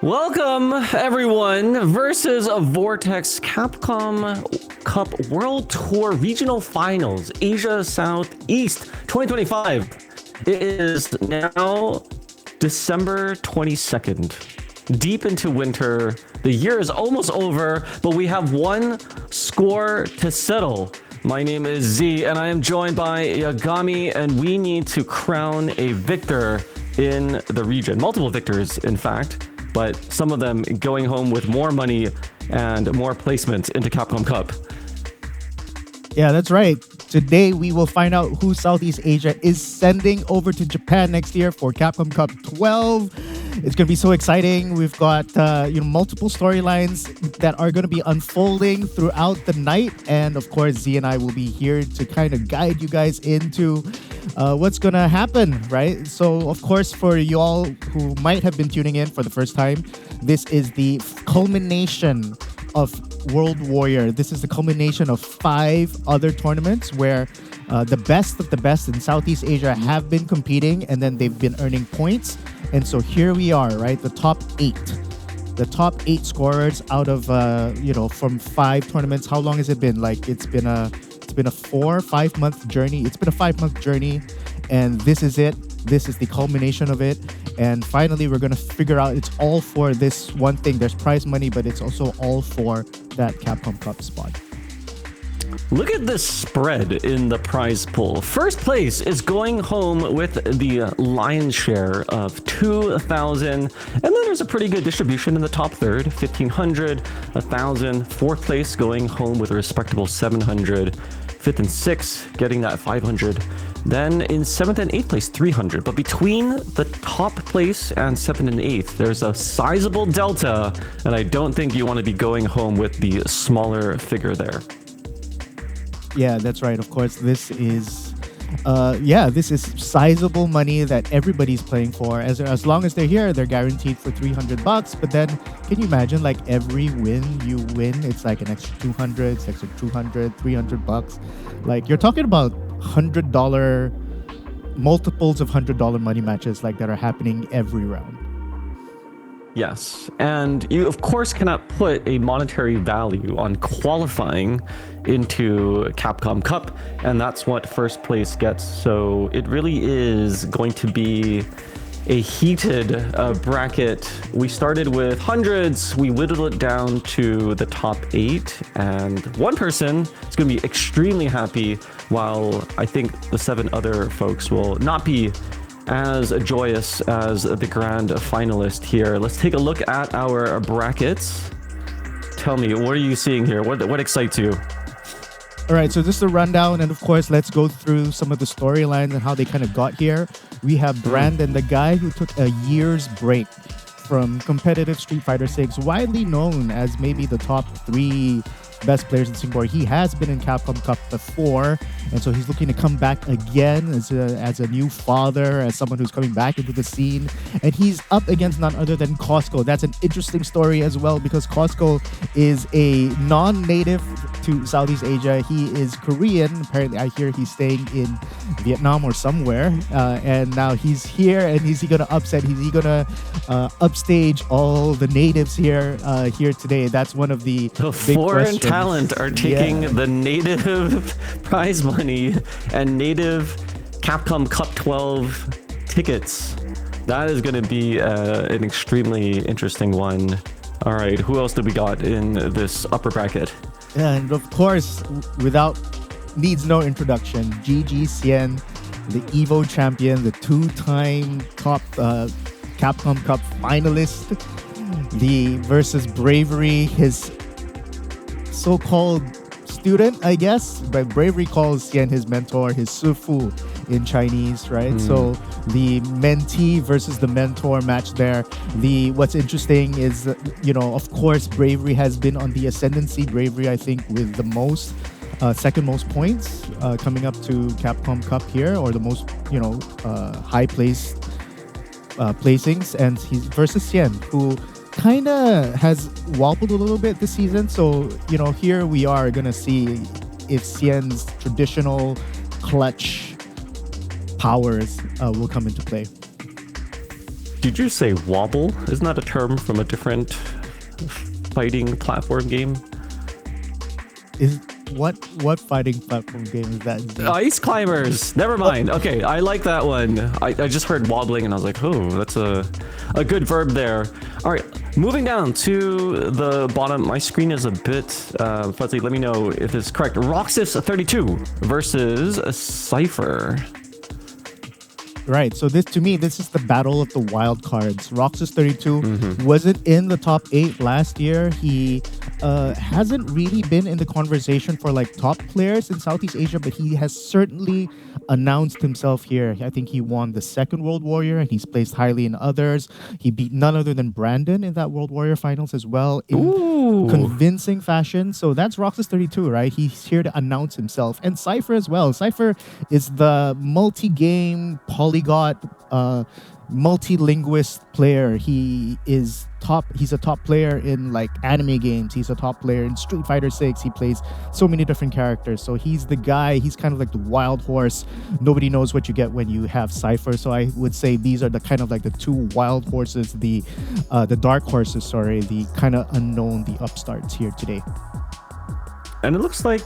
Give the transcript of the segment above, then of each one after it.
Welcome, everyone. Versusvortex Capcom Cup World Tour Regional Finals, Asia Southeast 2025. It is now December 22nd. Deep into winter. The year is almost over, but we have one score to settle. My name is Z, and I am joined by Yagami, and we need to crown a victor in the region. Multiple victors, in fact, but some of them going home with more money and more placements into Capcom Cup. Yeah, that's right. Today we will find out who Southeast Asia is sending over to Japan next year for Capcom Cup 12. It's going to be so exciting. We've got multiple storylines that are going to be unfolding throughout the night, and of course Z and I will be here to kind of guide you guys into what's going to happen, right? So of course, for you all who might have been tuning in for the first time, this is the culmination of World Warrior. This is the culmination of 5 other tournaments where the best of the best in Southeast Asia have been competing, and then they've been earning points. And so here we are, right? The top 8 scorers out of from 5 tournaments. How long has it been? Like it's been a 4-5 month journey. It's been a 5-month journey, and this is it. This is the culmination of it. And finally, we're going to figure out it's all for this one thing. There's prize money, but it's also all for that Capcom Cup spot. Look at this spread in the prize pool. First place is going home with the lion's share of 2,000. And then there's a pretty good distribution in the top third, 1,500, 1,000. Fourth place going home with a respectable 700. Fifth and sixth getting that 500. Then in 7th and 8th place, 300. But between the top place and 7th and 8th, there's a sizable delta. And I don't think you want to be going home with the smaller figure there. Yeah, that's right. Of course, this is sizable money that everybody's playing for. As long as they're here, they're guaranteed for $300. But then, can you imagine, like every win you win, it's like an extra 200, it's extra 200, $300. Like you're talking about $100, multiples of $100 money matches like that are happening every round. Yes, and you of course cannot put a monetary value on qualifying into Capcom Cup, and that's what first place gets. So it really is going to be a heated bracket. We started with hundreds, we whittled it down to the top 8, and one person is going to be extremely happy, while I think the 7 other folks will not be as joyous as the grand finalist here. Let's take a look at our brackets. Tell me, what are you seeing here? What excites you? All right, so just a rundown, and of course, let's go through some of the storylines and how they kind of got here. We have Brandon, the guy who took a year's break from competitive Street Fighter 6, widely known as maybe the top 3 best players in Singapore. He has been in Capcom Cup before, and so he's looking to come back again as a new father, as someone who's coming back into the scene. And he's up against none other than Costco. That's an interesting story as well, because Costco is a non-native to Southeast Asia. He is Korean. Apparently, I hear he's staying in Vietnam or somewhere, and now he's here. And is he going to upset? Is he going to upstage all the natives here today? That's one of the big foreign questions. Talent are taking the native prize money and native Capcom Cup 12 tickets. That is going to be an extremely interesting one. All right, who else do we got in this upper bracket? And of course, needs no introduction, GG Xian, the Evo champion, the 2-time top Capcom Cup finalist, the versus Bravery, his so-called student, I guess, but Bravery calls Xian his mentor, his Sifu in Chinese, right? So the mentee versus the mentor match there. What's interesting is, of course, Bravery has been on the ascendancy. Bravery, I think, with the most, second most points coming up to Capcom Cup here, or the most, high placed placings, and he's versus Xian, who kind of has wobbled a little bit this season. So, here we are going to see if Xian's traditional clutch powers will come into play. Did you say wobble? Isn't that a term from a different fighting platform game? Is what fighting platform game is that? Z? Ice Climbers. Never mind. Okay, I like that one. I just heard wobbling and I was like, oh, that's a good verb there. All right, moving down to the bottom. My screen is a bit fuzzy. Let me know if it's correct. Roxas 32 versus Cypher. Right. So this is the battle of the wild cards. Roxas 32 wasn't in the top 8 last year. He hasn't really been in the conversation for like top players in Southeast Asia, but he has certainly announced himself here. I think he won the second World Warrior and he's placed highly in others. He beat none other than Brandon in that World Warrior finals as well in convincing fashion. So that's Roxas 32, right? He's here to announce himself. And Cypher as well. Cypher is the multi-game polyglot multi-linguist player. He's a top player in like anime games. He's a top player in Street Fighter 6. He plays so many different characters. So he's the guy, he's kind of like the wild horse. Nobody knows what you get when you have Cypher. So I would say these are the kind of like the two wild horses, the dark horses, sorry, the kind of unknown, the upstarts here today. And it looks like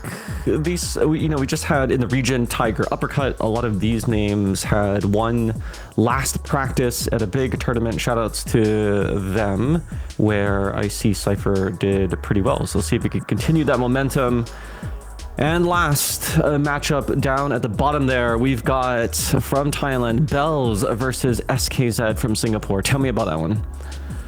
these, we just had in the region Tiger Uppercut. A lot of these names had one last practice at a big tournament. Shoutouts to them, where I see Cypher did pretty well. So let's see if we can continue that momentum. And last matchup down at the bottom there, we've got from Thailand, Bells versus SKZ from Singapore. Tell me about that one.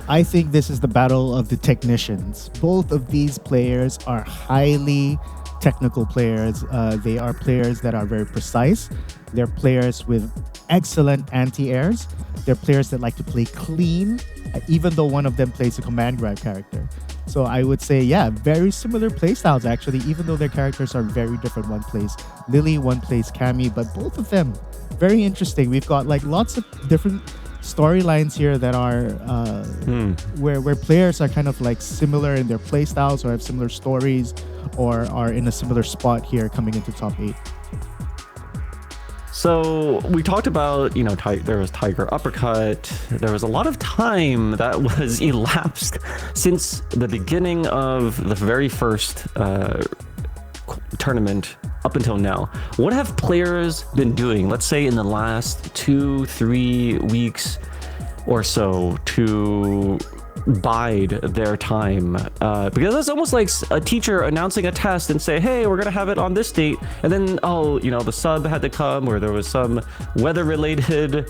I think this is the battle of the technicians. Both of these players are highly technical players. They are players that are very precise. They're players with excellent anti-airs. They're players that like to play clean, even though one of them plays a command grab character. So I would say, yeah, very similar playstyles actually, even though their characters are very different. One plays Lily, one plays Cammy, but both of them very interesting. We've got like lots of different storylines here that are where players are kind of like similar in their play styles or have similar stories or are in a similar spot here coming into top 8. So we talked about, there was Tiger Uppercut. There was a lot of time that was elapsed since the beginning of the very first tournament up until now. What have players been doing, let's say in the last 2-3 weeks or so, to bide their time? Because it's almost like a teacher announcing a test and say, hey, we're gonna have it on this date, and then the sub had to come, or there was some weather related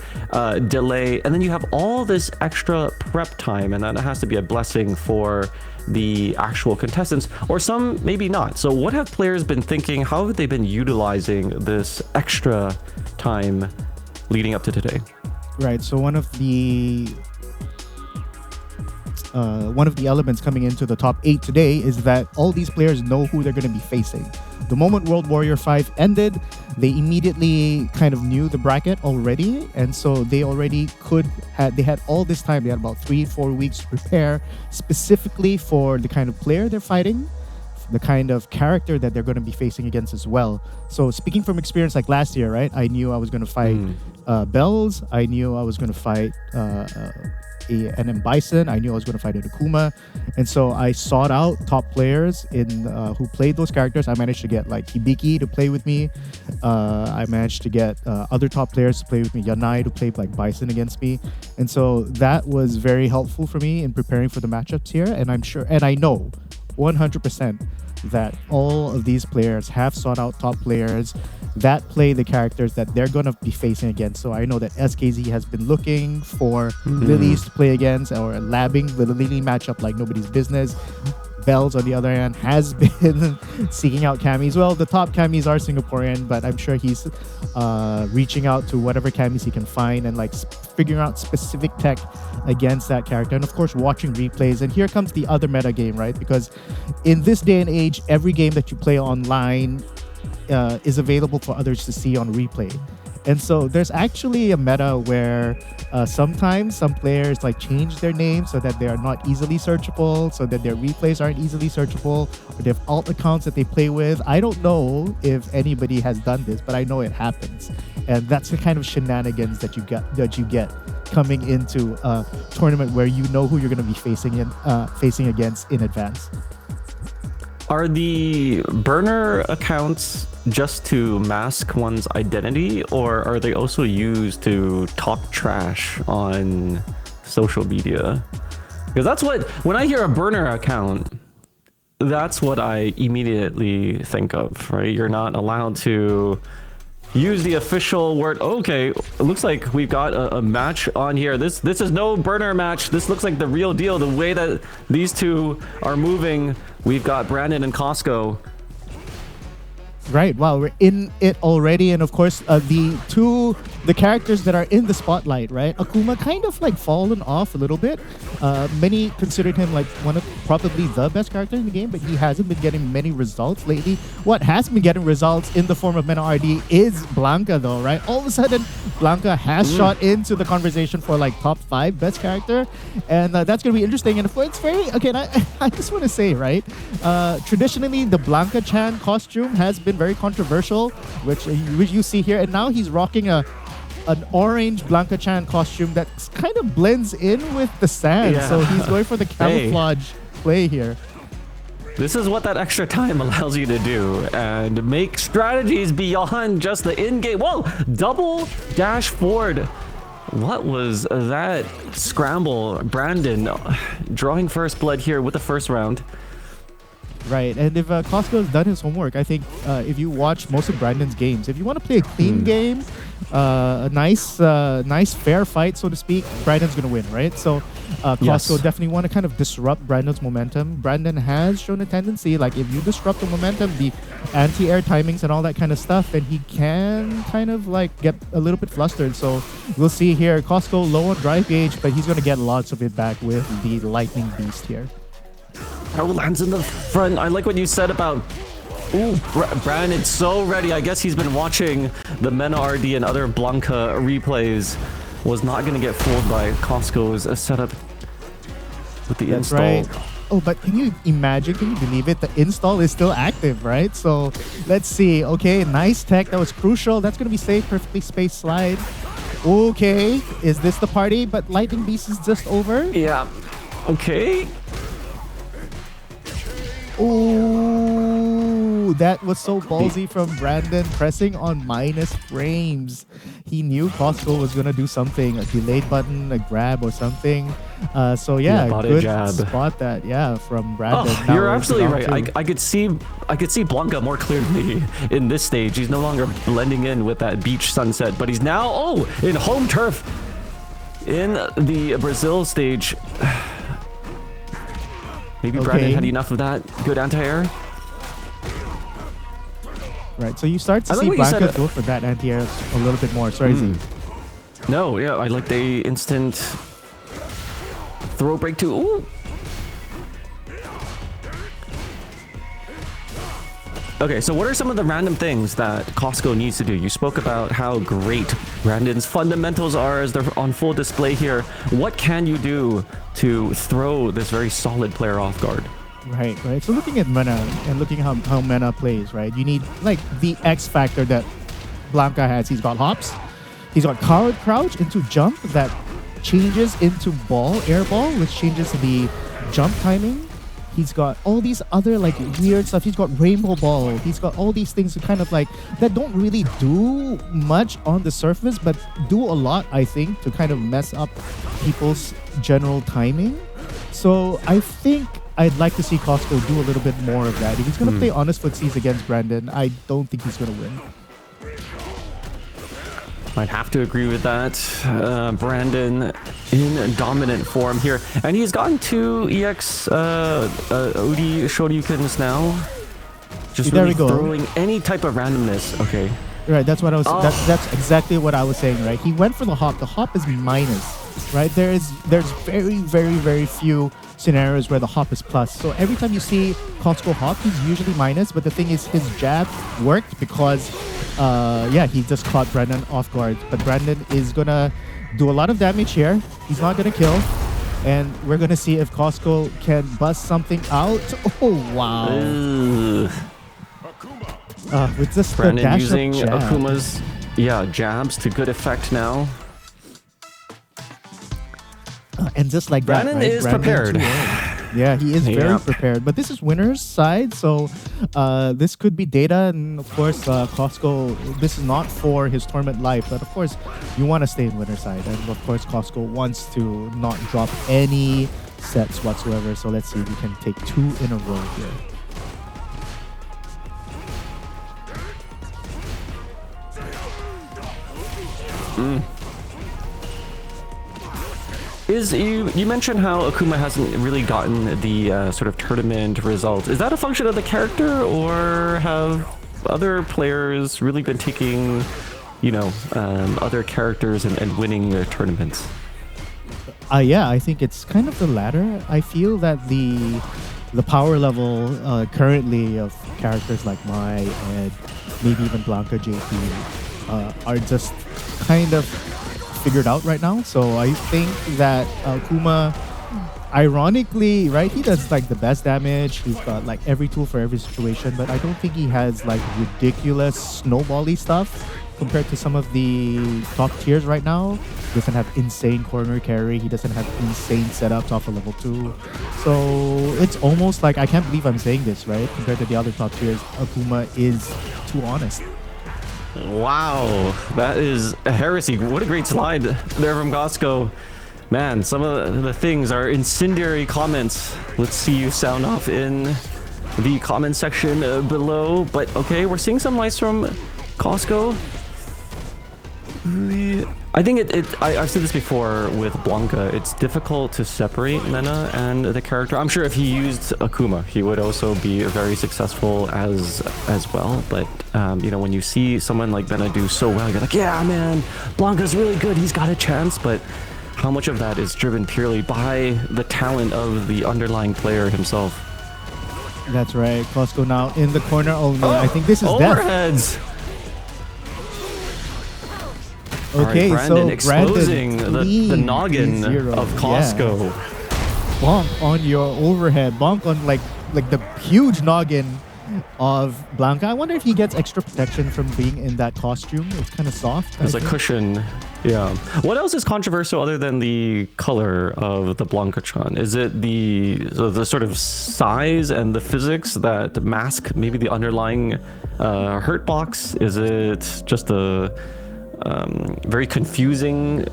delay, and then you have all this extra prep time, and that has to be a blessing for the actual contestants, or some maybe not. So what have players been thinking? How have they been utilizing this extra time leading up to today? Right. So one of the elements coming into the top 8 today is that all these players know who they're going to be facing. The moment World Warrior 5 ended, they immediately kind of knew the bracket already, and so they already they had all this time. They had about 3-4 weeks to prepare specifically for the kind of player they're fighting, the kind of character that they're going to be facing against as well. So speaking from experience, like last year, right, I knew I was going to fight Bells. I knew I was going to fight an M. Bison. I knew I was going to fight an Akuma. And so I sought out top players who played those characters. I managed to get like Hibiki to play with me. I managed to get other top players to play with me. Yanai to play like Bison against me. And so that was very helpful for me in preparing for the matchups here. And I'm sure, and I know 100% that all of these players have sought out top players that play the characters that they're going to be facing against. So I know that SKZ has been looking for Lilies to play against, or labbing the Lily matchup like nobody's business. Bells, on the other hand, has been seeking out Camis. Well, the top Camis are Singaporean, but I'm sure he's reaching out to whatever Camis he can find and like figuring out specific tech against that character. And of course, watching replays. And here comes the other meta game, right? Because in this day and age, every game that you play online is available for others to see on replay. And so there's actually a meta where sometimes some players like change their name so that they are not easily searchable, so that their replays aren't easily searchable, or they have alt accounts that they play with. I don't know if anybody has done this, but I know it happens. And that's the kind of shenanigans that you get coming into a tournament where you know who you're going to be facing against in advance. Are the burner accounts just to mask one's identity, or are they also used to talk trash on social media? Because that's what, when I hear a burner account, that's what I immediately think of, right? You're not allowed to use the official word. Okay, it looks like we've got a match on here. This is no burner match. This looks like the real deal. The way that these two are moving, we've got Brandon and Costco. Right. Wow, we're in it already, and of course, the characters that are in the spotlight, right? Akuma kind of like fallen off a little bit. Many considered him like one of probably the best characters in the game, but he hasn't been getting many results lately. What has been getting results in the form of Meta RD is Blanca, though, right? All of a sudden, Blanca has shot into the conversation for like top 5 best character, and that's gonna be interesting. And it's very again. I just want to say, right? Traditionally, the Blanca-chan costume has been very controversial, which you see here, and now he's rocking an orange Blanca-chan costume that kind of blends in with the sand. Yeah. So he's going for the camouflage play here. This is what that extra time allows you to do, and make strategies beyond just the in-game. Whoa, double dash forward. What was that scramble? Brandon drawing first blood here with the first round. Right, and if Costco has done his homework, I think if you watch most of Brandon's games, if you want to play a clean game, a nice fair fight, so to speak, Brandon's going to win, right? So Costco definitely want to kind of disrupt Brandon's momentum. Brandon has shown a tendency, like if you disrupt the momentum, the anti-air timings and all that kind of stuff, then he can kind of like get a little bit flustered. So we'll see here, Costco low on drive gauge, but he's going to get lots of it back with the lightning beast here. Oh, lands in the front. I like what you said about... Ooh, Brandon's so ready. I guess he's been watching the Mena RD and other Blanca replays. Was not going to get fooled by Costco's setup with the install. Right. Oh, but can you imagine, can you believe it? The install is still active, right? So let's see. Okay, nice tech. That was crucial. That's going to be safe. Perfectly spaced slide. Okay, is this the party? But Lightning Beast is just over. Yeah. Okay. Oh, that was so ballsy from Brandon, pressing on minus frames. He knew Costco was going to do something, a delayed button, a grab or something. So yeah, good spot that, from Brandon. Oh, you're absolutely right. I could see Blanca more clearly in this stage. He's no longer blending in with that beach sunset, but he's now, in home turf in the Brazil stage. Maybe Brandon had enough of that good anti-air. Right, so you start to see Blanca go for that anti-air a little bit more. Sorry, Z. No, yeah, I like the instant throw break too. Ooh. Okay, so what are some of the random things that Costco needs to do? You spoke about how great Brandon's fundamentals are as they're on full display here. What can you do to throw this very solid player off guard? Right. So looking at Mena and looking how Mena plays, right? You need like the X factor that Blanca has. He's got hops. He's got coward crouch into jump that changes into air ball, which changes the jump timing. He's got all these other like weird stuff. He's got rainbow ball. He's got all these things kind of like that don't really do much on the surface, but do a lot, I think, to kind of mess up people's general timing. So I think I'd like to see Costco do a little bit more of that. If he's going to play honest footsies against Brandon, I don't think he's going to win. I'd have to agree with that. Brandon in dominant form here. And he's gotten 2 EX Udi Shoryukens now. Just really throwing any type of randomness. Okay. Right, that's what I was. That's exactly what I was saying. Right, he went for the hop. The hop is minus. Right, there's very few scenarios where the hop is plus. So every time you see Costco hop, he's usually minus. But the thing is, his jab worked because, he just caught Brandon off guard. But Brandon is gonna do a lot of damage here. He's not gonna kill, and we're gonna see if Costco can bust something out. Oh wow! With just Brandon the dash using jab. Akuma's jabs to good effect now. And just like Brandon that, right? is prepared. Yeah, he is very Yep. prepared. But this is winner's side, so this could be data. And of course, Costco, this is not for his tournament life, but of course, you want to stay in winner's side. And of course, Costco wants to not drop any sets whatsoever. So let's see if we can take 2 in a row here. You mentioned how Akuma hasn't really gotten the sort of tournament results. Is that a function of the character, or have other players really been taking, other characters and winning their tournaments? Yeah, I think it's kind of the latter. I feel that the power level currently of characters like Mai and maybe even Blanca JP are just kind of figured out right now. So I think that Kuma, ironically, right, he does like the best damage. He's got like every tool for every situation, but I don't think he has like ridiculous snowbally stuff compared to some of the top tiers right now. He doesn't have insane corner carry. He doesn't have insane setups off of level 2. So it's almost like, I can't believe I'm saying this, right? Compared to the other top tiers, Akuma is too honest. Wow, that is a heresy. What a great slide there from Costco. Man, some of the things are incendiary comments. Let's see you sound off in the comment section below. But okay, we're seeing some lights from Costco. I think I've said this before with Blanca. It's difficult to separate Mena and the character. I'm sure if he used Akuma, he would also be very successful as well. But when you see someone like Mena do so well, you're like, yeah, man, Blanca's really good. He's got a chance. But how much of that is driven purely by the talent of the underlying player himself? That's right. Costco now in the corner only. I think this is overheads. Death. Okay, right, Brandon so exposing Brandon the noggin 3-0. of Costco. Yeah. Bonk on your overhead. Bonk on like the huge noggin of Blanca. I wonder if he gets extra protection from being in that costume. It's kind of soft. There's a cushion. Yeah. What else is controversial other than the color of the Blanca-chan? Is it the sort of size and the physics that mask maybe the underlying hurt box? Is it just a very confusing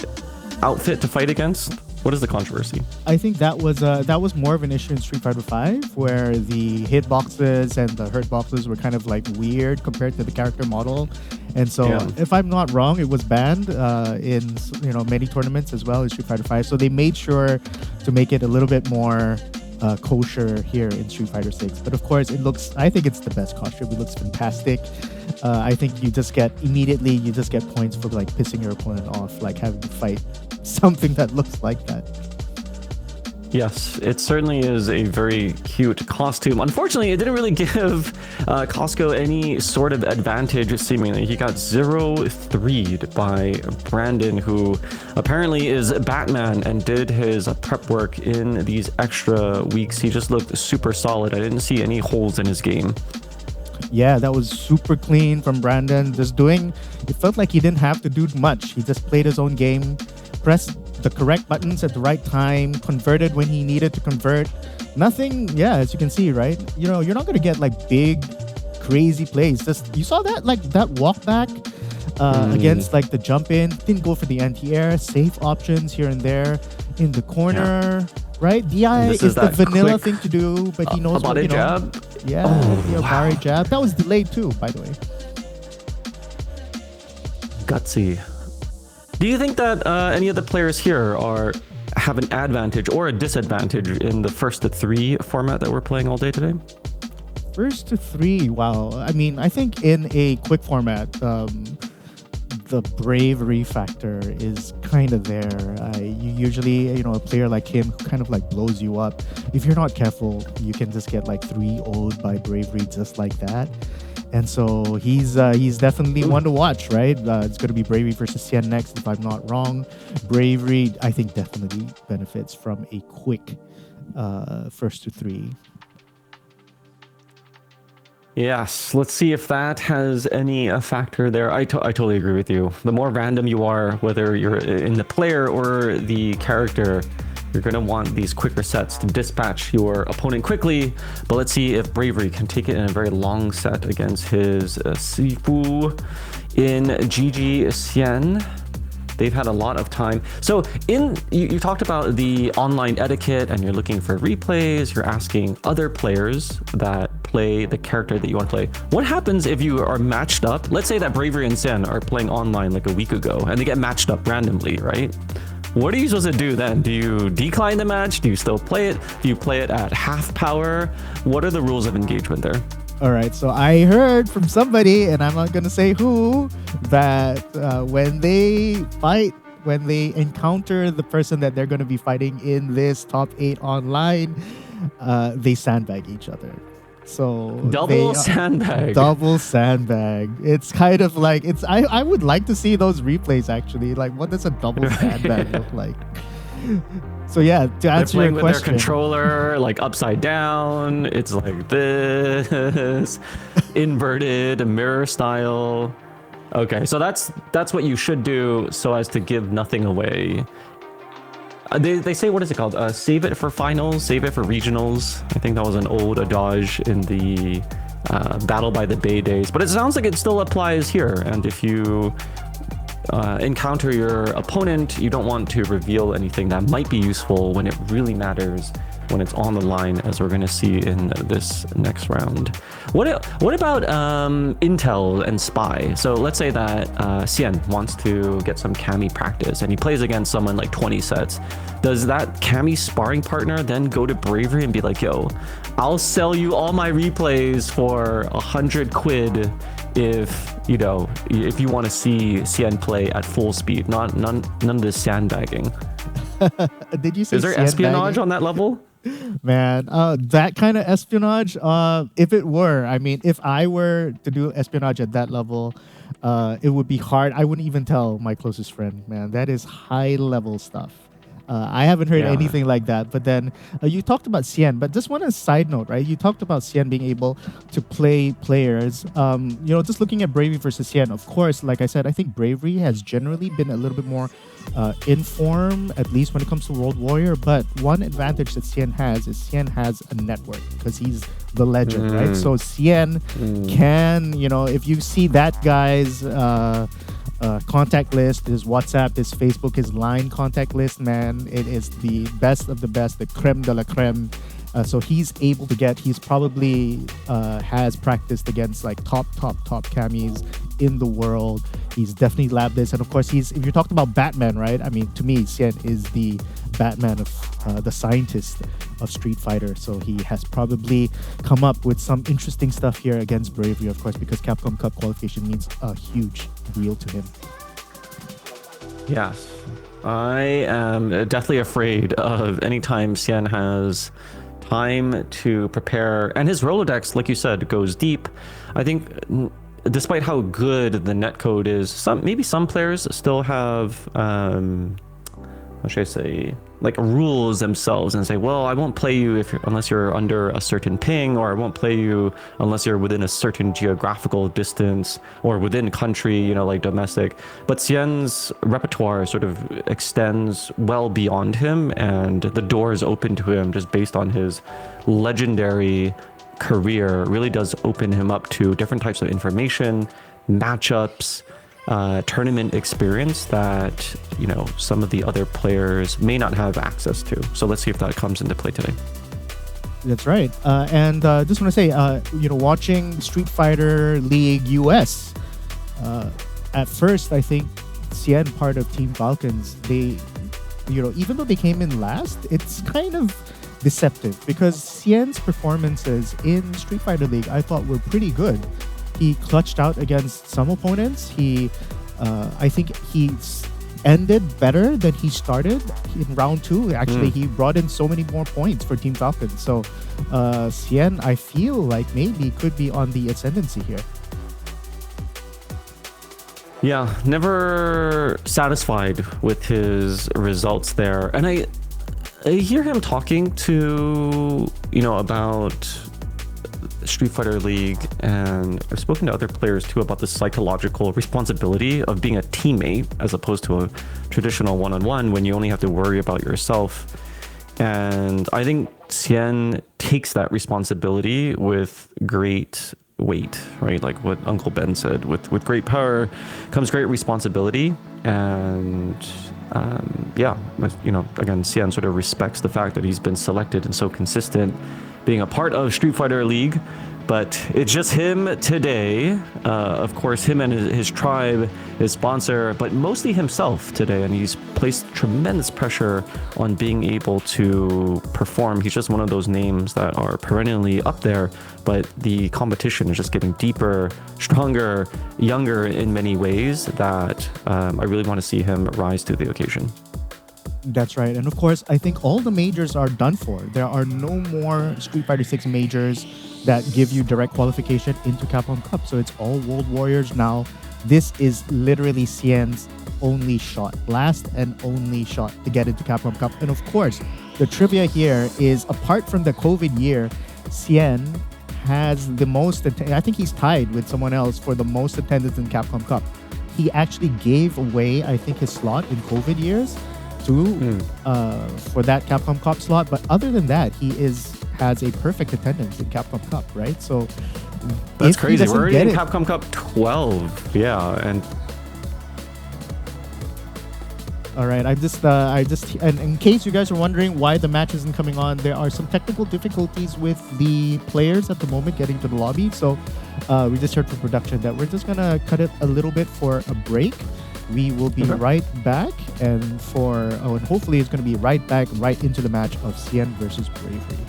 outfit to fight against? What is the controversy? I think that was more of an issue in Street Fighter V, where the hitboxes and the hurt boxes were kind of like weird compared to the character model. And so, if I'm not wrong, it was banned in many tournaments as well as Street Fighter V. So they made sure to make it a little bit more kosher here in Street Fighter 6. But of course, I think it's the best costume. It looks fantastic. I think you just get points for like pissing your opponent off, like having to fight something that looks like that. Yes, it certainly is a very cute costume. Unfortunately, it didn't really give Costco any sort of advantage, seemingly. He got 0-3'd by Brandon, who apparently is Batman and did his prep work in these extra weeks. He just looked super solid. I didn't see any holes in his game. Yeah, that was super clean from Brandon. It felt like he didn't have to do much. He just played his own game, pressed the correct buttons at the right time, converted when he needed to convert. Nothing, as you can see, right? You're not going to get like big, crazy plays. You saw that, like that walk back against like the jump in. Didn't go for the anti-air, safe options here and there in the corner. Yeah. Right? DI is the vanilla thing to do, but he knows what, jab. Yeah, the Abari jab. That was delayed too, by the way. Gutsy. Do you think that any of the players here have an advantage or a disadvantage in the 1-3 format that we're playing all day today? 1-3, wow. I mean, I think in a quick format, the bravery factor is kind of there. You usually, a player like him who kind of like blows you up. If you're not careful, you can just get like 3-0'd by bravery just like that. And so he's definitely one to watch, right? It's going to be Bravery versus Xian next, if I'm not wrong. Bravery, I think, definitely benefits from a quick 1-3. Yes, let's see if that has any factor there. I totally agree with you. The more random you are, whether you're in the player or the character, You're going to want these quick resets to dispatch your opponent quickly. But let's see if Bravery can take it in a very long set against his Sifu in GG Xian. They've had a lot of time. So you talked about the online etiquette and you're looking for replays. You're asking other players that play the character that you want to play. What happens if you are matched up? Let's say that Bravery and Xian are playing online like a week ago and they get matched up randomly, right? What are you supposed to do then? Do you decline the match? Do you still play it? Do you play it at half power? What are the rules of engagement there? All right, so I heard from somebody, and I'm not going to say who, that when they fight, when they encounter the person that they're going to be fighting in this top 8 online, they sandbag each other. So double sandbag. Double sandbag. It's kind of like I would like to see those replays actually. Like, what does a double sandbag look like? So yeah, to answer your question, with their controller like upside down. It's like this, inverted, mirror style. Okay, so that's what you should do so as to give nothing away. They say, what is it called? Save it for finals, save it for regionals. I think that was an old adage in the Battle by the Bay days, but it sounds like it still applies here. And if you encounter your opponent, you don't want to reveal anything that might be useful when it really matters, when it's on the line, as we're going to see in this next round. What about intel and spy? So let's say that Xian wants to get some Cammy practice and he plays against someone like 20 sets. Does that Cammy sparring partner then go to Bravery and be like, yo, I'll sell you all my replays for 100 quid if you want to see Xian play at full speed, none of this sandbagging? Did you say is there espionage on that level? Man, that kind of espionage, if it were, I mean, if I were to do espionage at that level, it would be hard. I wouldn't even tell my closest friend, man. That is high level stuff. I haven't heard anything like that. But then you talked about Xian, but just one side note, right? You talked about Xian being able to play players. Just looking at Bravery versus Xian, of course, like I said, I think Bravery has generally been a little bit more in form, at least when it comes to World Warrior. But one advantage that Xian has is Xian has a network because he's the legend, right? So Xian can, if you see that guy's contact list, his WhatsApp, his Facebook, his Line contact list, man, it is the best of the best, the creme de la creme. So he's able to he's probably has practiced against like top cammies in the world. He's definitely labbed this. And of course, if you're talking about Batman, right? I mean, to me, Xian is the Batman of the scientist of Street Fighter. So he has probably come up with some interesting stuff here against Bravery, of course, because Capcom Cup qualification means a huge deal to him. Yes. I am deathly afraid of any time Xian has time to prepare, and his Rolodex, like you said, goes deep. I think despite how good the netcode is, some players still have what should I say, like rules themselves and say, well, I won't play you unless you're under a certain ping, or I won't play you unless you're within a certain geographical distance or within country, like domestic. But Xian's repertoire sort of extends well beyond him, and the door is open to him just based on his legendary career. Really does open him up to different types of information, matchups, tournament experience that some of the other players may not have access to. So let's see if that comes into play today. That's right. And just want to say, watching Street Fighter League US, at first I think Xian, part of Team Falcons, they, even though they came in last, it's kind of deceptive because Xian's performances in Street Fighter League I thought were pretty good. He clutched out against some opponents. I think he ended better than he started in round 2. Actually, he brought in so many more points for Team Falcons. So Xian, I feel like maybe could be on the ascendancy here. Yeah, never satisfied with his results there. And I hear him talking to, about Street Fighter League, and I've spoken to other players too about the psychological responsibility of being a teammate as opposed to a traditional one-on-one when you only have to worry about yourself. And I think Xian takes that responsibility with great weight, right? Like what Uncle Ben said, with great power comes great responsibility. And yeah, again, Xian sort of respects the fact that he's been selected and so consistent being a part of Street Fighter League. But it's just him today. Of course, him and his tribe, his sponsor, but mostly himself today. And he's placed tremendous pressure on being able to perform. He's just one of those names that are perennially up there, but the competition is just getting deeper, stronger, younger in many ways that I really want to see him rise to the occasion. That's right. And of course, I think all the majors are done for. There are no more Street Fighter 6 majors that give you direct qualification into Capcom Cup. So it's all World Warriors now. This is literally Xian's only shot, last and only shot to get into Capcom Cup. And of course, the trivia here is, apart from the COVID year, Xian has the most, I think he's tied with someone else for the most attendance in Capcom Cup. He actually gave away, I think, his slot in COVID years for that Capcom Cup slot. But other than that, he has a perfect attendance in Capcom Cup, right? So that's crazy. We're already in Capcom Cup 12. Yeah. And all right, and in case you guys are wondering why the match isn't coming on, there are some technical difficulties with the players at the moment getting to the lobby. So we just heard from production that we're just gonna cut it a little bit for a break. We will be right back, and hopefully it's going to be right back right into the match of Xian versus Bravery.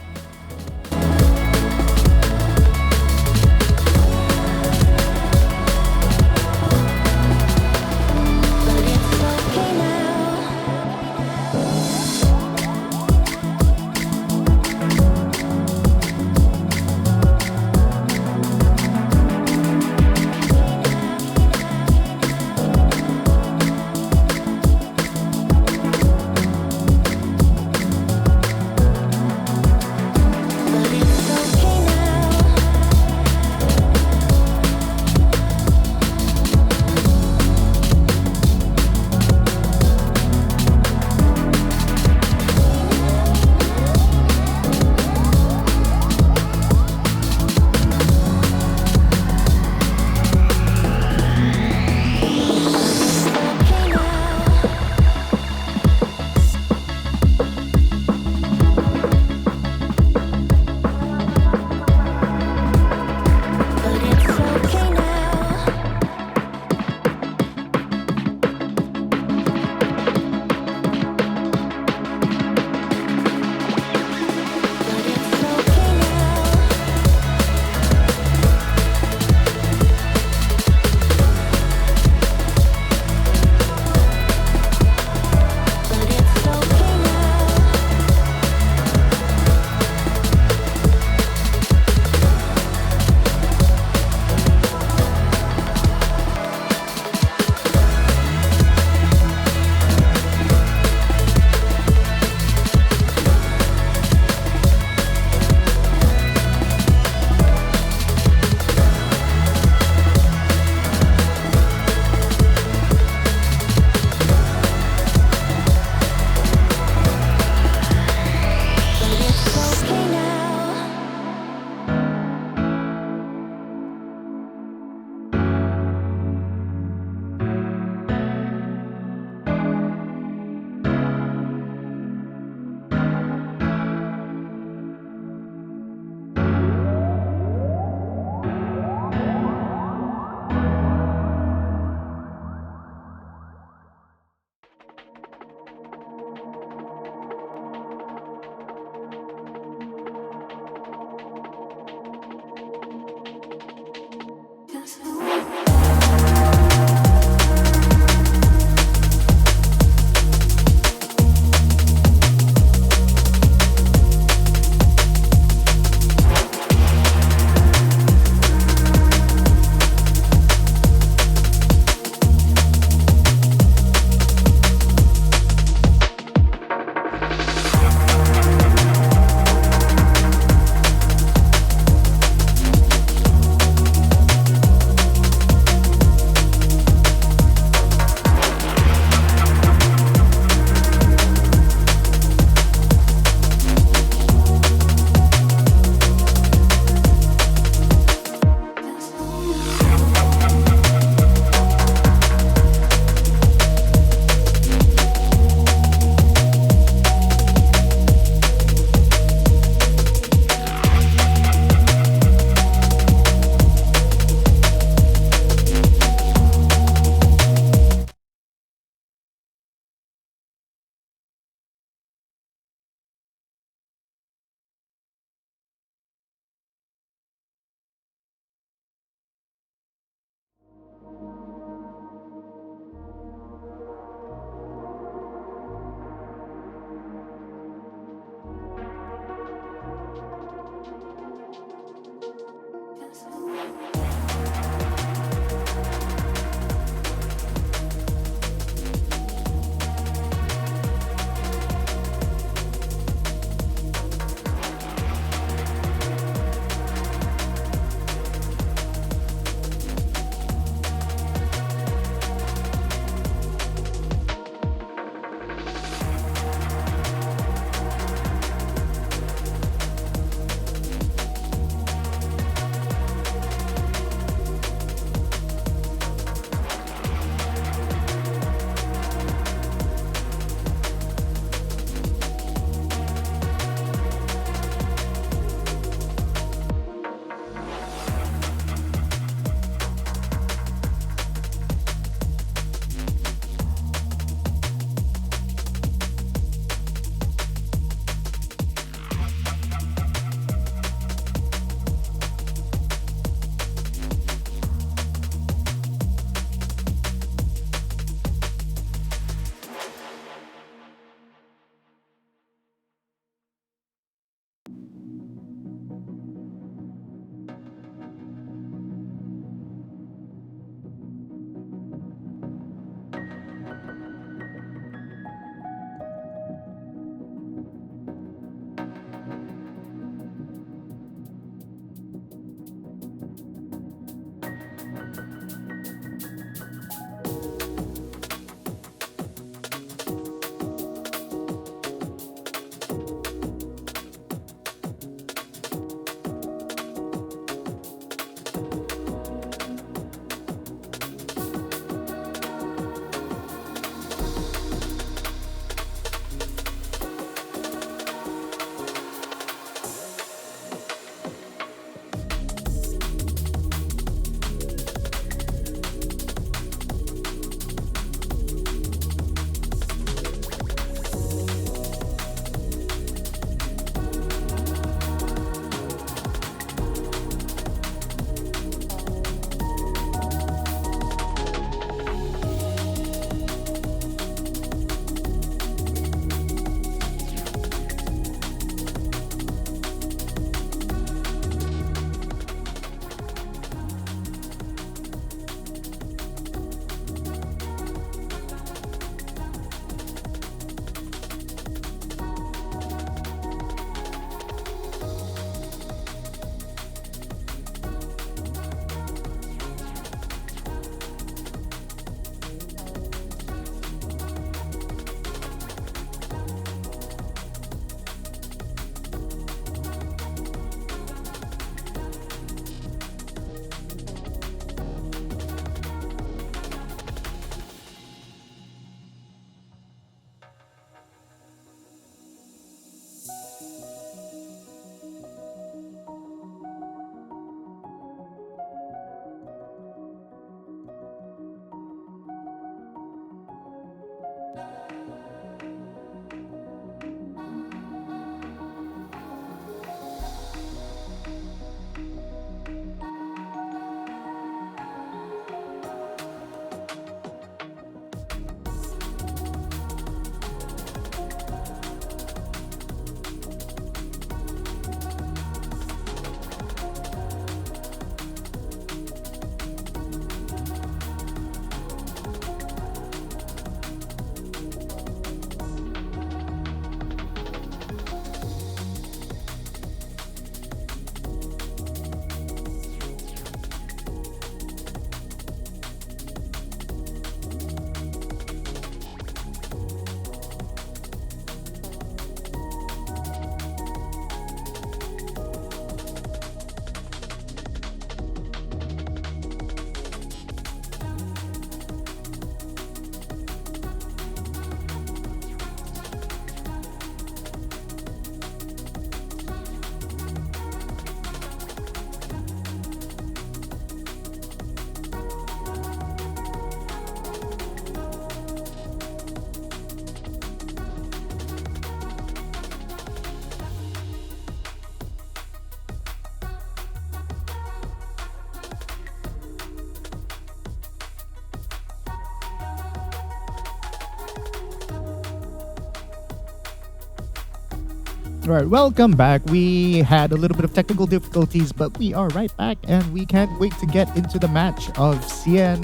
All right, welcome back. We had a little bit of technical difficulties, but we are right back, and we can't wait to get into the match of Cien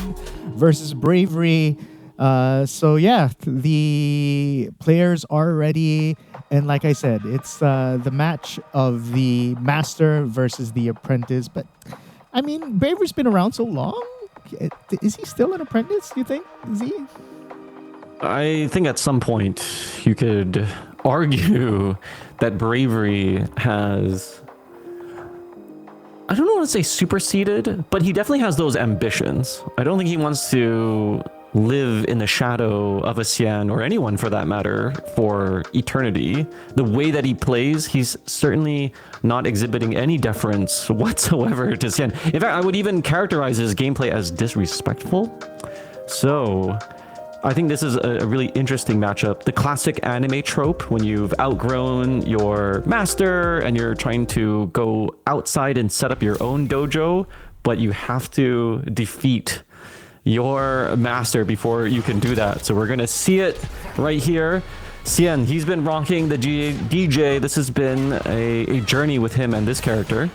versus Bravery. So yeah, the players are ready, and like I said, it's the match of the master versus the apprentice. But I mean, Bravery's been around so long. Is he still an apprentice? Do you think? Is he? I think at some point you could argue that Bravery has, I don't want to say superseded, but he definitely has those ambitions. I don't think he wants to live in the shadow of a Cien, or anyone for that matter, for eternity. The way that he plays, he's certainly not exhibiting any deference whatsoever to Cien. In fact, I would even characterize his gameplay as disrespectful. So I think this is a really interesting matchup. The classic anime trope, when you've outgrown your master and you're trying to go outside and set up your own dojo, but you have to defeat your master before you can do that. So we're going to see it right here. Cien, he's been rocking the DJ. This has been a journey with him and this character.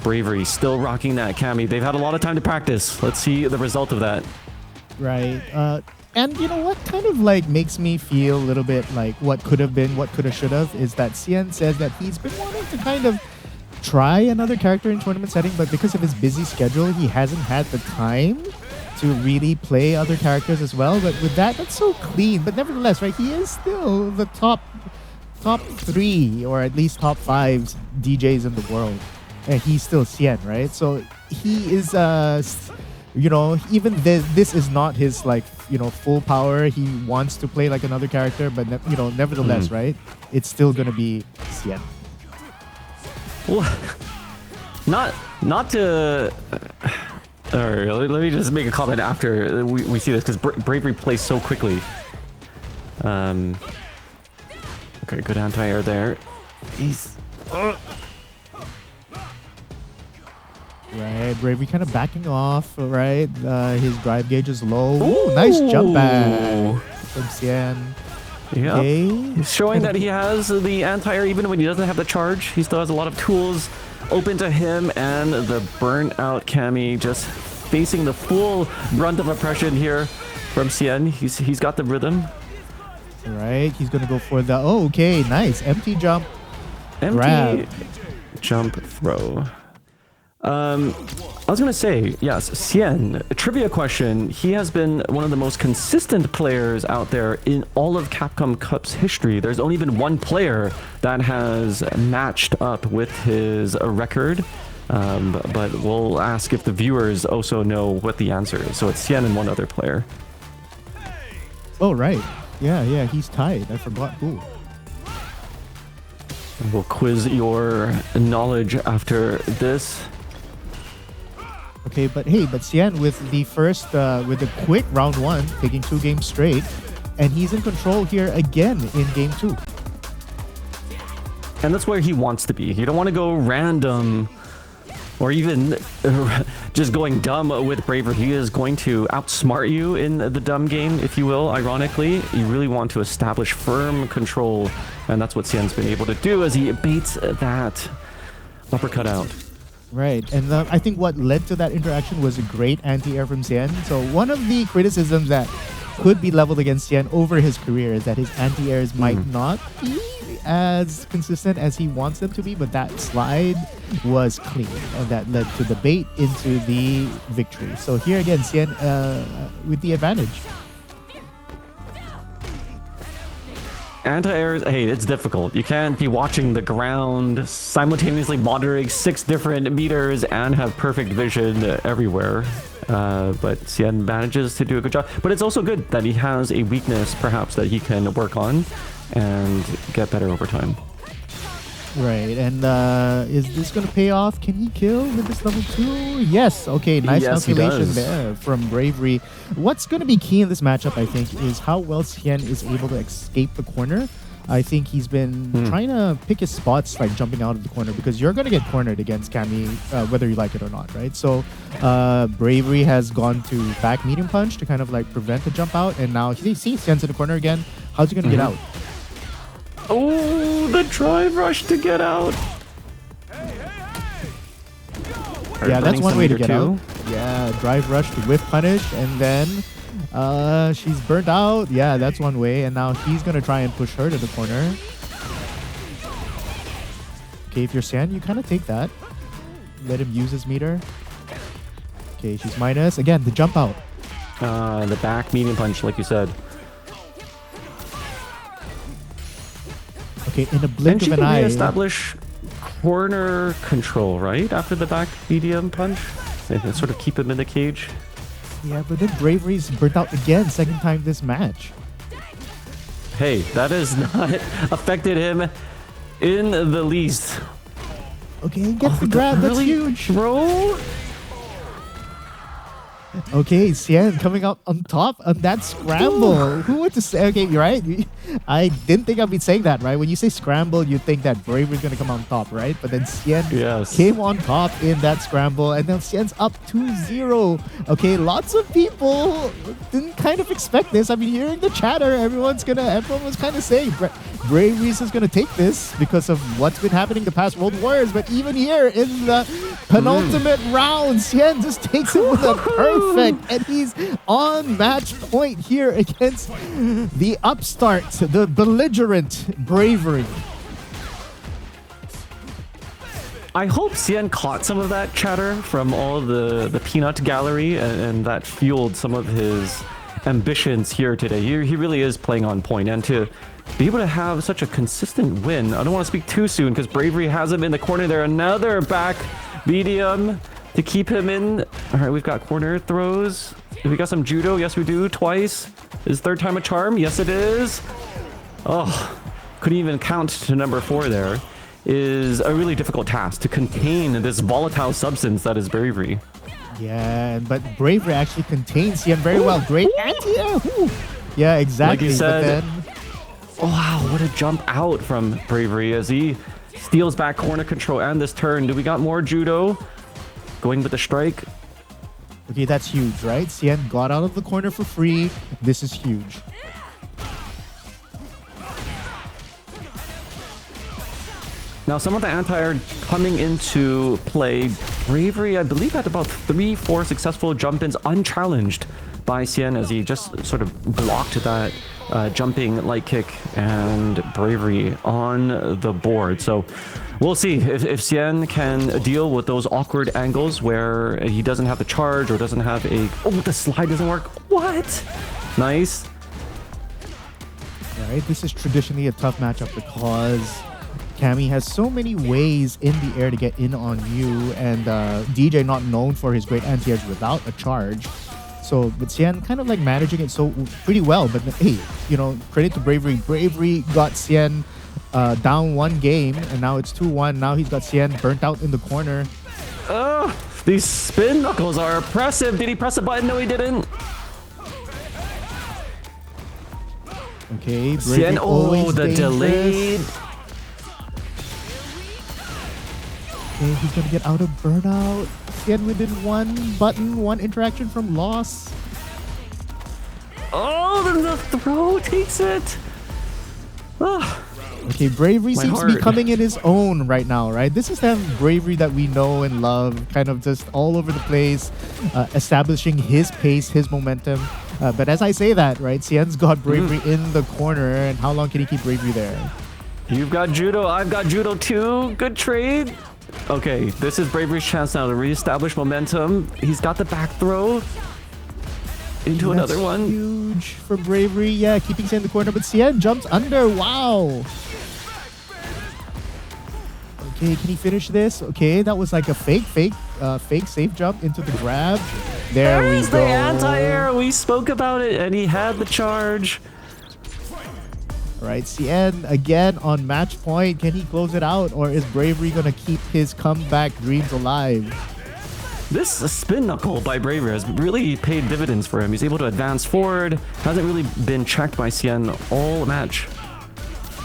Bravery still rocking that Cami. They've had a lot of time to practice. Let's see the result of that. Right. And you know what kind of like makes me feel a little bit like what could have been, what could have, should have, is that Cien says that he's been wanting to kind of try another character in tournament setting, but because of his busy schedule, he hasn't had the time to really play other characters as well. But with that, that's so clean. But nevertheless, right, he is still the top 3 or at least top 5 DJs in the world, and he's still Cien, right? So he is even this is not his like full power. He wants to play like another character, but nevertheless, right, it's still gonna be Cien. Well, not to or let me just make a comment after we see this, because Bravery plays so quickly. Okay, good anti-air there. He's right, Bravery kind of backing off, right? His drive gauge is low. Ooh, nice jump back from Cien. Yeah, okay. He's showing that he has the anti-air even when he doesn't have the charge. He still has a lot of tools open to him, and the burnout Cami just facing the full brunt of oppression here from Cien. He's got the rhythm. All right, he's gonna go for the okay, nice empty jump, grab, jump throw. I was gonna say, yes, Cien, a trivia question. He has been one of the most consistent players out there in all of Capcom Cup's history. There's only been one player that has matched up with his record, but we'll ask if the viewers also know what the answer is. So it's Cien and one other player. Oh, right. Yeah, he's tied. I forgot who. We'll quiz your knowledge after this. Okay, but Cien with the first, with a quick round 1, taking 2 games straight, and he's in control here again in game 2. And that's where he wants to be. You don't want to go random or even just going dumb with Bravery. He is going to outsmart you in the dumb game, if you will, ironically. You really want to establish firm control, and that's what Cien's been able to do as he baits that uppercut out. Right, and I think what led to that interaction was a great anti-air from Cien. So one of the criticisms that could be leveled against Cien over his career is that his anti-airs might not be as consistent as he wants them to be, but that slide was clean, and that led to the bait into the victory. So here again, Cien with the advantage. Anti-airs, hey, it's difficult. You can't be watching the ground, simultaneously monitoring 6 different meters and have perfect vision everywhere. But Cien manages to do a good job. But it's also good that he has a weakness, perhaps, that he can work on and get better over time. Right, and is this going to pay off? Can he kill with this level 2? Yes, okay, nice calculation there from Bravery. What's going to be key in this matchup, I think, is how well Cien is able to escape the corner. I think he's been trying to pick his spots, like jumping out of the corner, because you're going to get cornered against Cami, whether you like it or not, right? So Bravery has gone to back medium punch to kind of like prevent the jump out, and now he sees Cien's in the corner again. How's he going to get out? Oh, the drive rush to get out. Yeah, that's one way to get too. out. Yeah, drive rush to whiff punish, and then she's burnt out. Yeah, that's one way, and now he's gonna try and push her to the corner. Okay, if you're Sian, you kind of take that. Let him use his meter. Okay, she's minus. Again, the jump out. The back medium punch, like you said. Okay, in a blink And she of an can eye. reestablish corner control, right? After the back medium punch? And sort of keep him in the cage. Yeah, but then Bravery's burnt out again, second time this match. Hey, that has not affected him in the least. Okay, he gets the grab. That's early huge. Throw? Okay, Sian coming up on top on that scramble. Who would to say? Okay, you're right. I didn't think I'd be saying that, right? When you say scramble, you think that Bravery's gonna come on top, right? But then Sian came on top in that scramble, and then Sian's up 2-0. Okay, lots of people didn't kind of expect this. I mean, hearing the chatter, everyone was kind of saying Bravery's is gonna take this because of what's been happening the past World Wars. But even here in the penultimate round, Sian just takes it with a perfect, and he's on match point here against the upstart, the belligerent Bravery. I hope Sian caught some of that chatter from all the peanut gallery, and that fueled some of his ambitions here today. He really is playing on point, and to be able to have such a consistent win. I don't want to speak too soon because Bravery has him in the corner there. Another back medium to keep him in. All right, we've got corner throws. We got some judo. Yes, we do. Twice. Is third time a charm? Yes, it is. Oh, couldn't even count to number 4 there. Is a really difficult task to contain this volatile substance that is Bravery. Yeah, but Bravery actually contains Sian very well. Great anti-air. Yeah, exactly. Like you said, but then, oh, wow, what a jump out from Bravery as he steals back corner control and this turn. Do we got more judo? Going with the strike. okay, that's huge, right? Sian got out of the corner for free. This is huge. Now, some of the anti-air coming into play. Bravery, I believe, had about 3-4 successful jump-ins unchallenged by Sian as he just sort of blocked that jumping light kick, and Bravery on the board. So we'll see if Sian can deal with those awkward angles where he doesn't have the charge or doesn't have a... Oh, the slide doesn't work. What? Nice. Right, this is traditionally a tough matchup because Cammy has so many ways in the air to get in on you, and DJ not known for his great anti-airs without a charge. So, but Sian kind of like managing it so pretty well. But hey, you know, credit to Bravery. Bravery got Sian down 1 game, and now it's 2-1. Now he's got Sian burnt out in the corner. These spin knuckles are oppressive. Did he press a button? No, he didn't. Okay, Bravery Sian, always the dangerous. delayed. Okay, he's gonna get out of burnout. Sian within 1 button, 1 interaction from loss. Oh, then the throw takes it. Oh, Okay, Bravery My seems to be heart. coming in his own right now, right? This is the Bravery that we know and love, kind of just all over the place, establishing his pace, his momentum. But as I say that, right, Sian's got Bravery in the corner, and how long can he keep Bravery there? you've got judo. I've got judo too. Good trade. Okay, this is Bravery's chance now to reestablish momentum. He's got the back throw into That's another one. huge for Bravery. Yeah, keeping Sian in the corner, but Sian jumps under. Wow. Okay, can he finish this? Okay, that was like a fake safe jump into the grab. There we There's go. the anti-air. We spoke about it, and he had the charge. All right, Sian again on match point. Can he close it out, or is Bravery gonna keep his comeback dreams alive? This spin knuckle by Bravery has really paid dividends for him. He's able to advance forward. Hasn't really been checked by Sian all match.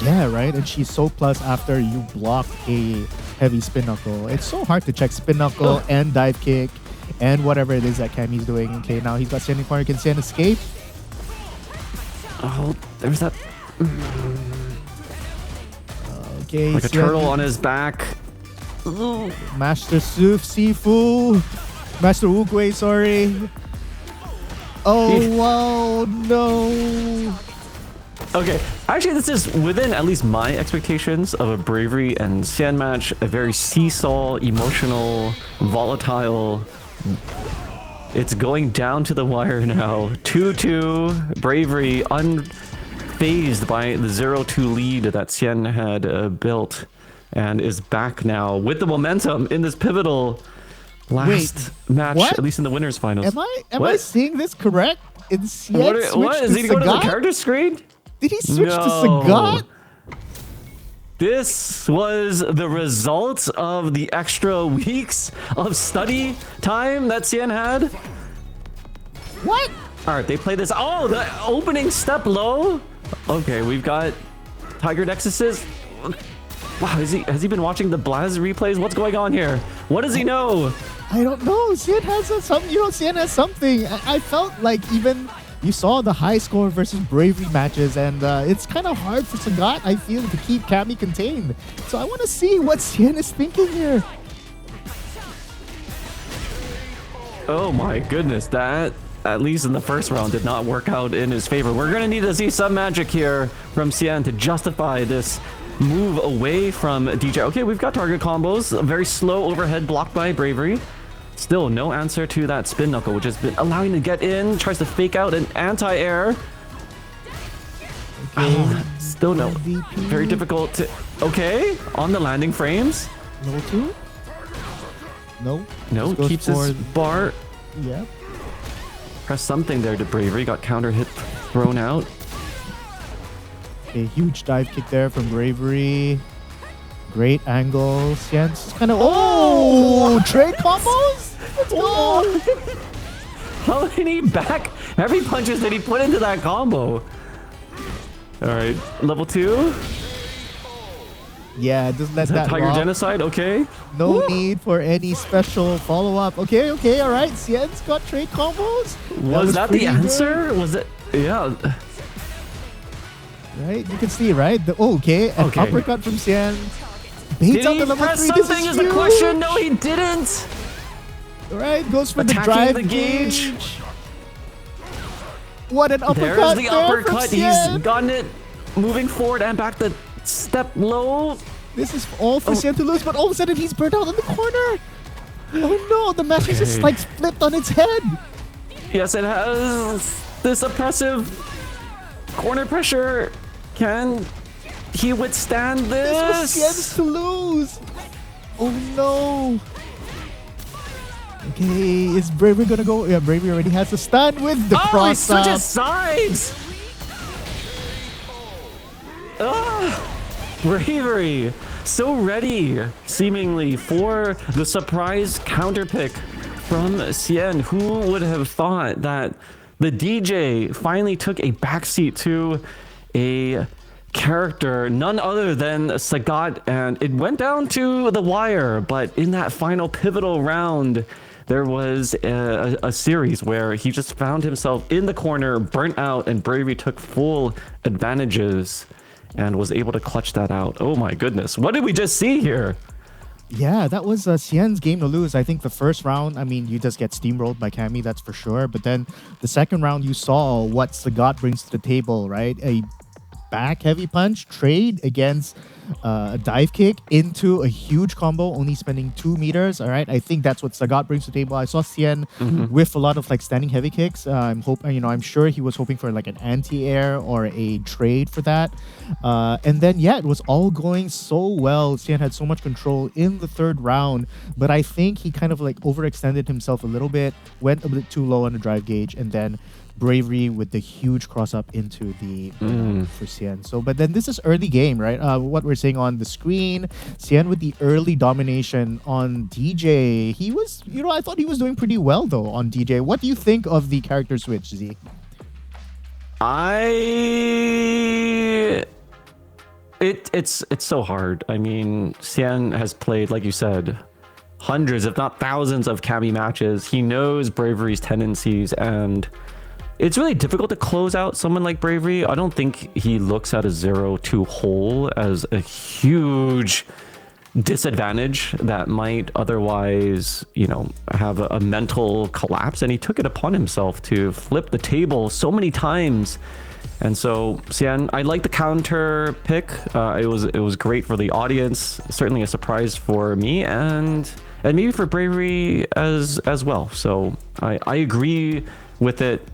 Yeah, right. And she's so plus after you block a heavy spin knuckle. It's so hard to check spin knuckle and dive kick and whatever it is that Cammy's doing. Okay, now he's got Sian in the corner. Can Sian escape? Oh, there's that. Okay, Like a Xian, turtle on his back. Master Sifu. Master Wu-Gui, sorry. Oh, wow, no. Okay, actually, this is within at least my expectations of a Bravery and Xian match. A very seesaw, emotional, volatile. It's going down to the wire now. 2-2. Bravery unfazed by the 0-2 lead that Xian had built, and is back now with the momentum in this pivotal last match, what? at least in the winners finals. Am I seeing this correct? Is What Xian is he going to the character screen? Did he switch to No. Sagat? This was the result of the extra weeks of study time that Xian had. What? All right, they play this. Oh, the opening step low. Okay, we've got Tiger Nexus's. Wow, has he been watching the Blaz replays? What's going on here? What does he know? I don't know. Xian has something. Xian has something. I felt like even you saw the high score versus Bravery matches, and it's kind of hard for Sagat, I feel, to keep Cammy contained. So I want to see what Xian is thinking here. Oh my goodness, that, at least in the first round, did not work out in his favor. We're going to need to see some magic here from Xian to justify this move away from DJ. Okay, we've got target combos. A very slow overhead blocked by Bravery. Still no answer to that spin knuckle, which has been allowing to get in. Tries to fake out an anti-air. Okay. Still no. MVP. Very difficult to... Okay, on the landing frames. Level 2? No. No, Just goes keeps for- his bar. Yep. Press something there to Bravery. Got counter hit thrown out. A huge dive kick there from Bravery. Great angle. Xian's kind of... Oh! Trade combos? Let's go! How many back heavy punches did he put into that combo? All right, level 2. Yeah, just let that Tiger rock. Genocide, okay. No Woo! need for any special follow-up. Okay, all right. Xian's got trade combos. Was that the pretty answer? Was it? Yeah. good, right? You can see, right? Okay, an Okay. uppercut from Xian. Baits Did out he the level press 3. This something is is the question? huge. No, he didn't. All right, goes for Attacking the drive the gauge. What an uppercut There's the there from uppercut. He's Xian. gotten it. Moving forward and back to step low. This is all for Xian to lose, but all of a sudden he's burnt out in the corner. Oh no, the match is just Okay. like flipped on its head. Yes, it has this oppressive corner pressure. Can he withstand This was this? Xian's to lose. Oh no. Okay, is Bravery gonna go? Yeah, Bravery already has a stun with the Oh, he cross up. switches sides. Bravery, so ready, seemingly, for the surprise counter pick from Xian. Who would have thought that the DJ finally took a backseat to a character, none other than Sagat, and it went down to the wire. But in that final pivotal round, there was a series where he just found himself in the corner, burnt out, and Bravery took full advantages and was able to clutch that out. Oh my goodness, what did we just see here? Yeah, that was Xian's game to lose. I think the first round, I mean, you just get steamrolled by Cammy, that's for sure. But then the second round, you saw what Sagat brings to the table, right? A back heavy punch trade against a dive kick into a huge combo, only spending 2 meters. All right, I think that's what Sagat brings to the table. I saw Xian with a lot of like standing heavy kicks. I'm sure he was hoping for like an anti-air or a trade for that. And then yeah, it was all going so well. Xian had so much control in the third round, but I think he kind of like overextended himself a little bit, went a bit too low on the drive gauge, and then Bravery with the huge cross up into the for Xian. So, but then this is early game, right? What we're seeing on the screen, Xian with the early domination on DJ. He was, I thought he was doing pretty well though on DJ. What do you think of the character switch, Z? It's so hard. I mean, Xian has played, like you said, hundreds, if not thousands of Cammy matches. He knows Bravery's tendencies, and it's really difficult to close out someone like Bravery. I don't think he looks at a 0-2 hole as a huge disadvantage that might otherwise, have a mental collapse. And he took it upon himself to flip the table so many times. And so, Xian, I like the counter pick. It was great for the audience. Certainly a surprise for me, and maybe for Bravery as well. So I agree with it.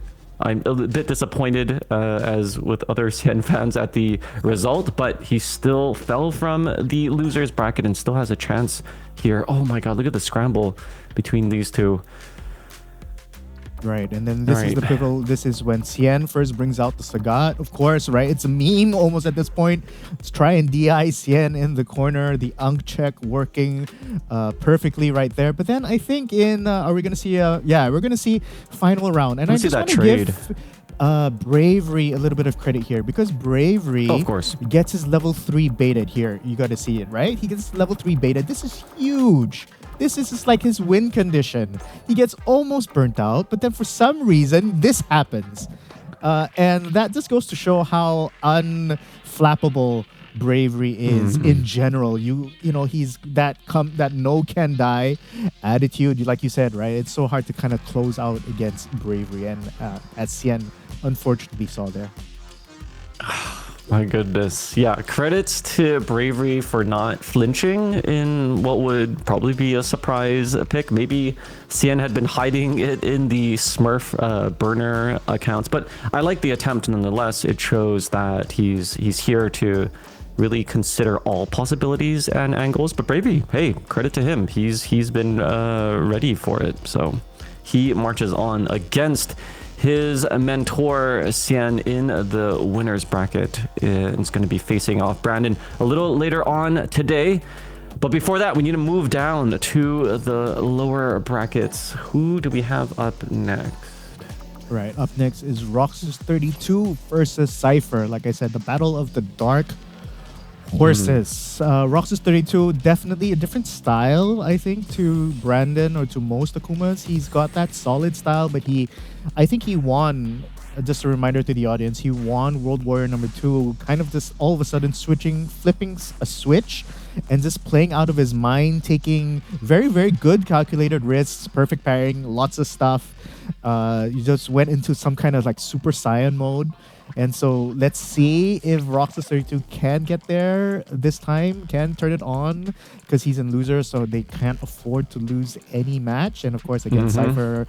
I'm a bit disappointed, as with other Xian fans, at the result, but he still fell from the losers bracket and still has a chance here. Oh my god, look at the scramble between these two. Right, and then this is the pivotal. This is when Xian first brings out the Sagat, of course, right? It's a meme almost at this point. Let's try and DI Xian in the corner. The Unk check working perfectly right there. But then I think are we going to see we're going to see final round. And I just want to give Bravery a little bit of credit here, because Bravery of course gets his level 3 baited here. You got to see it, right? He gets level 3 baited. This is huge. This is just like his win condition. He gets almost burnt out, but then for some reason, this happens. And that just goes to show how unflappable Bravery is in general. He's that no can die attitude, like you said, right? It's so hard to kind of close out against Bravery, and as Xian unfortunately saw there. My goodness. Yeah, credits to Bravery for not flinching in what would probably be a surprise pick. Maybe Xian had been hiding it in the Smurf burner accounts, but I like the attempt nonetheless. It shows that he's here to really consider all possibilities and angles. But Bravery, hey, credit to him. He's been ready for it. So he marches on against his mentor Xian in the winners bracket. Is going to be facing off Brandon a little later on today. But before that, we need to move down to the lower brackets. Who do we have up next? Right, up next is Roxas 32 versus Cypher. Like I said, the battle of the dark horses. Roxas 32, definitely a different style, I think, to Brandon or to most Akumas. He's got that solid style, but I think he won, just a reminder to the audience, he won World Warrior number 2, kind of just all of a sudden flipping a switch and just playing out of his mind, taking very, very good calculated risks, perfect pairing, lots of stuff. You just went into some kind of like Super Saiyan mode. And so let's see if Roxas 32 can get there this time, can turn it on, because he's in loser, so they can't afford to lose any match. And of course, against Cypher,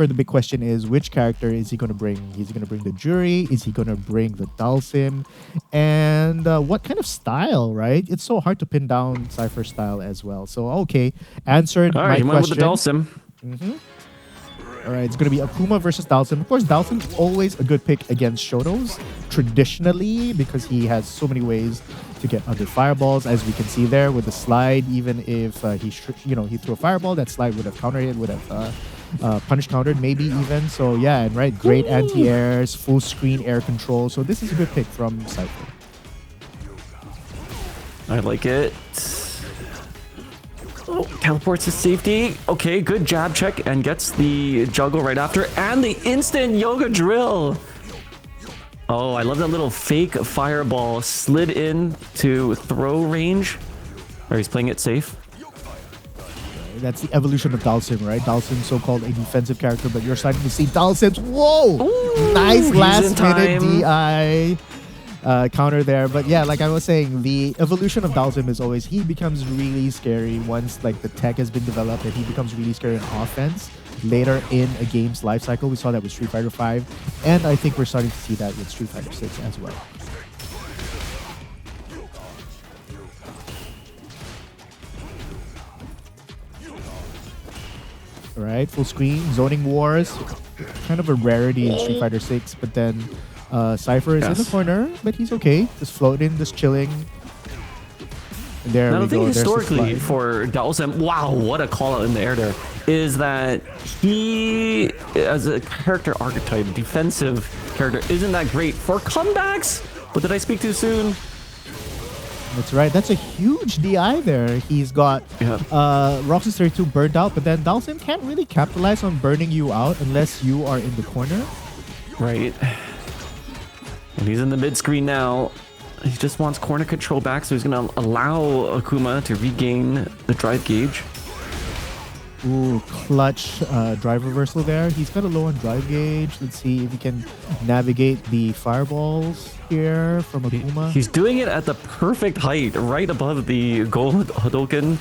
the big question is, which character is he going to bring? Is he going to bring the Jury? Is he going to bring the Dalsim? And what kind of style, right? It's so hard to pin down Cypher's style as well. So, okay, answered all right, my question. With the Dalsim. All right, it's going to be Akuma versus Dalsim. Of course, Dalsim's always a good pick against Shotos, traditionally, because he has so many ways to get under fireballs, as we can see there with the slide. Even if he threw a fireball, that slide would have countered it, would have punish countered, maybe even. So yeah, and right, great anti-airs, full screen air control. So this is a good pick from Cypher. I like it. Oh, teleports to safety. Okay, good jab check and gets the juggle right after. And the instant yoga drill. Oh, I love that little fake fireball slid in to throw range. Or he's playing it safe. That's the evolution of Dalsim, right? Dalsim, so-called a defensive character, but you're starting to see Dalsim's, whoa! Ooh, nice last-minute DI. Counter there, but yeah, like I was saying, the evolution of Dalsim is always he becomes really scary once like the tech has been developed, and he becomes really scary in offense later in a game's life cycle. We saw that with Street Fighter V, and I think we're starting to see that with Street Fighter 6 as well. All right, full screen zoning wars, kind of a rarity in Street Fighter 6, but then Cypher is in the corner, but he's okay. Just floating, just chilling. And there we go. Think historically for Dalsim, wow, what a call out in the air there, is that he, as a character archetype, defensive character, isn't that great for comebacks. But did I speak too soon? That's right. That's a huge DI there. He's got Roxas 32 burned out, but then Dalsim can't really capitalize on burning you out unless you are in the corner. Right. And he's in the mid screen now. He just wants corner control back, so he's going to allow Akuma to regain the drive gauge. Ooh, clutch drive reversal there. He's kind of low on drive gauge. Let's see if he can navigate the fireballs here from Akuma. He's doing it at the perfect height, right above the goal Hadouken.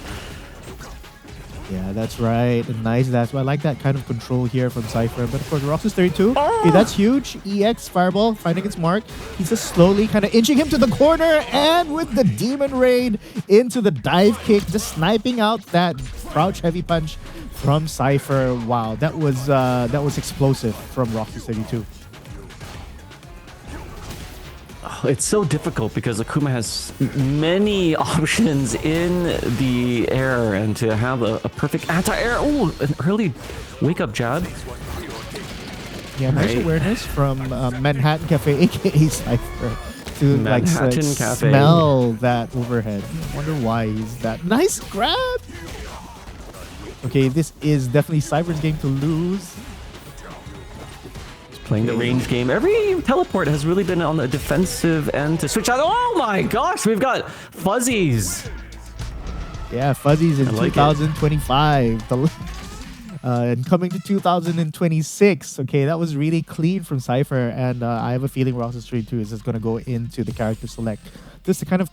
Yeah, that's right. Nice. That's why I like that kind of control here from Cypher. But of course, Roxas 32. Oh! Okay, that's huge. EX Fireball finding its mark. He's just slowly kind of inching him to the corner, and with the Demon Raid into the dive kick, just sniping out that crouch heavy punch from Cypher. Wow, that was explosive from Roxas 32. It's so difficult because Akuma has many options in the air, and to have a perfect anti-air. Oh, an early wake-up jab. Yeah, nice awareness from Manhattan Cafe, aka Cypher, to Manhattan like Cafe. smell that overhead. I wonder why he's that. Nice grab! Okay, this is definitely Cypher's game to lose. Playing the range game. Every teleport has really been on the defensive end to switch out. Oh my gosh, we've got fuzzies. Yeah, Fuzzies in like 2025. And coming to 2026. Okay, that was really clean from Cypher. And I have a feeling Roxas 32 is just going to go into the character select just to kind of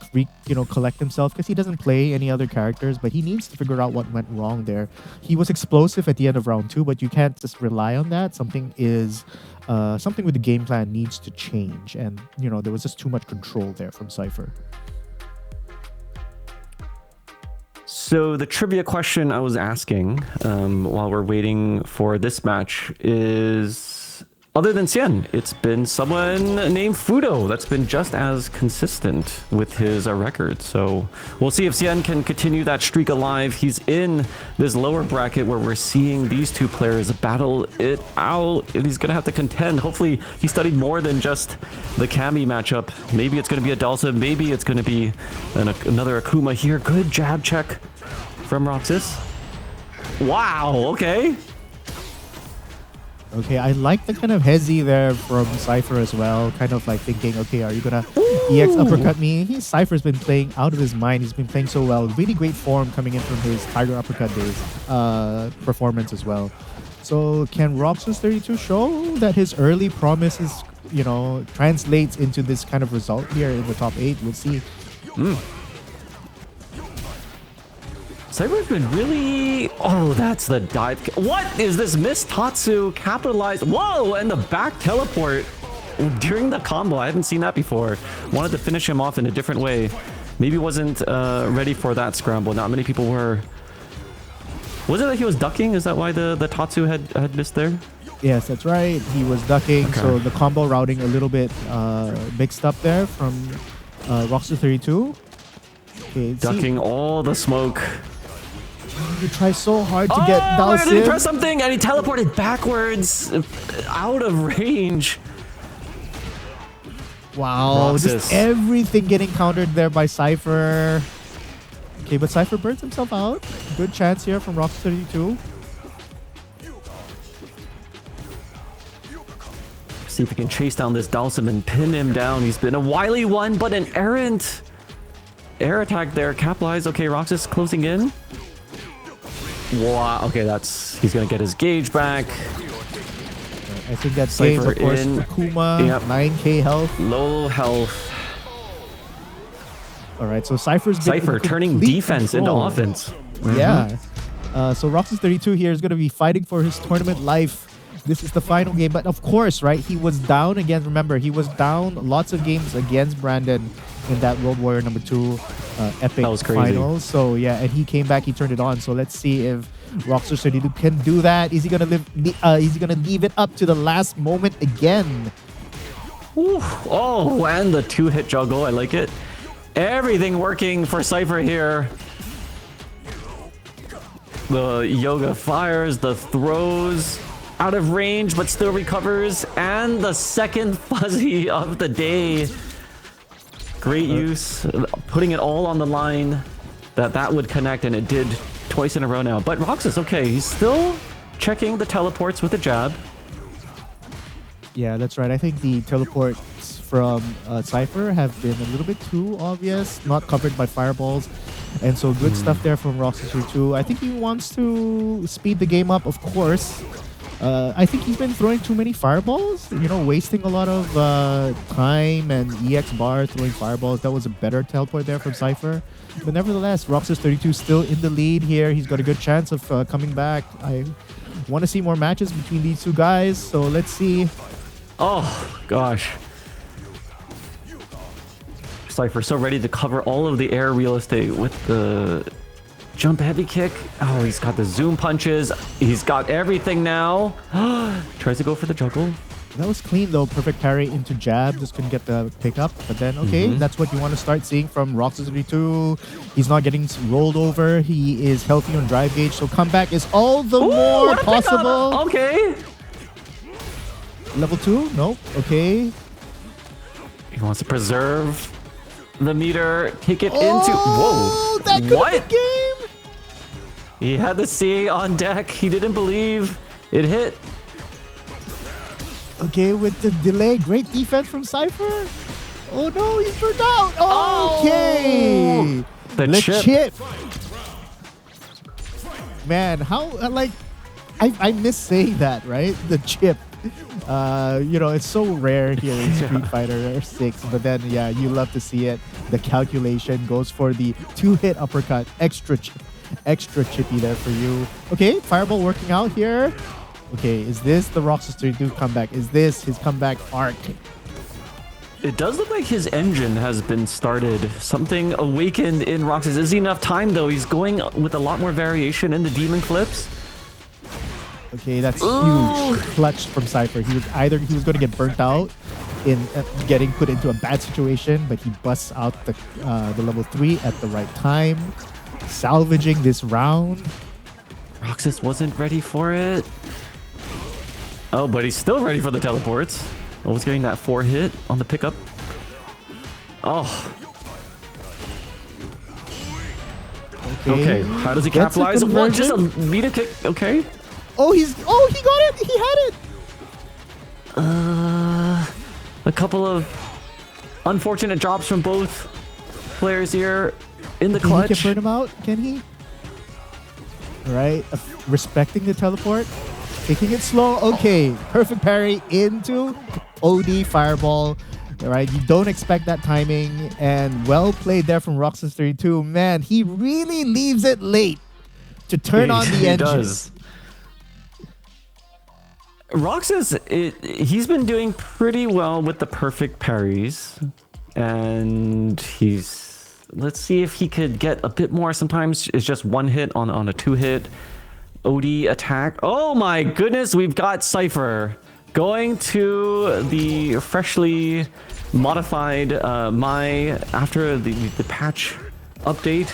collect himself, because he doesn't play any other characters, but he needs to figure out what went wrong there. He was explosive at the end of round 2, but you can't just rely on that. Something with the game plan needs to change. And, there was just too much control there from Cypher. So the trivia question I was asking while we're waiting for this match is, other than Xian, it's been someone named Fudo that's been just as consistent with his record. So we'll see if Xian can continue that streak alive. He's in this lower bracket where we're seeing these two players battle it out, and he's going to have to contend. Hopefully he studied more than just the Kami matchup. Maybe it's going to be a Dalsa, maybe it's going to be another Akuma here. Good jab check from Roxas. Wow, okay. Okay, I like the kind of hezzy there from Cypher as well. Kind of like thinking, okay, are you gonna EX uppercut me? Cypher's been playing out of his mind. He's been playing so well. Really great form coming in from his Tiger Uppercut days performance as well. So can Roxas 32 show that his early promise is, translates into this kind of result here in the top 8? We'll see. Cypher's been really... Oh, that's the dive. What is this? Miss Tatsu capitalized. Whoa, and the back teleport during the combo. I haven't seen that before. Wanted to finish him off in a different way. Maybe wasn't ready for that scramble. Not many people were. Was it that he was ducking? Is that why the Tatsu had missed there? Yes, that's right. He was ducking, okay. So the combo routing a little bit mixed up there from Roxas 32. Okay, ducking all the smoke. You try so hard to get Dalsim. Did he press something? And he teleported backwards out of range. Wow, just everything getting countered there by Cypher. Okay, but Cypher burns himself out. Good chance here from Roxas 32. See if he can chase down this Dalsim and pin him down. He's been a wily one, but an errant air attack there. Capitalize. Okay, Roxas closing in. Wow. Okay, he's gonna get his gauge back. I think that's safe, of course. Akuma, yep. 9k health. Low health. All right, so Cypher turning defense into offense. Yeah. So Roxas 32 here is going to be fighting for his tournament life. This is the final game, but of course, right? He was down again. Remember, he was down lots of games against Brandon in that World Warrior number 2 epic final. So yeah, and he came back. He turned it on. So let's see if Roxas 32 can do that. Is he gonna leave it up to the last moment again? Ooh. Oh, and the 2-hit juggle. I like it. Everything working for Cypher here. The yoga fires, the throws. Out of range, but still recovers. And the second fuzzy of the day. Great use. Putting it all on the line. That would connect, and it did twice in a row now. But Roxas, okay, he's still checking the teleports with a jab. Yeah, that's right. I think the teleports from Cypher have been a little bit too obvious, not covered by fireballs. And so good stuff there from Roxas too. I think he wants to speed the game up, of course. I think he's been throwing too many fireballs, wasting a lot of time and EX bar throwing fireballs. That was a better teleport there from Cypher. But nevertheless, Roxas32 still in the lead here. He's got a good chance of coming back. I want to see more matches between these two guys, so let's see. Oh, gosh. Cypher so ready to cover all of the air real estate with the jump heavy kick. Oh, he's got the zoom punches. He's got everything now. Tries to go for the juggle. That was clean though. Perfect parry into jab. Just couldn't get the pickup. But then, okay, that's what you want to start seeing from Roxas32. He's not getting rolled over. He is healthy on drive gauge. So comeback is all the more possible. Okay. Level 2? Nope. Okay. He wants to preserve the meter. Kick it into... Oh, Whoa. that could have been game. He had the C on deck. He didn't believe it hit. Okay, with the delay, great defense from Cypher. Oh no, he's burned out. Okay. The chip. Man, how, I miss saying that, right? The chip. It's so rare here in Street Fighter 6, but then, yeah, you love to see it. The calculation goes for the 2-hit uppercut. Extra chippy there for you. Okay, Fireball working out here. Okay, is this the Roxas32 comeback? Is this his comeback arc? It does look like his engine has been started. Something awakened in Roxas. Is he enough time, though? He's going with a lot more variation in the demon flips. Okay, that's huge. Clutch from Cypher. He was going to get burnt out in getting put into a bad situation, but he busts out the level 3 at the right time, salvaging this round. Roxas wasn't ready for it. Oh, but he's still ready for the teleports. Almost getting that 4 hit on the pickup. Oh. Okay. How does he capitalize? What? Just a meter kick. Okay. Oh, he got it. He had it. A couple of unfortunate drops from both players here in the clutch. He can burn him out, can he? Right. Respecting the teleport. Taking it slow. Okay. Perfect parry into OD Fireball. All right. You don't expect that timing. And well played there from Roxas32. Man, he really leaves it late to turn on the engine. He does. Roxas, he's been doing pretty well with the perfect parries. And let's see if he could get a bit more. Sometimes it's just one hit on a 2-hit OD attack. Oh my goodness, we've got Cypher going to the freshly modified after the patch update.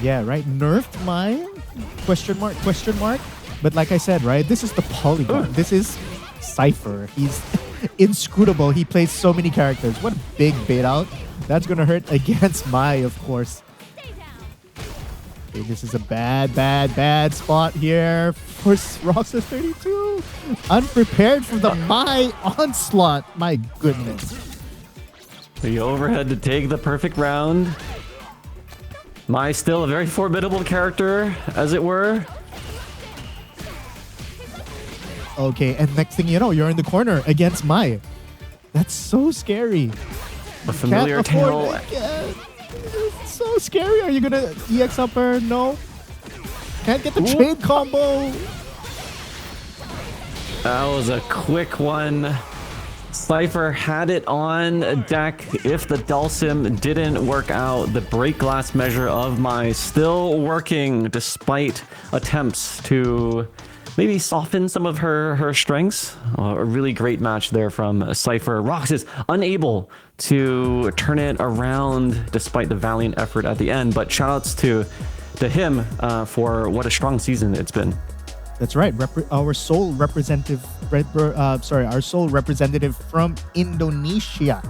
Yeah, right. Nerfed my question mark. But like I said, right, this is the polygon. This is Cypher. He's inscrutable. He plays so many characters. What a big bait out. That's going to hurt against Mai, of course. Okay, this is a bad spot here for Roxas32. Unprepared for the Mai onslaught. My goodness. The overhead to take the perfect round. Mai still a very formidable character, as it were. Okay, and next thing you know, you're in the corner against Mai. That's so scary. A familiar tail. It's so scary. Are you gonna EX upper? No. Can't get the trade combo. That was a quick one. Cypher had it on deck. If the Dulcim didn't work out, the break glass measure of Mai still working despite attempts to maybe soften some of her strengths. A really great match there from Cypher. Rox is unable to turn it around despite the valiant effort at the end, but shoutouts to him for what a strong season it's been. That's right. Our sole representative from Indonesia.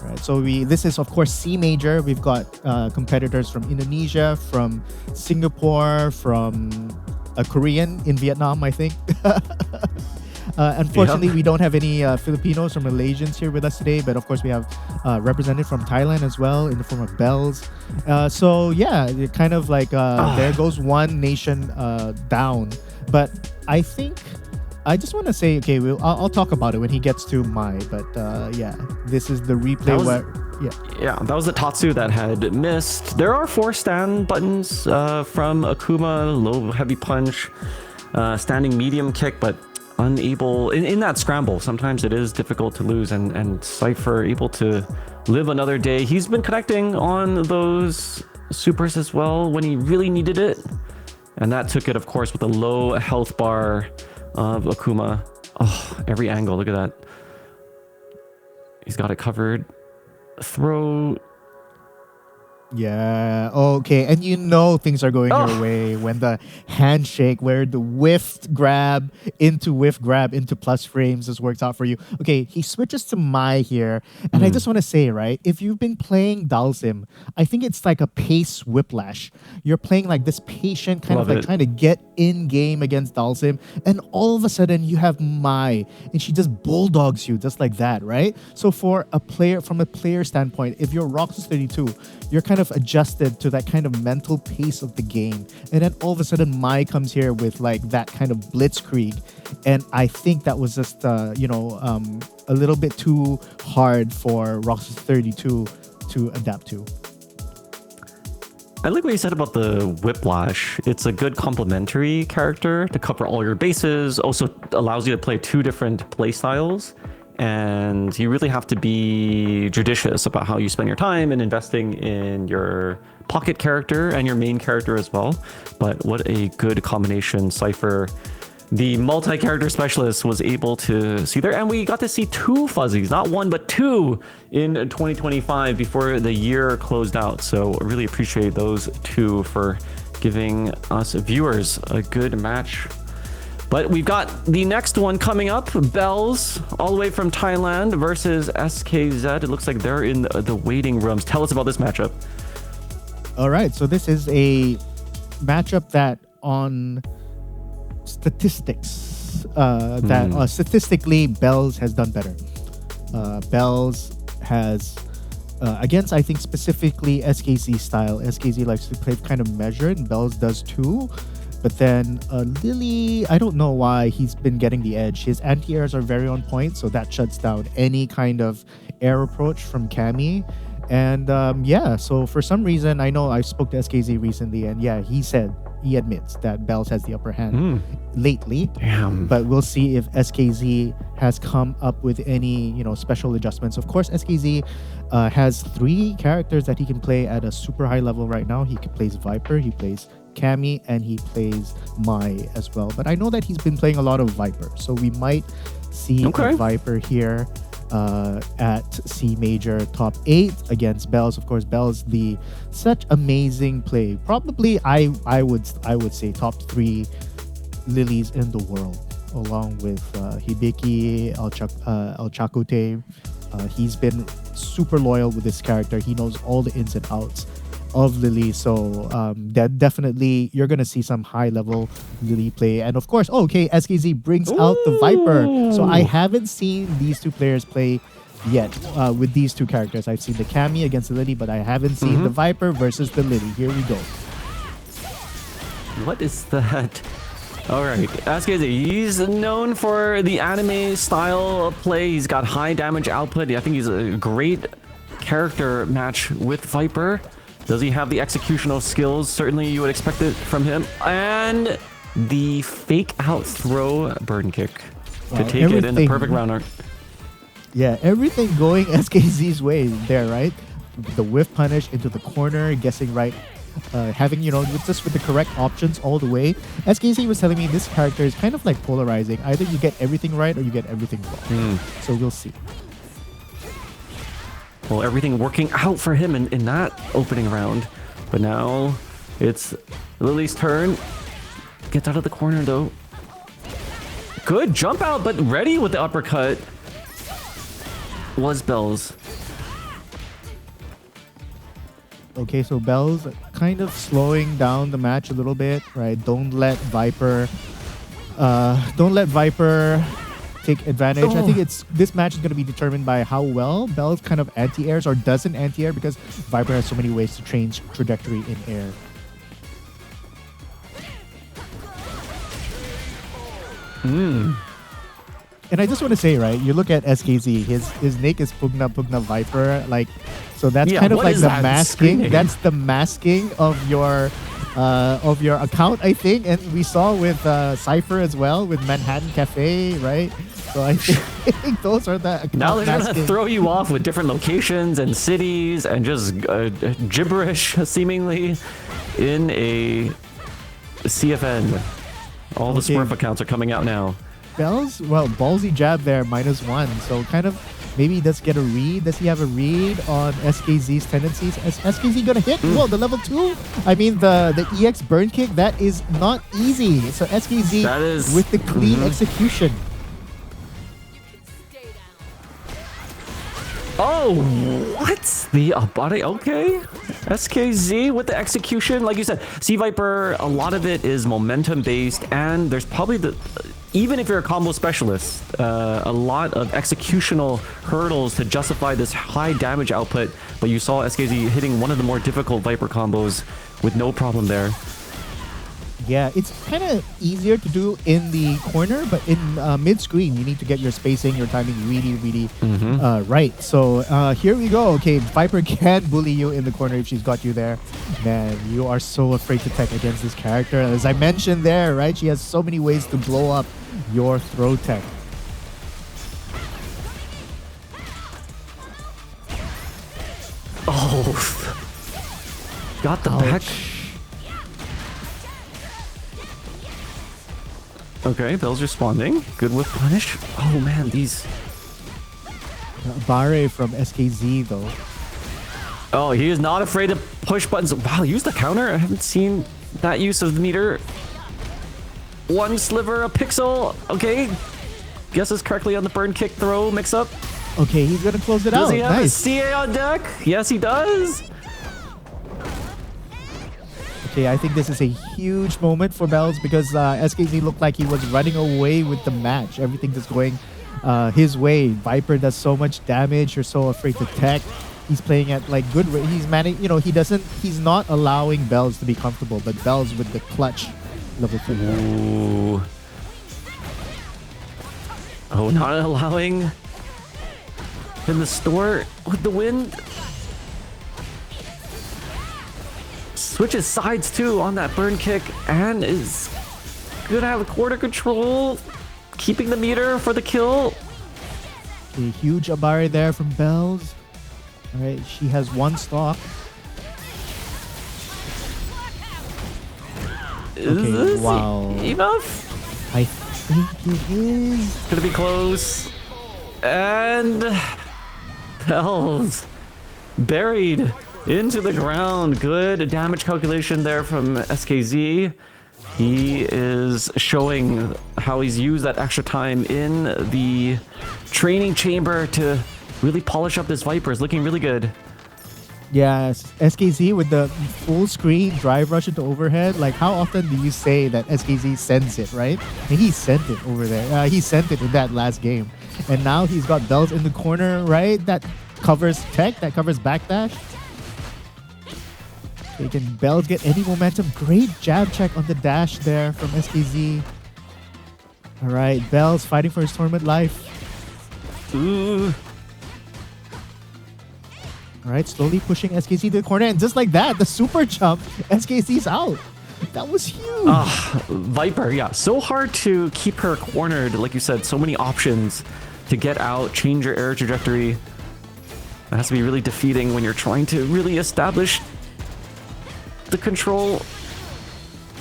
Right. So this is of course C major. We've got competitors from Indonesia, from Singapore, from a Korean in Vietnam, I think. Unfortunately, we don't have any Filipinos or Malaysians here with us today, but of course we have representative from Thailand as well in the form of Bells. So yeah, it kind of like there goes one nation down. But I think I just want to say, okay, I'll talk about it when he gets to Mai. But yeah, this is the replay where. Yeah, that was the Tatsu that had missed. There are 4 stand buttons from Akuma, low heavy punch, standing medium kick, but unable in that scramble. Sometimes it is difficult to lose, and Cypher able to live another day. He's been connecting on those supers as well when he really needed it, and that took it, of course, with a low health bar of Akuma. Oh, every angle, look at that. He's got it covered. Throw. Yeah. Okay. And you know things are going your way when the handshake, where the whiff grab into plus frames just works out for you. Okay, he switches to Mai here. And I just want to say, right, if you've been playing Dalsim, I think it's like a pace whiplash. You're playing like this patient kind of like trying to get in game against Dalsim. And all of a sudden you have Mai and she just bulldogs you just like that, right? So from a player standpoint, if you're Roxas 32, you're kind of adjusted to that kind of mental pace of the game. And then all of a sudden, Mai comes here with like that kind of blitzkrieg. And I think that was just, a little bit too hard for Roxas 32 to adapt to. I like what you said about the whiplash. It's a good complementary character to cover all your bases. Also allows you to play 2 different play styles. And you really have to be judicious about how you spend your time and investing in your pocket character and your main character as well. But what a good combination Cypher, the multi-character specialist, was able to see there. And we got to see 2 fuzzies, not 1, but 2 in 2025 before the year closed out. So I really appreciate those 2 for giving us viewers a good match. But we've got the next one coming up. Bells, all the way from Thailand, versus SKZ. It looks like they're in the waiting rooms. Tell us about this matchup. All right. So this is a matchup that on statistics, statistically, Bells has done better. Bells has, against, I think, specifically SKZ style. SKZ likes to play kind of measured, and Bells does too. But then Lily, I don't know why he's been getting the edge. His anti-airs are very on point, so that shuts down any kind of air approach from Cammy. And so for some reason, I know I spoke to SKZ recently, and yeah, he admits that Bells has the upper hand lately. Damn. But we'll see if SKZ has come up with any, special adjustments. Of course, SKZ has 3 characters that he can play at a super high level right now. He plays Viper, he plays Cammy, and he plays Mai as well. But I know that he's been playing a lot of Viper, so we might see a Viper here at C Major top 8 against Bells. Of course, Bells such amazing play. Probably I would say top 3 Lilies in the world, along with Hibiki, El Chakute. He's been super loyal with this character. He knows all the ins and outs of Lily, so that definitely you're gonna see some high level Lily play. And of course, SKZ brings out the Viper. So I haven't seen these 2 players play yet with these 2 characters. I've seen the Cammy against the Lily, but I haven't seen the Viper versus the Lily. Here we go. What is that? All right, SKZ, he's known for the anime style of play. He's got high damage output. I think he's a great character match with Viper. Does he have the executional skills? Certainly you would expect it from him. And the fake out throw burn kick to take it in the perfect round art. Yeah, everything going SKZ's way there, right? The whiff punish into the corner, guessing right, having, with the correct options all the way. SKZ was telling me this character is kind of like polarizing. Either you get everything right or you get everything wrong. So we'll see. Well, everything working out for him in that opening round. But now it's Lily's turn. Gets out of the corner, though. Good jump out, but ready with the uppercut was Bells. Okay, so Bells kind of slowing down the match a little bit, right? Don't let Viper take advantage. I think this match is going to be determined by how well Bells kind of anti-airs or doesn't anti-air, because Viper has so many ways to change trajectory in air. And I just want to say, right, you look at SKZ, his nick is Pugna Viper, like, so that's kind of like the masking. Screening? That's the masking of your account, I think. And we saw with Cypher as well, with Manhattan Cafe, right? So I think those are the account now they're masking. gonna throw you off with different locations and cities and just gibberish, seemingly, in a CFN. All the Smurf accounts are coming out now. Bells, well, ballsy jab there, -1. So kind of maybe does get a read. Does he have a read on SKZ's tendencies? Is SKZ gonna hit? Well, the level 2. I mean, the EX burn kick, that is not easy. So SKZ with the clean execution. Oh, what? The body? Okay. SKZ with the execution. Like you said, Sea Viper, a lot of it is momentum based, and there's probably even if you're a combo specialist, a lot of executional hurdles to justify this high damage output. But you saw SKZ hitting one of the more difficult Viper combos with no problem there. Yeah, it's kind of easier to do in the corner, but in mid-screen, you need to get your spacing, your timing really right. So here we go. Okay, Viper can bully you in the corner if she's got you there. Man, you are so afraid to tech against this character. As I mentioned there, right? She has so many ways to blow up your throw tech. Oh, got the back. Okay, Bell's responding. Good with punish. Oh man, these... Bare from SKZ though. Oh, he is not afraid to push buttons. Wow, use the counter. I haven't seen that use of the meter. One sliver, a pixel. Okay. Guesses correctly on the burn kick throw mix up. Okay, he's gonna close it out. Does he have nice. a CA on deck? Yes, he does. Okay, I think this is a huge moment for Bells because SKZ looked like he was running away with the match. Everything is going his way. Viper does so much damage. You're so afraid to tech. He's playing at like good rate. He's managing, you know, he's not allowing Bells to be comfortable, but Bells with the clutch level 2. Ooh. Oh, not allowing in the store with the wind. Switches sides too on that burn kick and is gonna have a quarter control, keeping the meter for the kill. A huge Abari there from Bells. All right, she has one stock. Is this wow. enough? I think it is. It's gonna be close. And Bells buried into the ground. Good damage calculation there from SKZ. He is showing how he's used that extra time in the training chamber to really polish up this Viper. It's looking really good. Yes, SKZ with the full screen drive rush into overhead. Like, how often do you say that SKZ sends it, right? And he sent it over there. He sent it in that last game. And now he's got Bells in the corner, right? That covers tech, that covers backdash. Okay, can Bells get any momentum? Great jab check on the dash there from SKZ. All right, Bells fighting for his tournament life. Ooh. All right, slowly pushing SKZ to the corner, and just like that, the super jump, SKZ's out. That was huge. Viper, yeah, so hard to keep her cornered. Like you said, so many options to get out, change your air trajectory. It has to be really defeating when you're trying to really establish the control.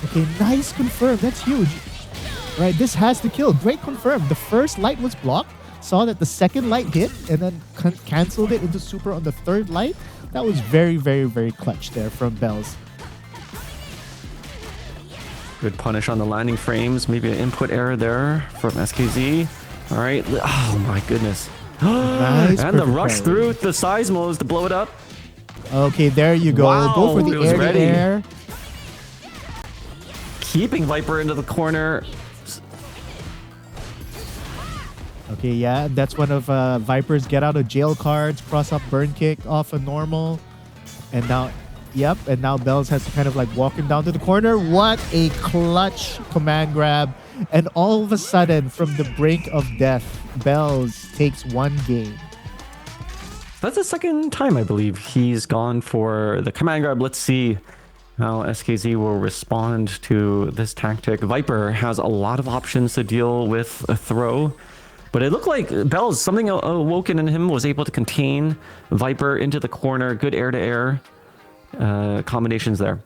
Okay, nice confirm. That's huge. All right, this has to kill. Great confirm. The first light was blocked. Saw that the second light hit and then canceled it into super on the third light. That was very, very, very clutch there from Bells. Good punish on the landing frames. Maybe an input error there from SKZ. All right. Oh my goodness. Nice. And the rush through the seismos to blow it up. Okay, there you go. Wow, go for the it was air ready. to air. Keeping Viper into the corner. Okay, yeah, that's one of Viper's get out of jail cards. Cross up burn kick off a normal. And now, yep, and now Bells has to kind of like walk him down to the corner. What a clutch command grab. And all of a sudden, from the brink of death, Bells takes one game. That's the second time, I believe, he's gone for the command grab. Let's see how SKZ will respond to this tactic. Viper has a lot of options to deal with a throw, but it looked like Bells, something awoken in him, was able to contain Viper into the corner. Good air-to-air combinations there.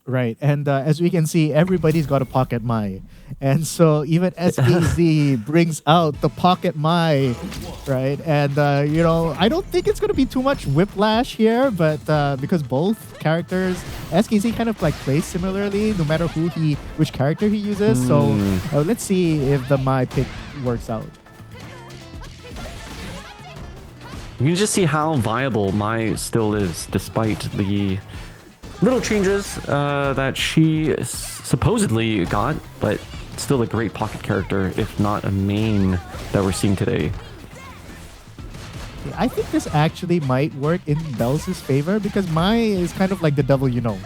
Right, and as we can see, everybody's got a pocket Mai. And so even SKZ brings out the pocket Mai, right? And, I don't think it's going to be too much whiplash here, but because both characters, SKZ kind of like plays similarly no matter which character he uses. So let's see if the Mai pick works out. You can just see how viable Mai still is despite the little changes that she supposedly got, but still a great pocket character, if not a main that we're seeing today. I think this actually might work in Bells' favor because Mai is kind of like the devil you know,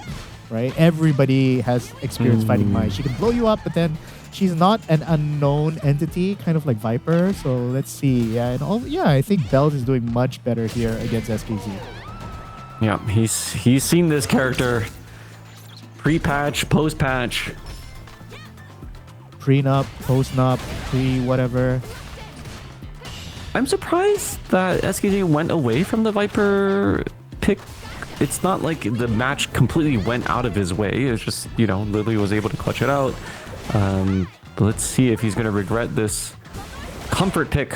right? Everybody has experience fighting Mai. She can blow you up, but then she's not an unknown entity, kind of like Viper. So let's see. I think Bells is doing much better here against SKZ. Yeah, he's seen this character pre-patch, post-patch. Pre-nup, post-nup, pre-whatever. I'm surprised that SKZ went away from the Viper pick. It's not like the match completely went out of his way. It's just, Lily was able to clutch it out. But let's see if he's going to regret this comfort pick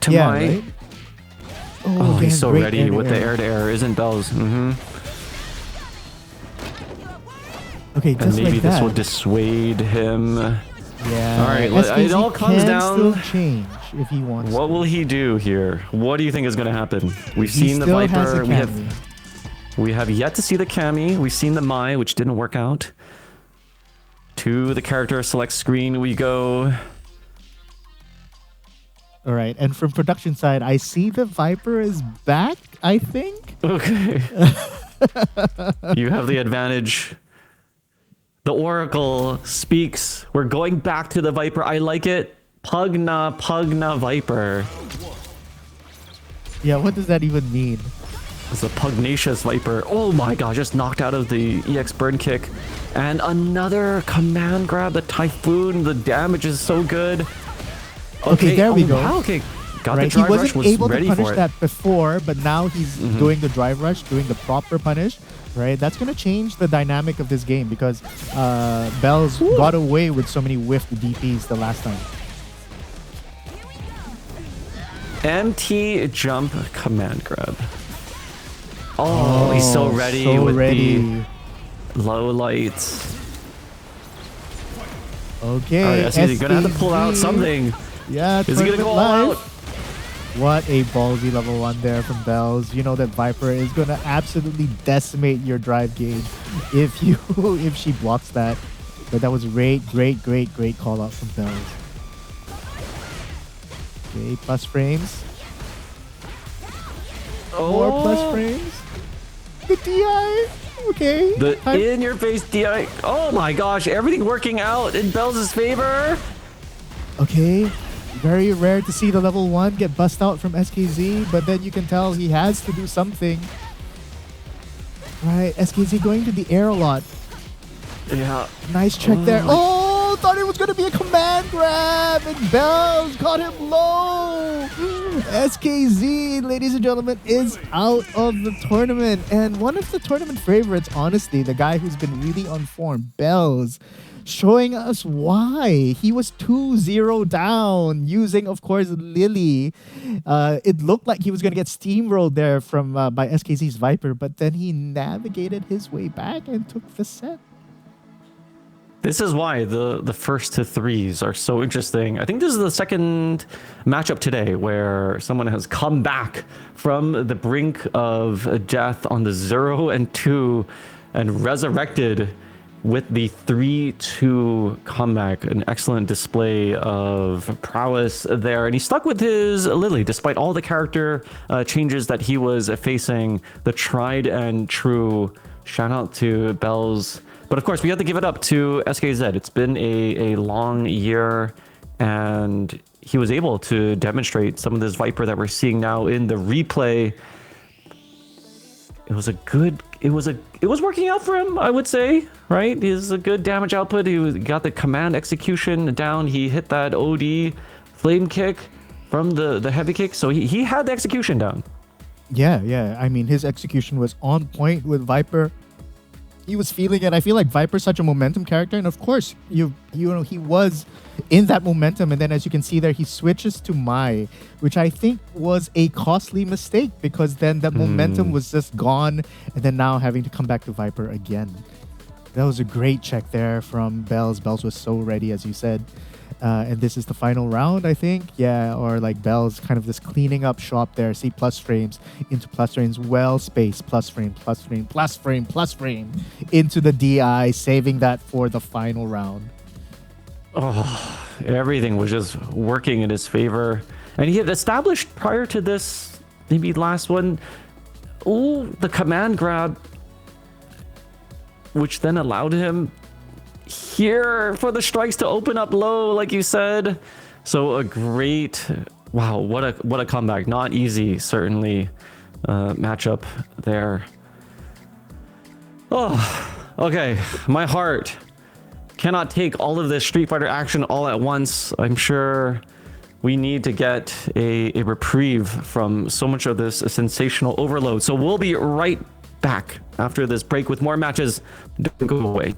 to Mai. Right? Oh, he's so ready with the air-to-air, isn't Bells? Okay, just and maybe like this will dissuade him. Yeah. All right, SKZ it all comes down. Still change if he wants. What will he do here? What do you think is going to happen? We've seen the Viper. We have yet to see the Cammy. We've seen the Mai, which didn't work out. To the character select screen we go. All right, and from production side, I see the Viper is back, I think. Okay. You have the advantage. The Oracle speaks. We're going back to the Viper. I like it. Pugna Viper. Yeah, what does that even mean? It's a pugnacious Viper. Oh my god, just knocked out of the EX burn kick. And another command grab, the Typhoon. The damage is so good. Okay, there we go. Wow, okay, got right, the drive he rush, wasn't was able to ready punish for it. that before, but now he's doing the drive rush, doing the proper punish. Right, that's gonna change the dynamic of this game because Bells got away with so many whiffed DPs the last time. MT jump command grab. Oh, he's so ready with the low lights. Okay, all right, he's gonna have to pull out something. Yeah, is he gonna go all out? What a ballsy level 1 there from Bells. You know that Viper is gonna absolutely decimate your drive gauge if she blocks that. But that was great call out from Bells. Okay, plus frames. More plus frames. The DI. Okay. The in-your-face DI. Oh my gosh, everything working out in Bells' favor. Okay. Very rare to see the level 1 get bust out from SKZ, but then you can tell he has to do something. Right, SKZ going to the air a lot. Yeah. Nice check there. Oh, thought it was going to be a command grab, and Bells got him low. SKZ, ladies and gentlemen, is out of the tournament. And one of the tournament favorites, honestly, the guy who's been really on form, Bells, showing us why he was 2-0 down using, of course, Lily. It looked like he was going to get steamrolled there from by SKZ's Viper, but then he navigated his way back and took the set. This is why the first to threes are so interesting. I think this is the second matchup today where someone has come back from the brink of death on the 0 and 2 and resurrected with the 3-2 comeback. An excellent display of prowess there. And he stuck with his Lily despite all the character changes that he was facing. The tried and true. Shout out to Bells. But of course, we have to give it up to SKZ. It's been a long year, and he was able to demonstrate some of this Viper that we're seeing now in the replay. It was working out for him, I would say, right? He's a good damage output. He got the command execution down. He hit that OD flame kick from the heavy kick. So he had the execution down. Yeah. I mean, his execution was on point with Viper. He was feeling it. I feel like Viper's such a momentum character, and of course, you know, he was in that momentum, and then as you can see there, he switches to Mai, which I think was a costly mistake, because then that momentum was just gone, and then now having to come back to Viper again. That was a great check there from Bells. Bells was so ready, as you said. And this is the final round, I think. Yeah, or like Bells kind of this cleaning up shop there. See plus frames into plus frames, well spaced, plus frame, plus frame, plus frame, plus frame into the DI, saving that for the final round. Oh, everything was just working in his favor. And he had established prior to this, maybe last one, the command grab, which then allowed him here for the strikes to open up low, like you said. So a great, wow, what a comeback. Not easy, certainly, matchup there. Oh, okay. My heart cannot take all of this Street Fighter action all at once. I'm sure we need to get a reprieve from so much of this sensational overload. So we'll be right back after this break with more matches. Don't go away.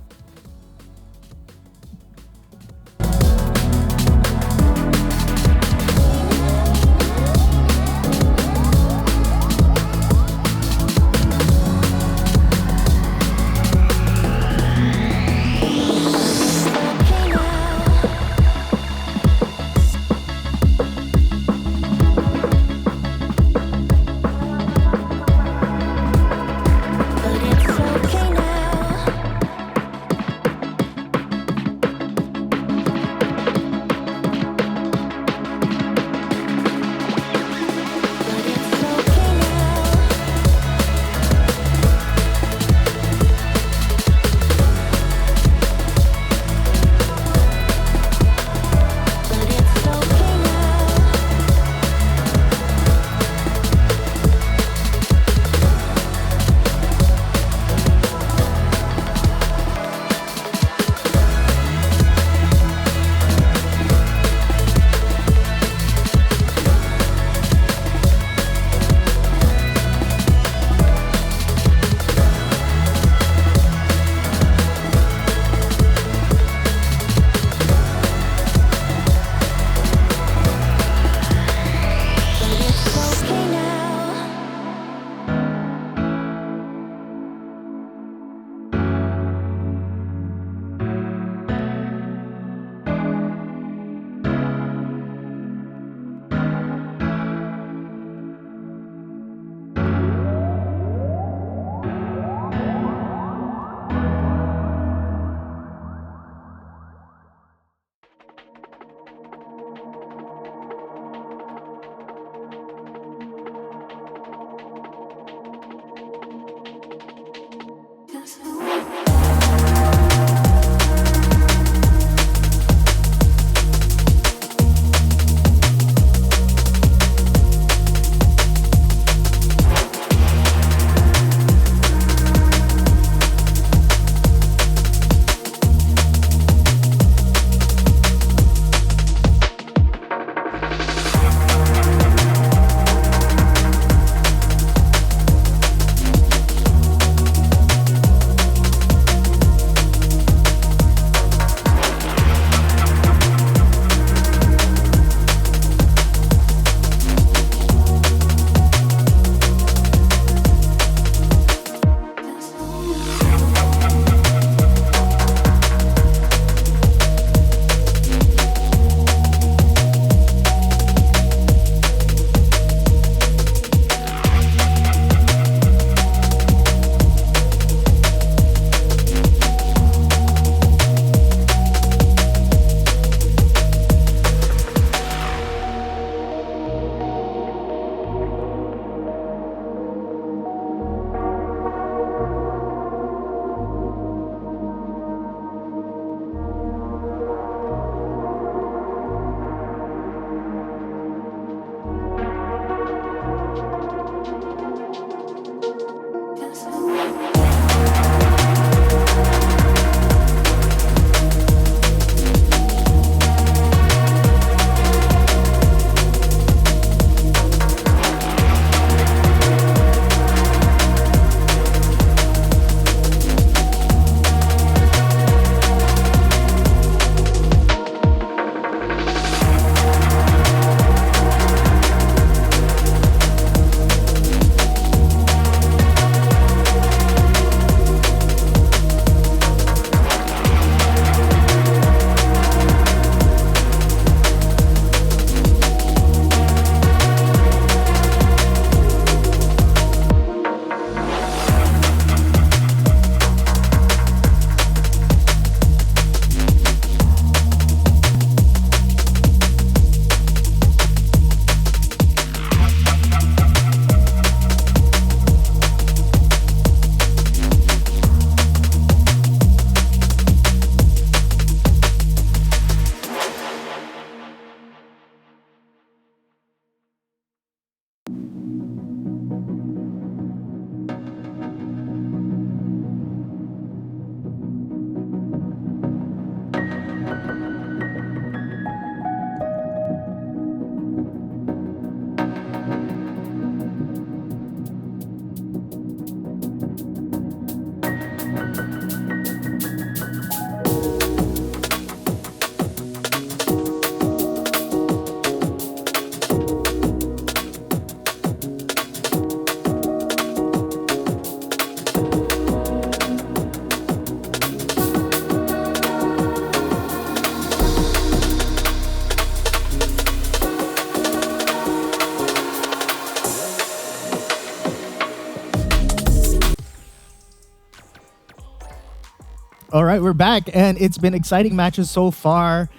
All right, we're back, and it's been exciting matches so far.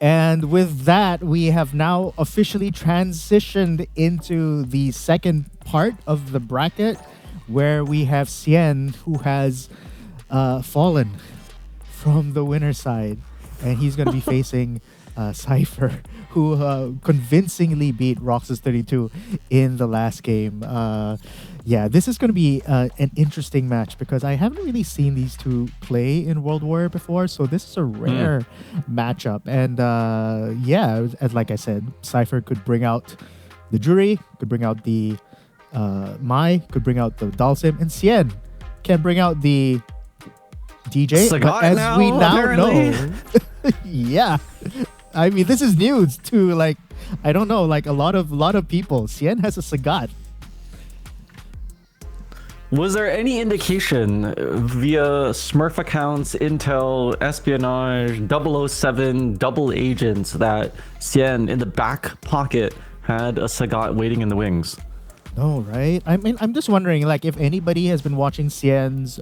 And with that, we have now officially transitioned into the second part of the bracket, where we have Cien, who has fallen from the winner's side, and he's going to be facing Cypher, who convincingly beat Roxas 32 in the last game. Yeah, this is going to be an interesting match because I haven't really seen these two play in World War before, so this is a rare matchup. And yeah, as like I said, Cypher could bring out the Jury, could bring out the Mai, could bring out the Dalsim, and Cien can bring out the DJ. Sagat But as now, we now apparently. know, yeah, I mean this is news to like I don't know, like a lot of people. Cien has a Sagat. Was there any indication via Smurf accounts, intel, espionage, 007, double agents that Cien in the back pocket had a Sagat waiting in the wings? No, right? I mean, I'm just wondering, like, if anybody has been watching Cien's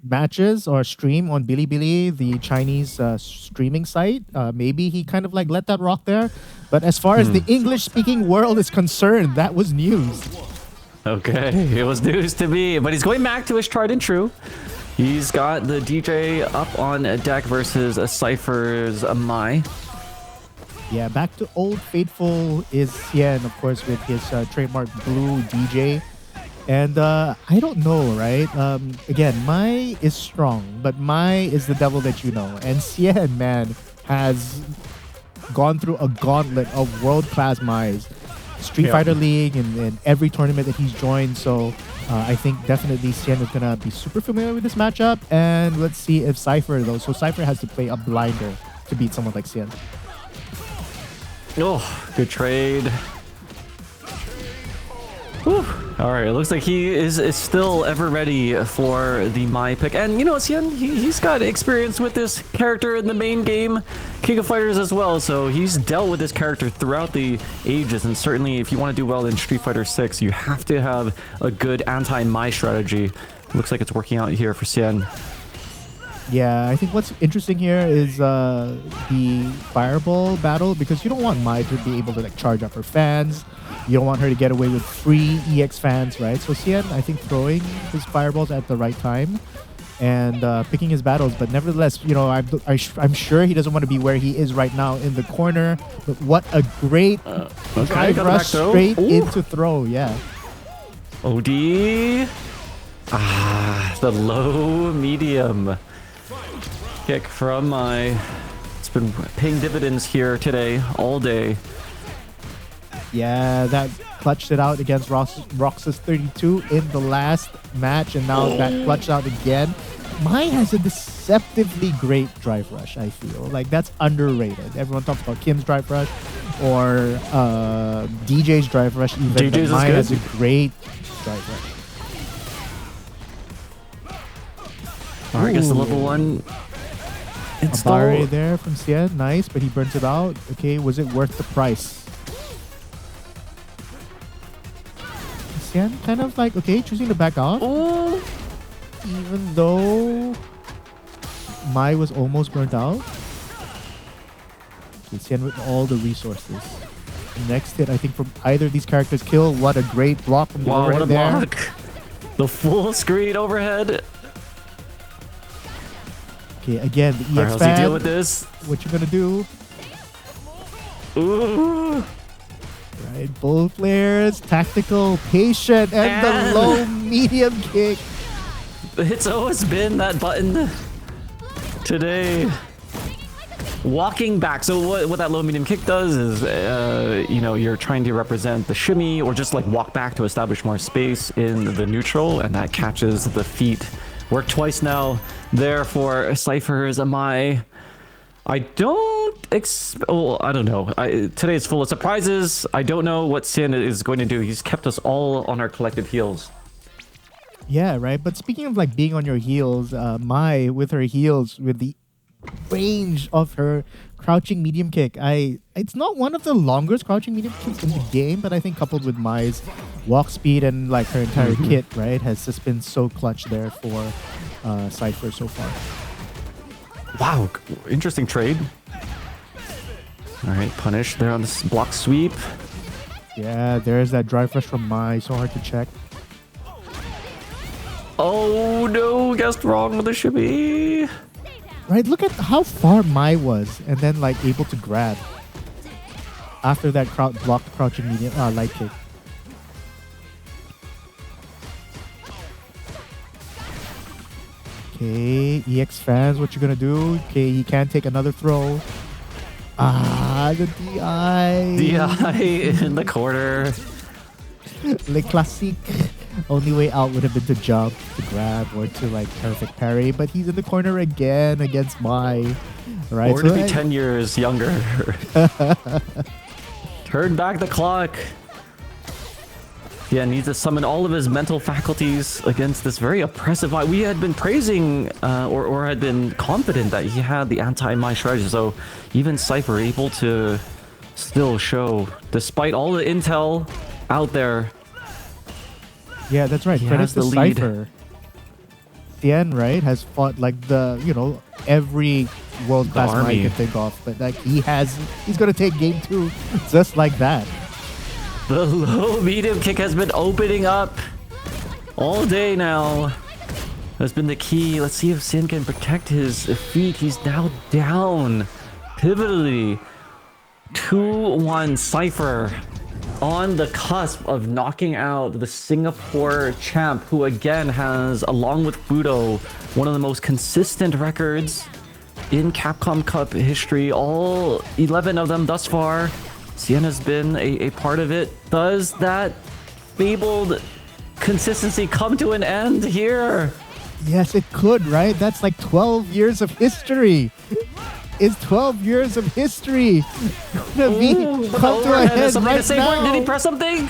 matches or stream on Bilibili, the Chinese streaming site, maybe he kind of like let that rock there. But as far as the English-speaking world is concerned, that was news. Okay, it was news to me, but he's going back to his tried and true. He's got the DJ up on deck versus a Cypher's Mai. Yeah, back to old faithful is Cien, of course, with his trademark blue DJ. And I don't know, right? Again, Mai is strong, but Mai is the devil that you know. And Cien, man, has gone through a gauntlet of world-class Mais. Street Fighter League and every tournament that he's joined. So I think definitely Cien is going to be super familiar with this matchup. And let's see if Cypher, though. So Cypher has to play a blinder to beat someone like Cien. Oh, good trade. Whew. All right, it looks like he is still ever ready for the Mai pick. And you know, Cien, he's got experience with this character in the main game, King of Fighters as well. So he's dealt with this character throughout the ages. And certainly if you want to do well in Street Fighter 6, you have to have a good anti-Mai strategy. Looks like it's working out here for Cien. Yeah, I think what's interesting here is the Fireball battle, because you don't want Mai to be able to like charge up her fans. You don't want her to get away with free EX fans, right? So Cien, I think, throwing his fireballs at the right time and picking his battles. But nevertheless, you know, I'm sure he doesn't want to be where he is right now in the corner. But what a great drive rush straight into throw, yeah. OD. The low medium kick from Mai. It's been paying dividends here today, all day. Yeah, that clutched it out against Roxas 32 in the last match, and now that clutched out again. Mai has a deceptively great drive rush, I feel. Like, that's underrated. Everyone talks about Kim's drive rush or DJ's drive rush even. DJ's Mai is has a great drive rush. All right, I guess the level 1 install. Abare there from Cien, nice, but he burns it out. Okay, was it worth the price? Cien kind of like, okay, choosing to back off. Oh, Even though Mai was almost burnt out. Okay, Cien with all the resources. Next hit, I think, from either of these characters kill. What a great block from the wow, what a there. block. The full screen overhead. Okay, again, the EX All right, how's he deal with this? What you gonna do? Ooh. Right, both players, tactical, patient, and the low medium kick. It's always been that button today. Walking back. So what that low medium kick does is, you know, you're trying to represent the shimmy or just like walk back to establish more space in the neutral, and that catches the feet. Worked twice now there for Cypher's Mai. I don't I don't know. Today is full of surprises. I don't know what Cien is going to do. He's kept us all on our collective heels. Yeah, right. But speaking of like being on your heels, Mai with her heels, with the range of her crouching medium kick, it's not one of the longest crouching medium kicks in the game, but I think coupled with Mai's walk speed and like her entire kit, right, has just been so clutch there for Cypher so far. Wow, interesting trade. All right, punish there on this block sweep. Yeah, there's that drive rush from Mai. So hard to check. Oh no, guessed wrong with the shimmy. Right, look at how far Mai was, and then like able to grab after that blocked crouching medium light kick. Okay, EX fans, what you gonna do? Okay, he can't take another throw. Ah, the DI. DI in the corner. Le classique. Only way out would have been to jump, to grab, or to like perfect parry. But he's in the corner again against Mai. Right? Or to be 10 years younger. Turn back the clock. Yeah, needs to summon all of his mental faculties against this very oppressive Mai. We had been praising or had been confident that he had the anti-Mai strategy. So even Cypher able to still show, despite all the intel out there. Yeah, that's right. He Credit has to the lead. Cypher. Tien, right, has fought like every world-class Mai army. you can think of. But like he's going to take game 2 just like that. The low medium kick has been opening up all day now. That's been the key. Let's see if Sin can protect his feet. He's now down pivotally. 2-1 Cypher on the cusp of knocking out the Singapore champ, who again has, along with Fudo, one of the most consistent records in Capcom Cup history. All 11 of them thus far. Cien has been a part of it. Does that fabled consistency come to an end here? Yes, it could, right? That's like 12 years of history. Is 12 years of history gonna be come to a head right now? Did he press something?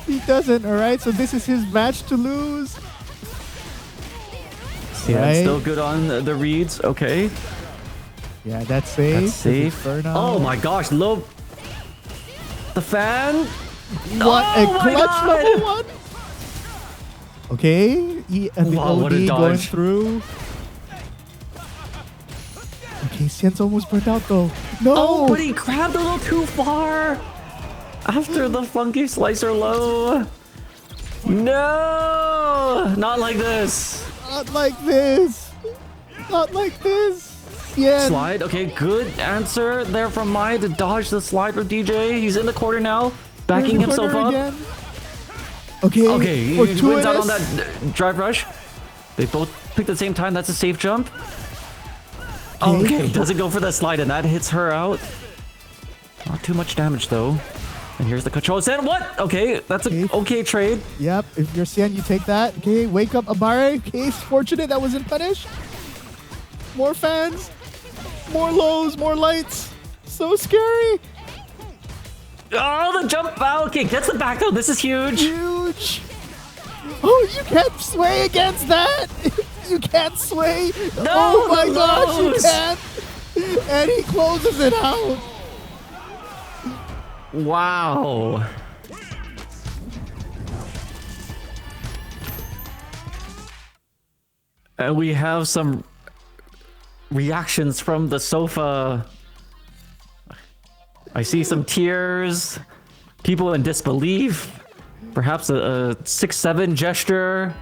He doesn't, alright? So this is his match to lose. Yeah, Right? still good on the reads. Okay. Yeah, that's safe. That's safe. Oh my gosh, low. The fan. What Oh a my clutch God. level 1. Okay, the Wow, what a OD going dodge. through. Okay, Cien's almost burnt out though. No! Oh, but he grabbed a little too far after the funky slicer low. No, not like this. Not like this. Not like this. Yeah. Slide. Okay, good answer there from Mai to dodge the slide from DJ. He's in the corner now, backing himself up. Again. Okay. Okay, he wins out on fortuitous. that drive rush. They both picked at the same time. That's a safe jump. Okay, doesn't go for the slide, and that hits her out. Not too much damage though. And here's the control. Then what? Okay, that's a okay trade. Yep, if you're Cien, you take that. Okay, wake up Abare. Okay, it's fortunate that wasn't punished. More fans. More lows, more lights. So scary. Oh, the jump. Okay, gets the back though. This is huge. Huge. Oh, you can't sway against that. You can't sway. No, oh my the gosh, you lows. can't. And he closes it out. Wow. And we have some reactions from the sofa. I see some tears, people in disbelief, perhaps a 6-7 gesture.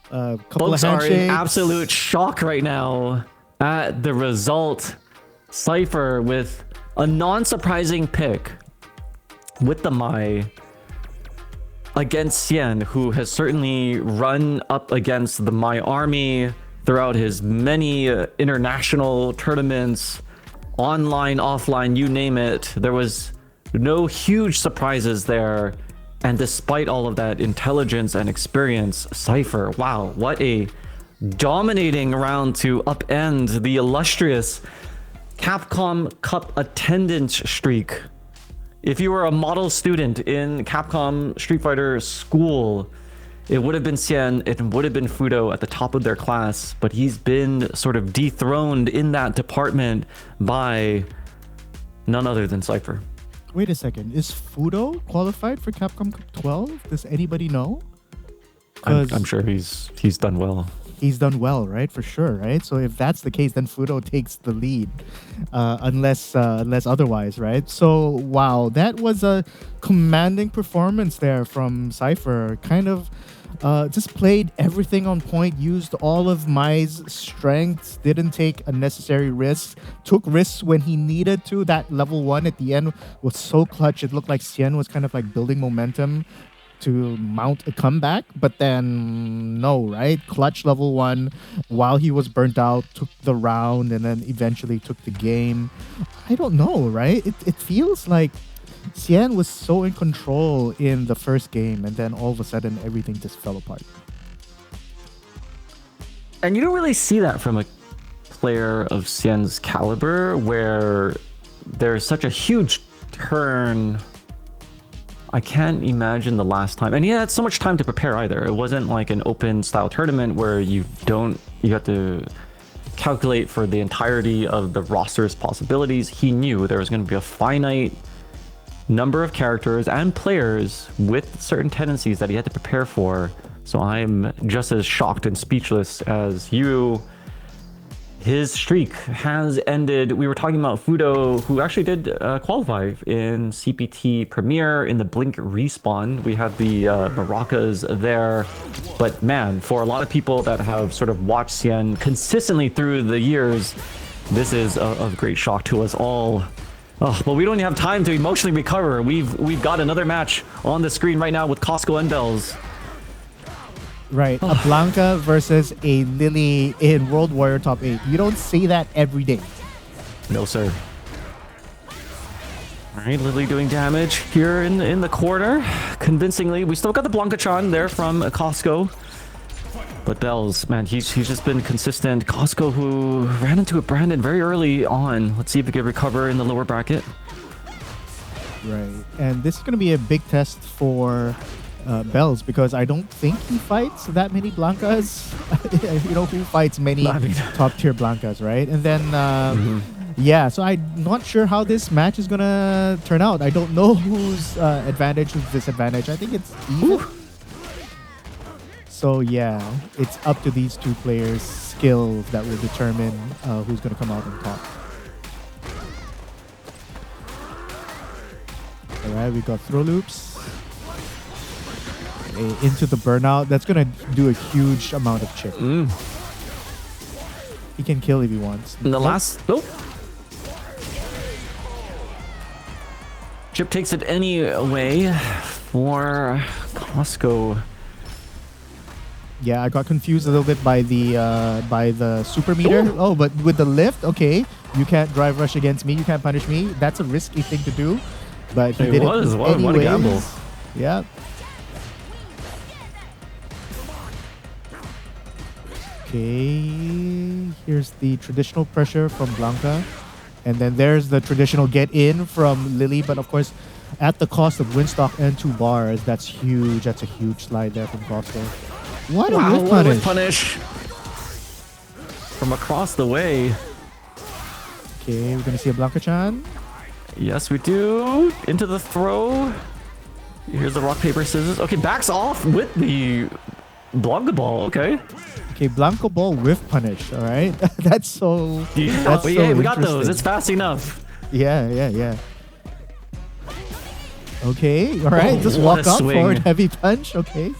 Couple Folks of are in handshakes. absolute shock right now at the result. Cypher with a non-surprising pick with the Mai against Cien, who has certainly run up against the Mai army throughout his many international tournaments, online, offline, you name it. There was no huge surprises there. And despite all of that intelligence and experience, Cypher, wow, what a dominating round to upend the illustrious Capcom Cup attendance streak. If you were a model student in Capcom Street Fighter school, it would have been Cien, it would have been Fudo at the top of their class, but he's been sort of dethroned in that department by none other than Cypher. Wait a second. Is Fudo qualified for Capcom Cup 12? Does anybody know? I'm sure he's done well. He's done well, right? For sure, right? So if that's the case, then Fudo takes the lead, unless otherwise, right? So wow, that was a commanding performance there from Cypher. Kind of just played everything on point, used all of Mai's strengths, didn't take unnecessary risks, took risks when he needed to. That level 1 at the end was so clutch. It looked like Xian was kind of like building momentum to mount a comeback, but then no, right? Clutch level 1 while he was burnt out, took the round, and then eventually took the game. I don't know, right? It feels like Xian was so in control in the first game, and then all of a sudden everything just fell apart. And you don't really see that from a player of Xian's caliber, where there's such a huge turn. I can't imagine the last time, and he had so much time to prepare either. It wasn't like an open style tournament where you have to calculate for the entirety of the roster's possibilities. He knew there was going to be a finite number of characters and players with certain tendencies that he had to prepare for. So I'm just as shocked and speechless as you. His streak has ended. We were talking about Fudo, who actually did qualify in CPT Premier in the Blink respawn. We had the Maracas there. But man, for a lot of people that have sort of watched Xian consistently through the years, this is a great shock to us all. Oh, but we don't have time to emotionally recover. We've got another match on the screen right now with Costco and Bells. Right, a Blanca versus a Lily in World Warrior Top 8. You don't see that every day. No, sir. All right, Lily doing damage here in the corner, convincingly. We still got the Blanca-chan there from Costco. But Bells, man, he's just been consistent. Costco, who ran into a Brandon very early on. Let's see if he can recover in the lower bracket. Right, and this is going to be a big test for Bells, because I don't think he fights that many Blancas. You know, who fights many top tier Blancas, right? And then yeah, so I'm not sure how this match is gonna turn out. I don't know whose advantage, whose disadvantage. I think it's even. Ooh. So yeah, it's up to these two players' skills that will determine who's gonna come out on top. All right, we got throw loops into the burnout. That's gonna do a huge amount of chip. He can kill if he wants. In the last chip takes it anyway for Costco. Yeah, I got confused a little bit by the super meter. Ooh. Oh, but with the lift, okay, you can't drive rush against me, you can't punish me. That's a risky thing to do, but he did it anyways. What a gamble. Yeah. Okay, here's the traditional pressure from Blanca. And then there's the traditional get in from Lily, but of course, at the cost of Winstock and 2 bars. That's huge. That's a huge slide there from Costco. What a whiff punish. From across the way. Okay, we're going to see a Blanca-chan. Yes, we do. Into the throw. Here's the rock, paper, scissors. Okay, backs off with the Blanca ball. Okay. Okay, Blanca ball with punish. All right. That's so. Yeah, that's so yeah, we got those. It's fast enough. Yeah. Okay. All right. Just walk up, forward, heavy punch. Okay.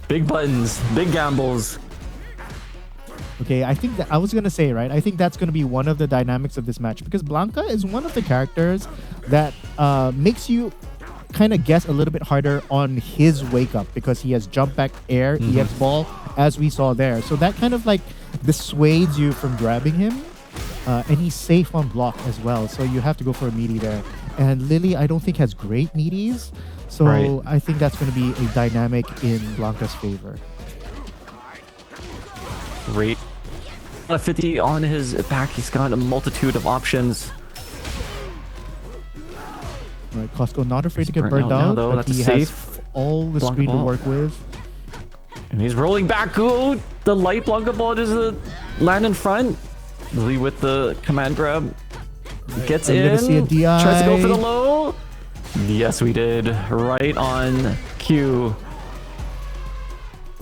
Big buttons, big gambles. Okay, I think that I was gonna say, right? I think that's gonna be one of the dynamics of this match, because Blanca is one of the characters that makes you kind of guess a little bit harder on his wake up, because he has jump back air, EX ball, as we saw there. So that kind of like dissuades you from grabbing him. And he's safe on block as well, so you have to go for a meaty there. And Lily, I don't think, has great meaties, so I think that's going to be a dynamic in Blanca's favor. Great. 50 on his back. He's got a multitude of options. Right, Costco not afraid to get burned out, though. but he has all the screen to work with. And he's rolling back. Ooh, the light Blanca ball does land in front. Lily with the command grab. Gets in. See a DI. Tries to go for the low. Yes, we did. Right on cue.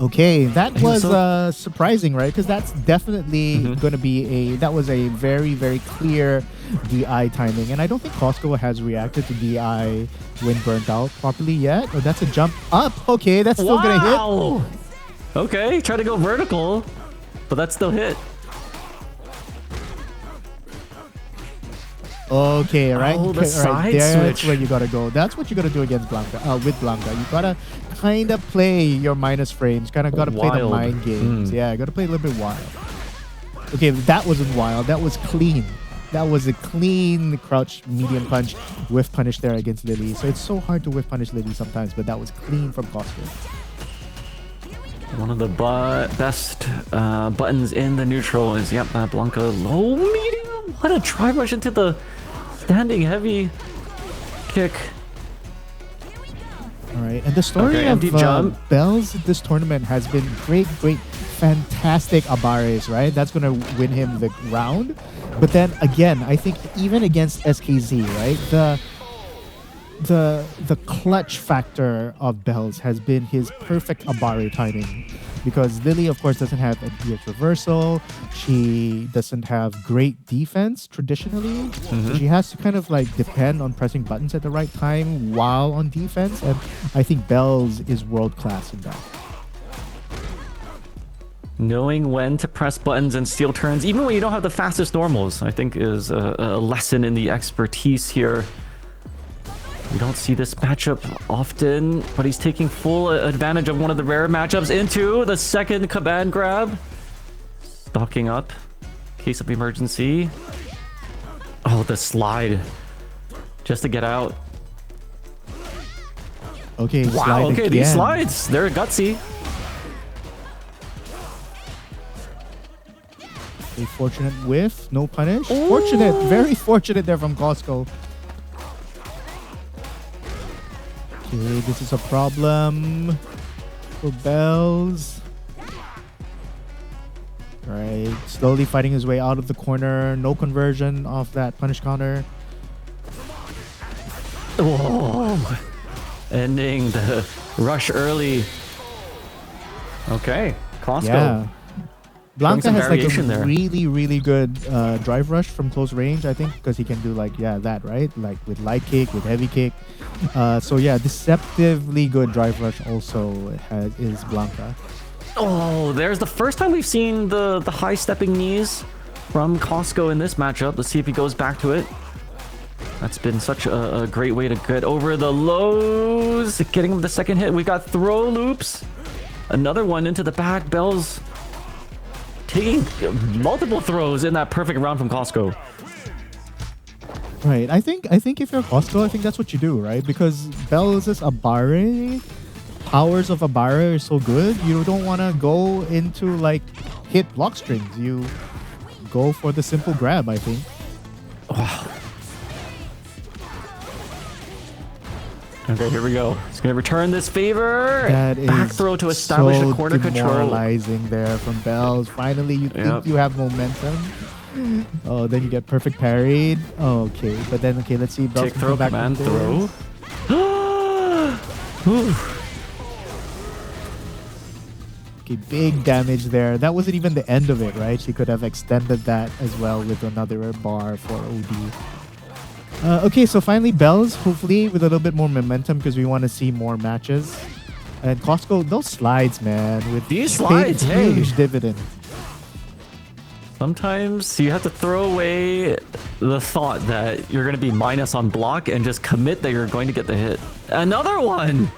Okay, that He was was so- surprising, right? Because that's definitely going to be that was a very, very clear DI timing. And I don't think Costco has reacted to DI when burnt out properly yet. Oh, that's a jump up. Okay, that's still going to hit. Wow! Okay, try to go vertical, but that's still hit. Okay, right. Oh, the Okay, side right. That's switch. where you gotta go. That's what you gotta do against Blanca. With Blanca, you gotta kind of play your minus frames. Kind of gotta play the Wild. mind games. Yeah, gotta play a little bit wild. Okay, that wasn't wild. That was clean. That was a clean crouch medium punch whiff punish there against Lily. So it's so hard to whiff punish Lily sometimes, but that was clean from Costco. One of the best buttons in the neutral is, yep, that Blanca low medium. What a try rush into the standing heavy kick. All right, and the story Okay, of empty jump. Bells this tournament has been great, fantastic Abares, right? That's going to win him the round. But then again, I think even against SKZ, right? The clutch factor of Bells has been his perfect Abare timing. Because Lily, of course, doesn't have NPX reversal. She doesn't have great defense traditionally. So she has to kind of like depend on pressing buttons at the right time while on defense. And I think Bells is world class in that. Knowing when to press buttons and steal turns, even when you don't have the fastest normals, I think is a lesson in the expertise here. We don't see this matchup often, but he's taking full advantage of one of the rare matchups into the second command grab. Stocking up. Case of emergency. Oh, the slide. Just to get out. Okay, Wow, slide okay, again. these slides, they're gutsy. A fortunate whiff, no punish. Fortunate, very fortunate there from Costco. Okay, this is a problem for Bells. Right, slowly fighting his way out of the corner. No conversion off that punish counter. Oh, ending the rush early. Okay, Costco. Yeah. Blanca some has like a variation there. really, really good drive rush from close range, I think, because he can do like, yeah, that, right? Like with light kick, with heavy kick. So yeah, deceptively good drive rush also is Blanca. Oh, there's the first time we've seen the high stepping knees from Costco in this matchup. Let's see if he goes back to it. That's been such a great way to get over the lows. Getting him the second hit. We got throw loops. Another one into the back. Bells taking multiple throws in that perfect round from Costco. Right. I think if you're Costco, I think that's what you do, right? Because Bells' Abare, powers of Abare are so good, you don't want to go into like hit block strings. You go for the simple grab, I think. Wow. Okay, here we go. He's gonna return this favor. That Back is throw to establish so a corner control. demoralizing there from Bells. Finally, you think you have momentum. Oh, then you get perfect parried. Oh, okay, but then okay, let's see. Bells Tick can throw, come back command from throw. this. Okay, big damage there. That wasn't even the end of it, right? She could have extended that as well with another bar for OD. Okay, so finally Bells, hopefully with a little bit more momentum because we want to see more matches. And Costco, those slides, man, with These slides, hey. huge dividend. Sometimes you have to throw away the thought that you're going to be minus on block and just commit that you're going to get the hit. Another one!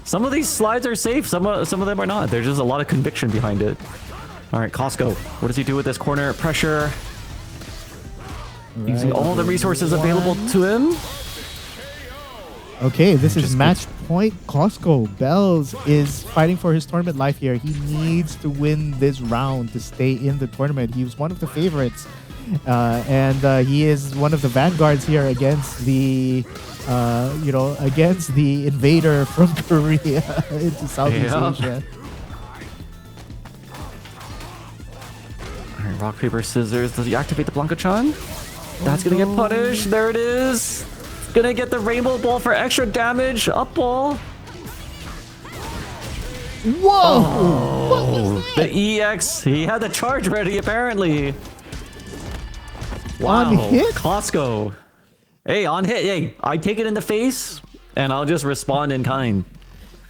Some of these slides are safe, some of them are not. There's just a lot of conviction behind it. All right, Costco, what does he do with this corner pressure? Using all the resources available to him. Okay, this is match point. Costco. Bells is fighting for his tournament life here. He needs to win this round to stay in the tournament. He was one of the favorites. And he is one of the vanguards here against the, against the invader from Korea into Southeast Asia. All right, rock, paper, scissors. Does he activate the Blanca-chan? That's gonna get punished. There it is. Gonna get the rainbow ball for extra damage. Up ball. Whoa! What Oh, was the that? EX. He had the charge ready, apparently. On Wow. hit? Costco. Hey, on hit. Hey, I take it in the face, and I'll just respond in kind.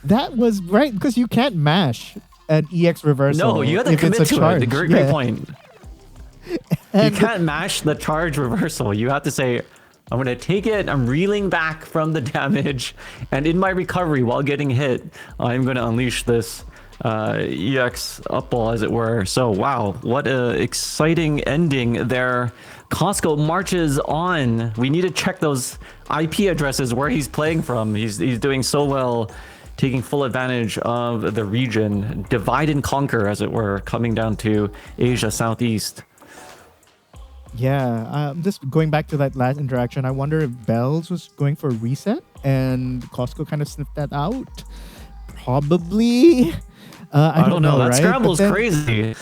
That was right because you can't mash an EX reversal. No, you have to if it's commit a to charge. it. Great, Yeah. great point. You And can't mash the charge reversal. You have to say, I'm going to take it. I'm reeling back from the damage. And in my recovery while getting hit, I'm going to unleash this EX up ball, as it were. So, wow, what a exciting ending there. Costco marches on. We need to check those IP addresses where he's playing from. He's doing so well, taking full advantage of the region. Divide and conquer, as it were, coming down to Asia Southeast. yeah, just going back to that last interaction, I wonder if Bells was going for a reset and Costco kind of sniffed that out. Probably. I don't know, That right? scramble's But then- crazy.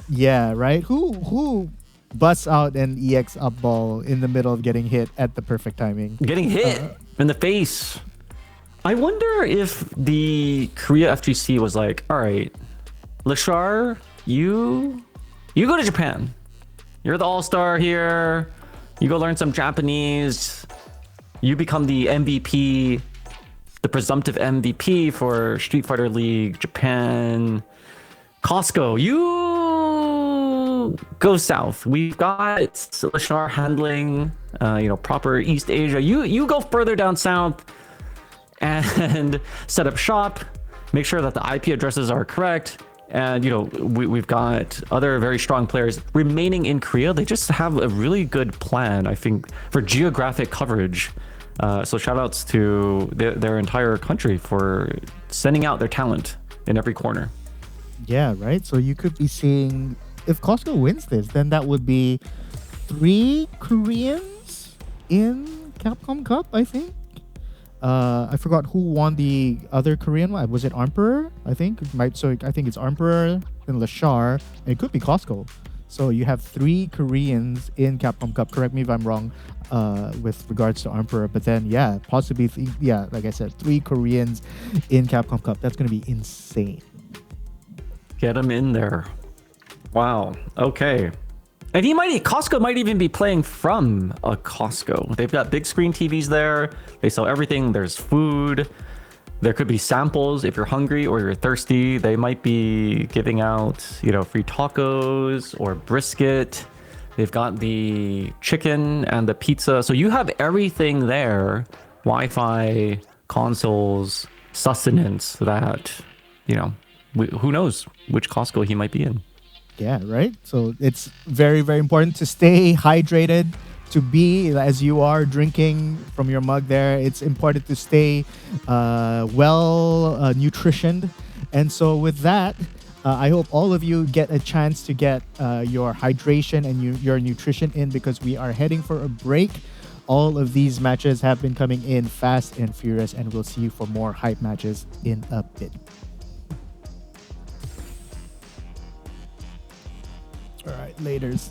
Yeah, right. Who busts out an EX up ball in the middle of getting hit at the perfect timing? Getting hit in the face. I wonder if the Korea FGC was like, all right, Lashar, you go to Japan. You're the all-star here. You go learn some Japanese. You become the MVP, the presumptive MVP for Street Fighter League Japan. Costco, you go south. We've got Lashar handling, proper East Asia. You go further down south and set up shop. Make sure that the IP addresses are correct. And, we've got other very strong players remaining in Korea. They just have a really good plan, I think, for geographic coverage. So shout outs to their entire country for sending out their talent in every corner. Yeah, right. So you could be seeing, if Costco wins this, then that would be 3 Koreans in Capcom Cup, I think. I forgot who won the other Korean one. Was it Emperor? I think it might. So I think it's Emperor and Lashar. And it could be Costco. So you have 3 Koreans in Capcom Cup. Correct me if I'm wrong with regards to Emperor. But then, yeah, possibly, like I said, 3 Koreans in Capcom Cup. That's going to be insane. Get him in there. Wow. Okay. And Costco might even be playing from a Costco. They've got big screen TVs there. They sell everything. There's food. There could be samples if you're hungry or you're thirsty. They might be giving out, free tacos or brisket. They've got the chicken and the pizza. So you have everything there. Wi-Fi, consoles, sustenance that, who knows which Costco he might be in. Yeah, right. So it's very, very important to stay hydrated, to be as you are drinking from your mug there. It's important to stay nutritioned. And so with that, I hope all of you get a chance to get your hydration and your nutrition in, because we are heading for a break. All of these matches have been coming in fast and furious, and we'll see you for more hype matches in a bit. All right, laters.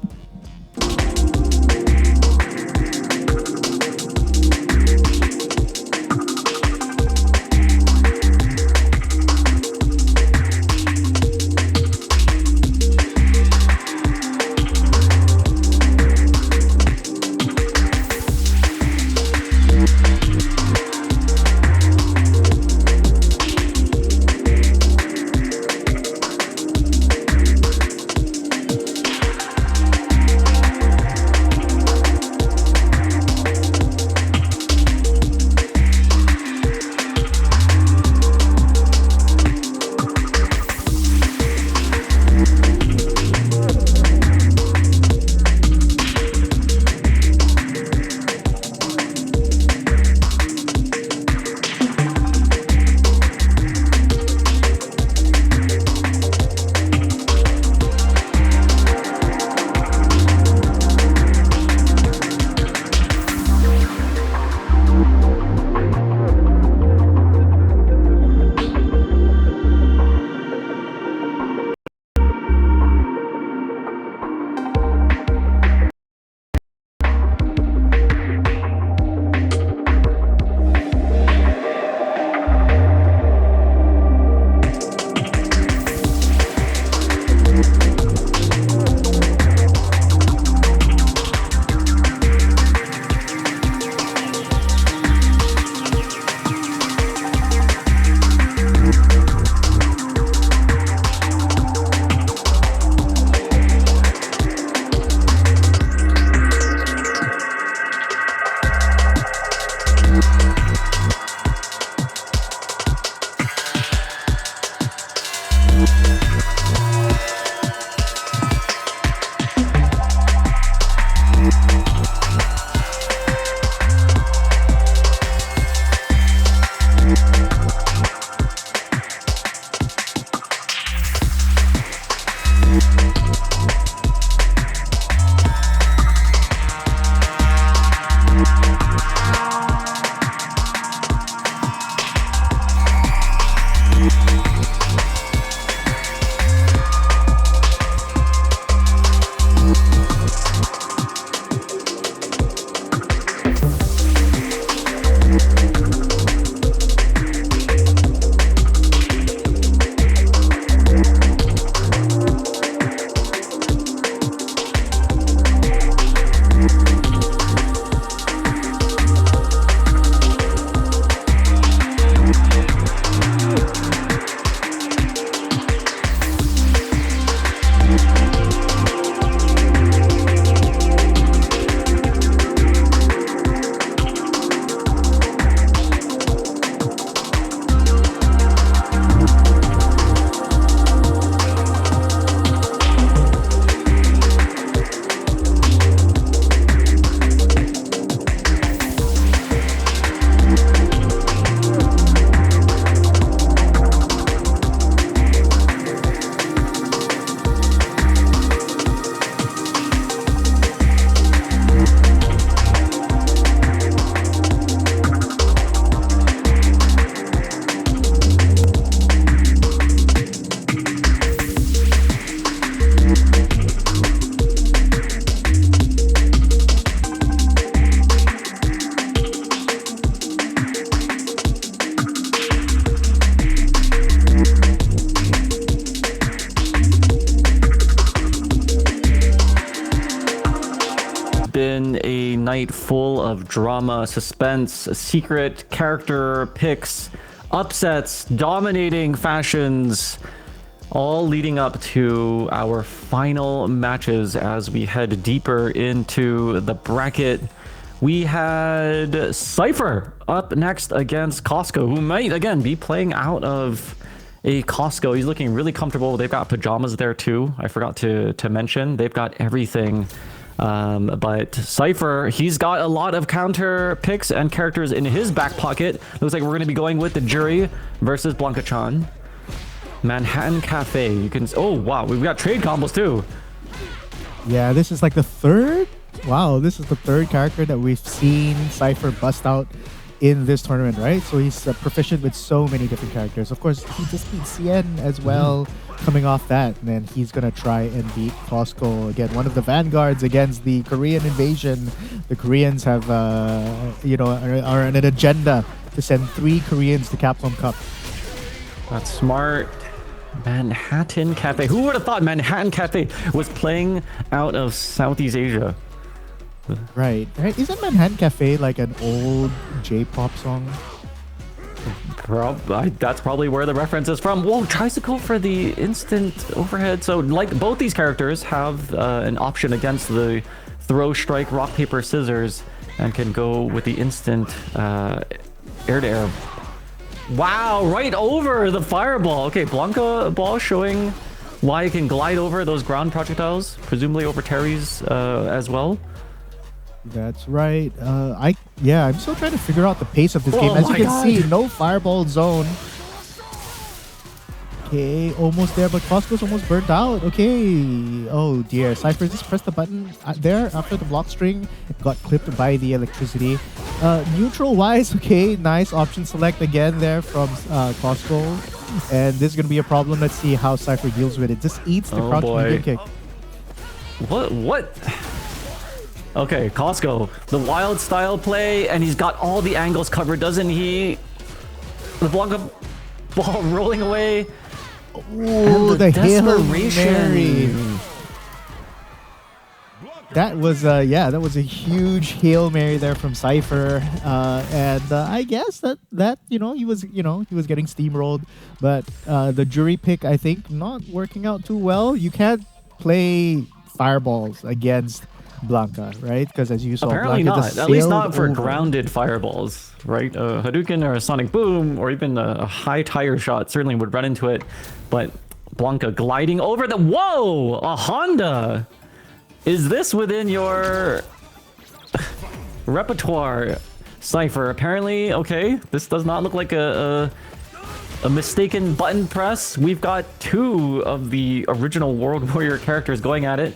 night full of drama, suspense, secret character picks, upsets, dominating fashions, all leading up to our final matches as we head deeper into the bracket. We had Cypher up next against Costco, who might, again, be playing out of a Costco. He's looking really comfortable. They've got pajamas there, too. I forgot to mention. They've got everything. But Cypher, he's got a lot of counter picks and characters in his back pocket. Looks like we're going to be going with the Jury versus Blanca-chan. Manhattan Cafe. You can... Oh, wow. We've got trade combos, too. Yeah, this is like the third... Wow, this is the third character that we've seen Cypher bust out in this tournament, right? So he's proficient with so many different characters. Of course, he just beat Cien as well, coming off that. And then he's going to try and beat Costco. Again, one of the vanguards against the Korean invasion. The Koreans have, are on an agenda to send 3 Koreans to Capcom Cup. That's smart. Manhattan Cafe. Who would have thought Manhattan Cafe was playing out of Southeast Asia? Right. Isn't Manhattan Cafe like an old J-pop song? That's probably where the reference is from. Whoa, tries to go for the instant overhead. So, like, both these characters have an option against the throw, strike, rock, paper, scissors, and can go with the instant air-to-air. Wow, right over the fireball. Okay, Blanca ball showing why it can glide over those ground projectiles, presumably over Terry's as well. That's right. I'm still trying to figure out the pace of this game. As you can see, no fireball zone. Okay, almost there, but Costco's almost burnt out. Okay. Oh dear. Cypher just pressed the button there after the block string got clipped by the electricity. Neutral wise, okay, nice option select again there from Costco. And this is going to be a problem. Let's see how Cypher deals with it. Just eats the crouch medium kick. What? Okay, Costco, the wild style play, and he's got all the angles covered, doesn't he? The Blanca ball rolling away. Ooh, the desperation. That was that was a huge Hail Mary there from Cypher. And I guess that he was getting steamrolled, but the Jury pick, I think, not working out too well. You can't play fireballs against Blanca, right? Because as you saw, apparently Blanca not. At least not for grounded fireballs, right? A Hadouken or a Sonic Boom or even a high tire shot certainly would run into it. But Blanca gliding over the... Whoa! A Honda! Is this within your repertoire, Cypher? Apparently, okay. This does not look like a mistaken button press. We've got 2 of the original World Warrior characters going at it.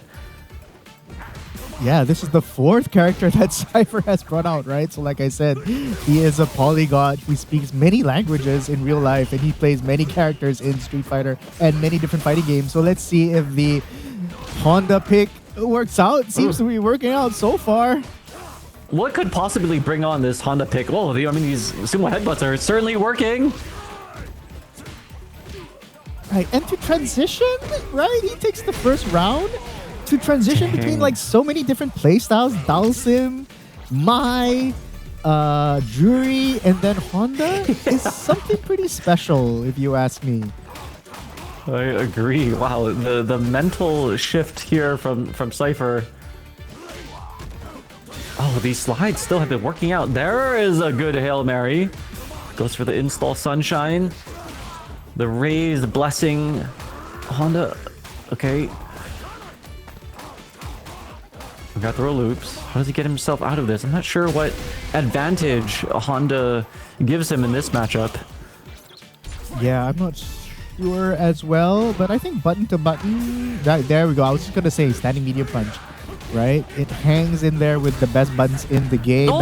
Yeah, this is the 4th character that Cypher has brought out, right? So like I said, he is a polyglot. He speaks many languages in real life, and he plays many characters in Street Fighter and many different fighting games. So let's see if the Honda pick works out. Seems to be working out so far. What could possibly bring on this Honda pick? Well, these sumo headbutts are certainly working. Right, and to transition, right? He takes the first round to transition between like so many different playstyles. Dalsim, Mai, Jury, and then Honda is something pretty special, if you ask me. I agree. Wow, the mental shift here from Cypher. Oh, these slides still have been working out. There is a good Hail Mary. Goes for the install Sunshine. The raised blessing. Honda. Okay. We got throw loops. How does he get himself out of this? I'm not sure what advantage Honda gives him in this matchup. Yeah, I'm not sure as well, but I think button to button. There we go. I was just gonna say standing medium punch, right? It hangs in there with the best buttons in the game. Oh!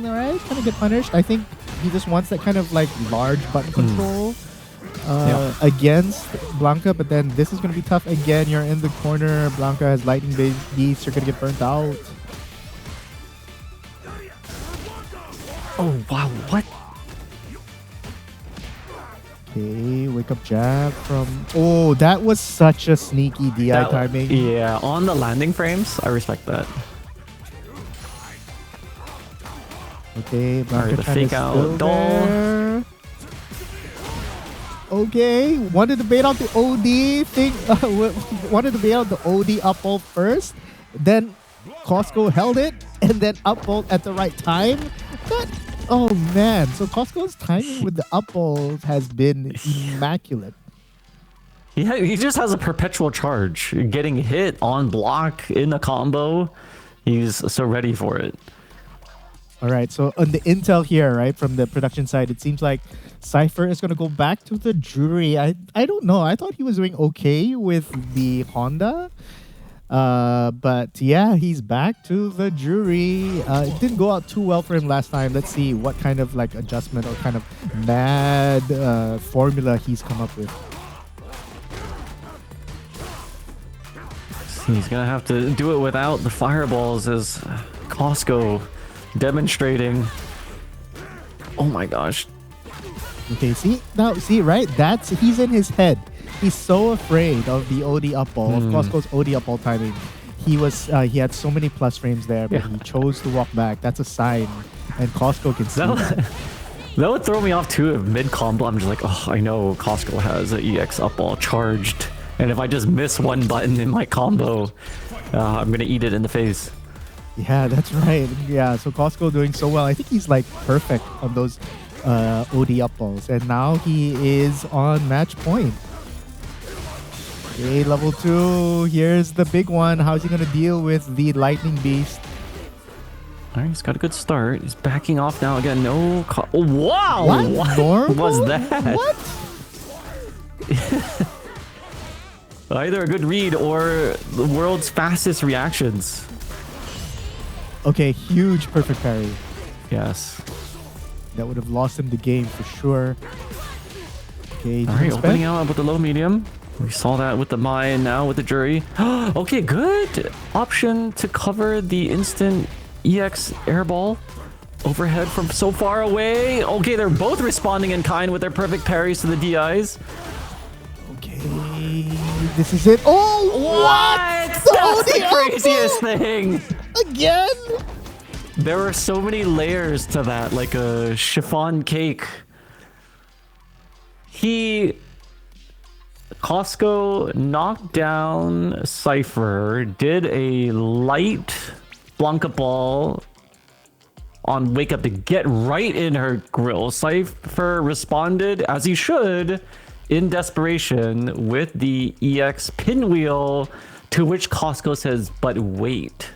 That's gonna get punished. I think he just wants that kind of like large button control against Blanca, but then this is gonna be tough again. You're in the corner. Blanca has lightning beast. You're gonna get burnt out. Oh wow! What? Okay, wake up jab from... Oh, that was such a sneaky DI timing. Yeah, on the landing frames, I respect that. Okay, Blanca Alright, the Chan is fake out still doll. there. Okay, wanted to bait out the OD thing. Wanted to bait out the OD up ult first. Then Costco held it and then up ult at the right time. But oh man, so Costco's timing with the up ult has been immaculate. He just has a perpetual charge. Getting hit on block in a combo, he's so ready for it. All right, so on the intel here, right, from the production side, it seems like Cypher is going to go back to the jury. I don't know. I thought he was doing okay with the Honda. But yeah, he's back to the jury. It didn't go out too well for him last time. Let's see what kind of like adjustment or kind of mad formula he's come up with. He's gonna have to do it without the fireballs as Costco demonstrating. Oh my gosh. Okay, see now, right? He's in his head. He's so afraid of the OD up ball, of Costco's OD up ball timing. He had so many plus frames there, but he chose to walk back. That's a sign, and Costco can see that. That would throw me off too. If mid combo, I'm just like, oh, I know Costco has an EX up ball charged, and if I just miss one button in my combo, I'm gonna eat it in the face. Yeah, that's right. Yeah, so Costco doing so well. I think he's like perfect on those OD up balls, and now he is on match point. Okay, level 2. Here's the big one. How's he gonna deal with the lightning beast? All right, he's got a good start. He's backing off now again. No, oh, wow! What Was that? What? Either a good read or the world's fastest reactions. Okay, huge perfect parry. Yes. That would have lost him the game for sure. Okay, all right, opening out with the low medium. We saw that with the Mai and now with the jury. Okay, good option to cover the instant EX airball overhead from so far away. Okay, they're both responding in kind with their perfect parries to the DIs. Okay, this is it. Oh, what? That's the craziest thing. Again? There were so many layers to that, like a chiffon cake. Costco knocked down Cypher, did a light Blanca ball on Wake Up to get right in her grill. Cypher responded, as he should, in desperation with the EX pinwheel, to which Costco says, but wait.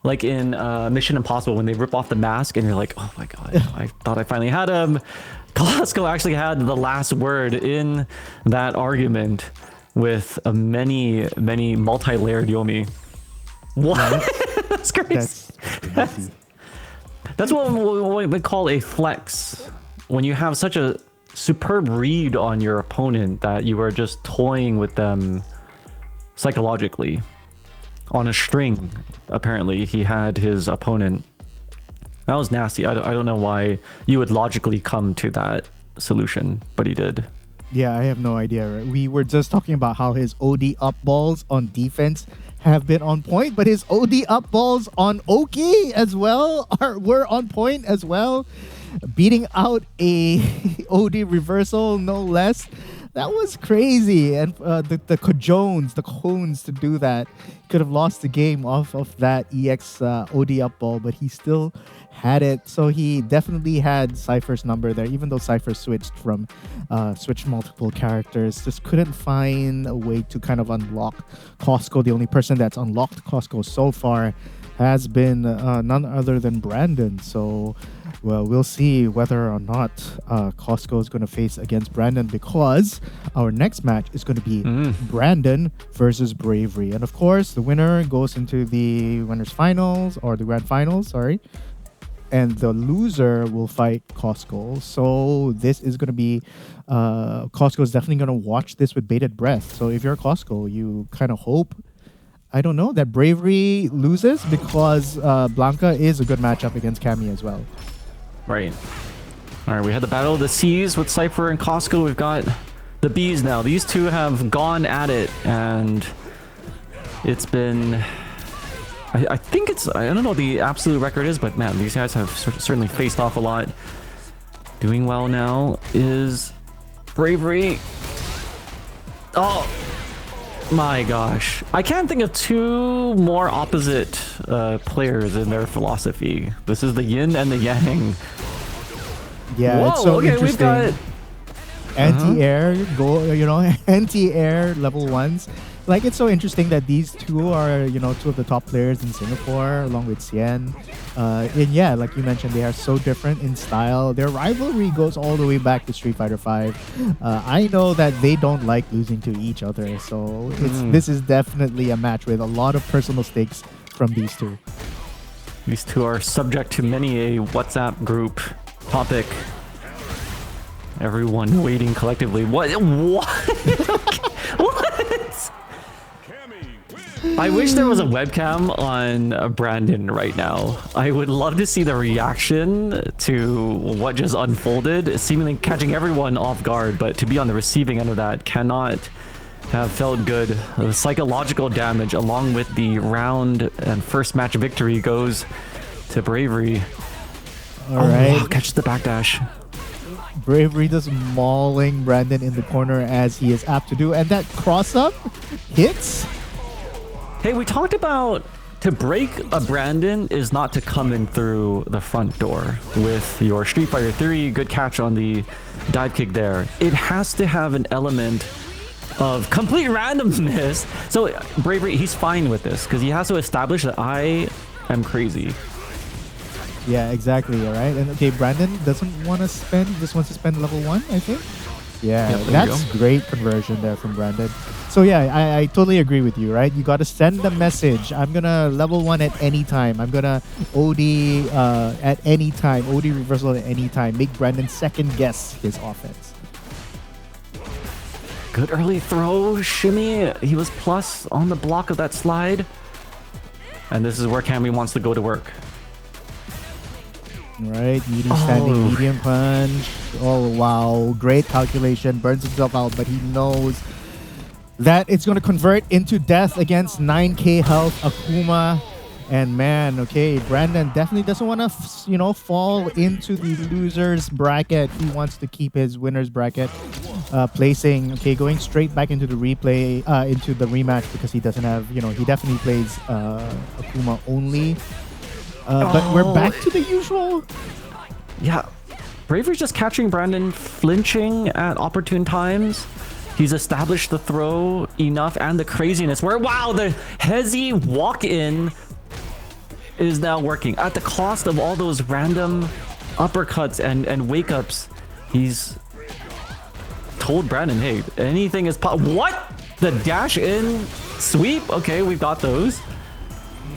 Like in Mission Impossible, when they rip off the mask and you're like, oh my god, I thought I finally had him. Costco actually had the last word in that argument with a many multi-layered Yomi. What? That's crazy. That's what we call a flex. When you have such a superb read on your opponent that you are just toying with them psychologically. On a string, apparently, he had his opponent. That was nasty. I don't know why you would logically come to that solution, but he did. Yeah, I have no idea. Right? We were just talking about how his OD up balls on defense have been on point, but his OD up balls on Oki as well were on point as well. Beating out a OD reversal, no less. That was crazy. And the cojones to do that. Could have lost the game off of that EX OD up ball, but he still had it. So he definitely had Cypher's number there, even though Cypher switched multiple characters. Just couldn't find a way to kind of unlock Costco. The only person that's unlocked Costco so far has been none other than Brandon. So, well, we'll see whether or not Costco is going to face against Brandon, because our next match is going to be Brandon versus Bravery. And of course, the winner goes into the winners finals, or the grand finals, sorry. And the loser will fight Costco. So this is going to be, Costco is definitely going to watch this with bated breath. So if you're Costco, you kind of hope, I don't know, that Bravery loses, because Blanca is a good matchup against Cammy as well. Right. All right, we had the Battle of the Seas with Cypher and Costco. We've got the Bees now. These two have gone at it, and it's been I think it's, I don't know what the absolute record is, but man, these guys have certainly faced off a lot. Doing well now is Bravery. Oh my gosh. I can't think of two more opposite players in their philosophy. This is the yin and the yang. Yeah, Whoa, it's so okay, interesting. we've got Anti-air go, anti-air level ones. Like, it's so interesting that these two are, two of the top players in Singapore, along with Xian. And yeah, like you mentioned, they are so different in style. Their rivalry goes all the way back to Street Fighter V. I know that they don't like losing to each other, so this is definitely a match with a lot of personal stakes from these two. These two are subject to many a WhatsApp group topic. Everyone waiting collectively. What? What? I wish there was a webcam on Brandon right now. I would love to see the reaction to what just unfolded, seemingly catching everyone off guard, but to be on the receiving end of that cannot have felt good. The psychological damage along with the round and first match victory goes to Bravery. All right. Wow, catches the backdash. Bravery just mauling Brandon in the corner as he is apt to do, and that cross up hits. Hey, we talked about to break a Brandon is not to come in through the front door with your Street Fighter 3. Good catch on the dive kick there. It has to have an element of complete randomness. So Bravery, he's fine with this because he has to establish that I am crazy. Yeah, exactly. All right. And okay, Brandon doesn't want to spend, just wants to spend level 1, I think. Yeah, Yep, that's great conversion there from Brandon. So yeah, I totally agree with you, right? You got to send the message. I'm going to level 1 at any time. I'm going to OD at any time. OD reversal at any time. Make Brandon second guess his offense. Good early throw, shimmy. He was plus on the block of that slide. And this is where Cammy wants to go to work. Right, medium standing, medium punch. Oh wow, great calculation. Burns himself out, but he knows that it's going to convert into death against 9k health Akuma. And man, okay, Brandon definitely doesn't want to, fall into the losers bracket. He wants to keep his winners bracket placing. Okay, going straight back into the replay, into the rematch because he doesn't have, he definitely plays Akuma only. But we're back to the usual. Yeah, Bravery's just catching Brandon flinching at opportune times. He's established the throw enough and the craziness where, wow, the Hezi walk-in is now working. At the cost of all those random uppercuts and wake-ups, he's told Brandon, hey, anything is what? The dash-in sweep? Okay, we've got those.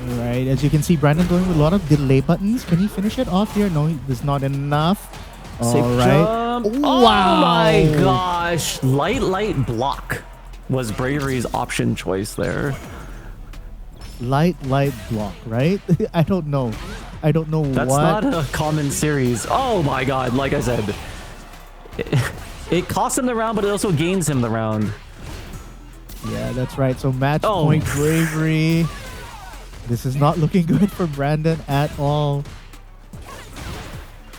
Right, as you can see, Brandon going with a lot of delay buttons. Can he finish it off here? No, there's not enough. Safe All right. jump. Oh, wow. My gosh. Light block was Bravery's option choice there. Light block, right? I don't know. That's what. Not a common series. Oh my god, like I said. It costs him the round, but it also gains him the round. Yeah, that's right. So match point Bravery. This is not looking good for Brandon at all.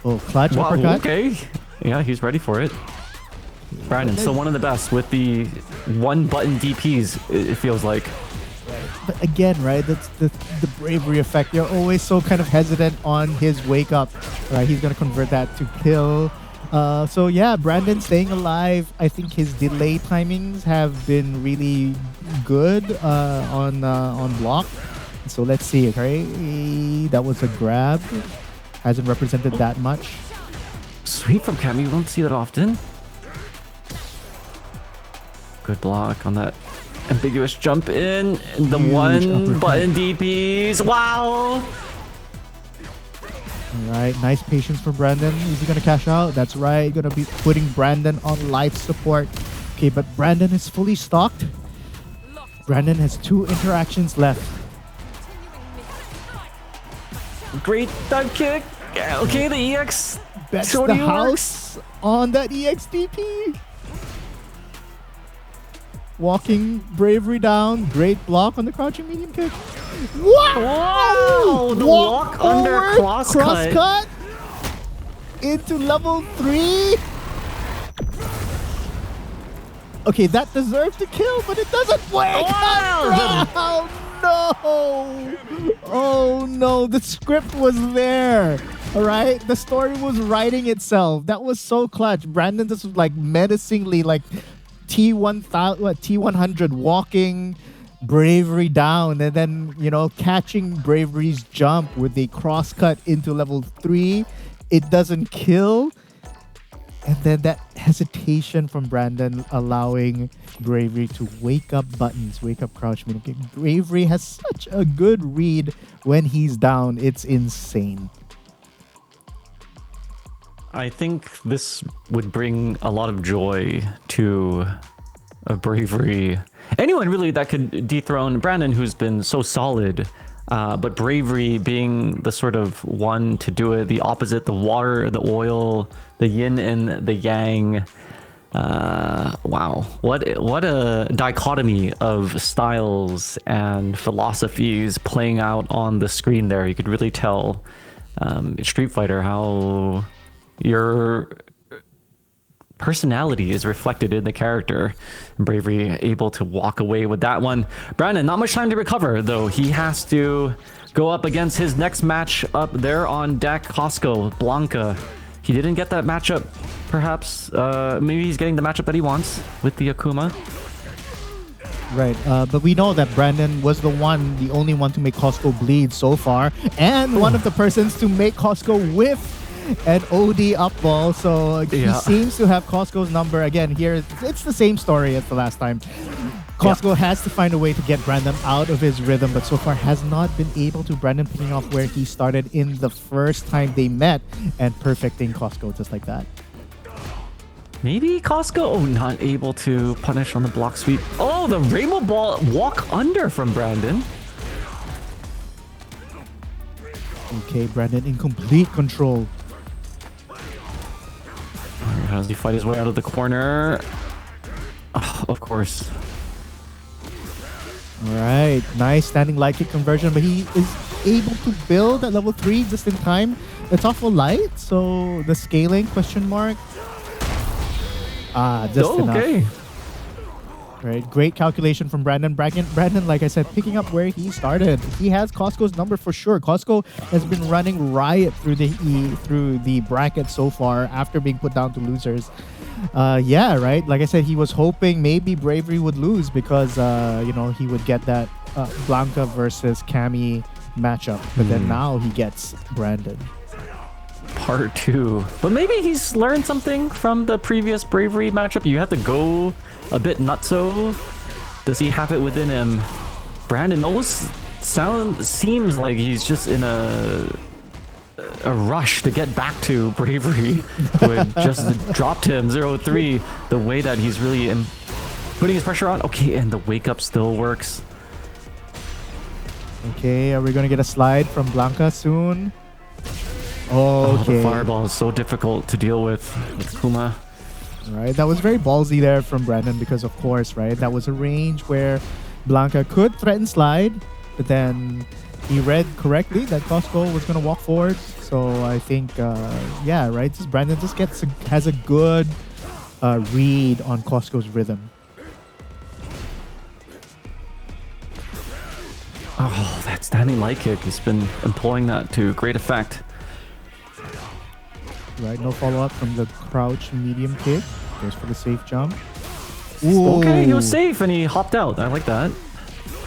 Oh, clutch uppercut. Okay. Yeah, he's ready for it. Brandon, still one of the best with the one-button DPs, it feels like. But again, right, that's the Bravery effect. They're always so kind of hesitant on his wake-up. Right, he's going to convert that to kill. So yeah, Brandon staying alive. I think his delay timings have been really good on block. So let's see, okay? That was a grab. Hasn't represented that much. Sweep from Cammy. You don't see that often. Good block on that ambiguous jump in. And the one button DPs. Wow. All right, nice patience from Brandon. Is he going to cash out? That's right. Going to be putting Brandon on life support. Okay, but Brandon is fully stocked. Brandon has 2 interactions left. Great dive kick. Okay, the EX. Bets the house on that EX DP. Walking Bravery down. Great block on the crouching medium kick. Wow! Wow! The walk under forward, cross cut. into level 3. Okay, that deserves to kill, but it doesn't work. Wow! Oh no! Oh no! The script was there. All right, the story was writing itself. That was so clutch. Brandon just was like menacingly like T100 walking Bravery down, and then catching Bravery's jump with the cross cut into level 3. It doesn't kill. And then that hesitation from Brandon allowing Bravery to wake up buttons, wake up crouch middle kick. Bravery has such a good read when he's down. It's insane. I think this would bring a lot of joy to a Bravery. Anyone really that could dethrone Brandon, who's been so solid. But Bravery being the sort of one to do it, the opposite, the water, the oil, the yin and the yang. Wow, what a dichotomy of styles and philosophies playing out on the screen there. You could really tell Street Fighter how your personality is reflected in the character. Bravery able to walk away with that one. Brandon, not much time to recover though. He has to go up against his next match up there on deck, Costco, Blanca. He didn't get that matchup, perhaps. Maybe he's getting the matchup that he wants with the Akuma. Right, but we know that Brandon was the only one to make Costco bleed so far, and one of the persons to make Costco whiff an OD up ball. So he seems to have Costco's number again. Here, it's the same story as the last time. Costco has to find a way to get Brandon out of his rhythm, but so far has not been able to. Brandon picking off where he started in the first time they met and perfecting Costco just like that. Maybe Costco not able to punish on the block sweep. Oh, the rainbow ball walk under from Brandon. Okay, Brandon in complete control. How does he fight his way out of the corner? Oh, of course. All right, nice standing light kick conversion, but he is able to build at level 3 just in time. It's awful light, so the scaling question mark. Just enough. Right, great calculation from Brandon. Brandon, like I said, picking up where he started. He has Costco's number for sure. Costco has been running riot through the bracket so far after being put down to losers. Yeah, right. Like I said, he was hoping maybe Bravery would lose because he would get that Blanca versus Cammy matchup. But then now he gets Brandon. Part 2. But maybe he's learned something from the previous Bravery matchup. You have to go a bit nutso. Does he have it within him? Brandon almost seems like he's just in a rush to get back to Bravery, who had just dropped him 0-3. The way that he's really putting his pressure on. Okay, and the wake up still works. Okay, are we gonna get a slide from Blanca soon? Oh, okay. The fireball is so difficult to deal with Kuma. Right, that was very ballsy there from Brandon because, of course, right, that was a range where Blanca could threaten slide, but then he read correctly that Costco was going to walk forward. So I think, yeah, right, Brandon just has a good read on Costco's rhythm. Oh, that standing light kick. He's been employing that to great effect. Right, no follow-up from the crouch medium kick. Goes for the safe jump. Ooh. Okay, he was safe and he hopped out. I like that.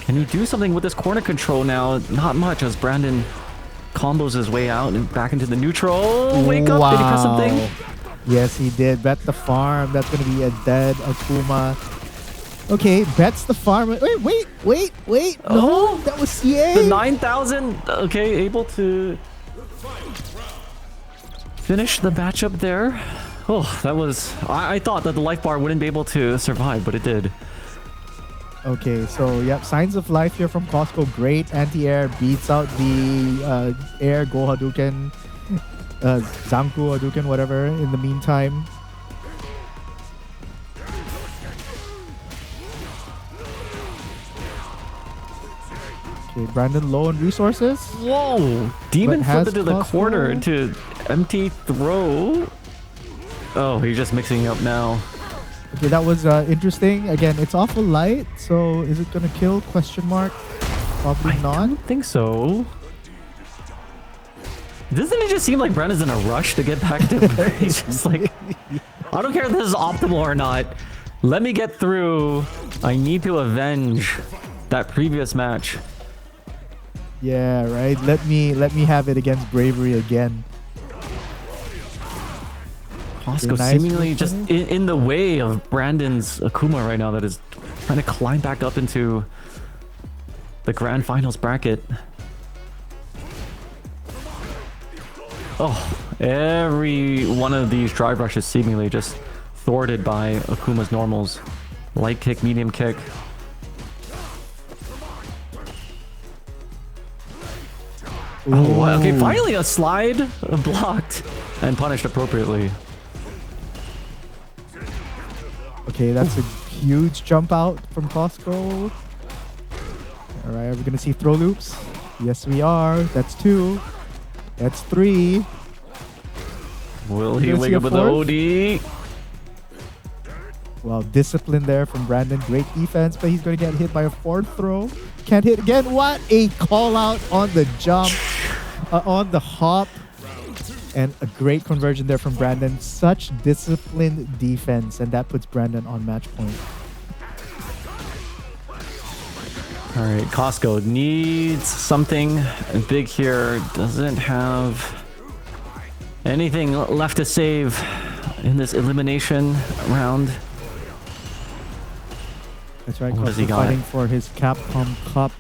Can he do something with this corner control now? Not much as Brandon combos his way out and back into the neutral. Wake up, did he press something? Yes, he did. Bet the farm. That's going to be a dead Akuma. Okay, bets the farm. Wait. No, that was CA. The 9,000. Okay, able to finish the matchup there. Oh, that was... I thought that the life bar wouldn't be able to survive, but it did. Okay, so yep, signs of life here from Costco. Great anti-air, beats out the air Go Hadouken, Zanku Hadouken, whatever, in the meantime. Okay, Brandon low on resources. Whoa! Demon But has flip into the Costco- corner to empty throw. Oh, he's just mixing up now. Okay, that was interesting. Again, it's awful light, so is it gonna kill? Question mark. Probably I not. don't think so. Doesn't it just seem like Brandon's in a rush to get back to He's just like, I don't care if this is optimal or not. Let me get through. I need to avenge that previous match. Yeah, right. Let me have it against Bravery again. Costco Nice seemingly move, just Tony. in the way of Brandon's Akuma right now that is trying to climb back up into the grand finals bracket. Oh, every one of these drive rushes seemingly just thwarted by Akuma's normals. Light kick, medium kick. Oh, wow. Okay, Ooh. finally a slide blocked and punished appropriately. Okay, that's a huge jump out from Costco. All right, are we gonna see throw loops? Yes, we are. That's 2. That's 3. Will he Gonna wake see a up with the fourth? OD? Well, discipline there from Brandon. Great defense, but he's going to get hit by a 4th throw. Can't hit again. What a call out on the jump, on the hop. And a great conversion there from Brandon. Such disciplined defense, and that puts Brandon on match point. All right, Costco needs something big here. Doesn't have anything left to save in this elimination round. That's right. What has he Costco got? fighting for his Capcom Cup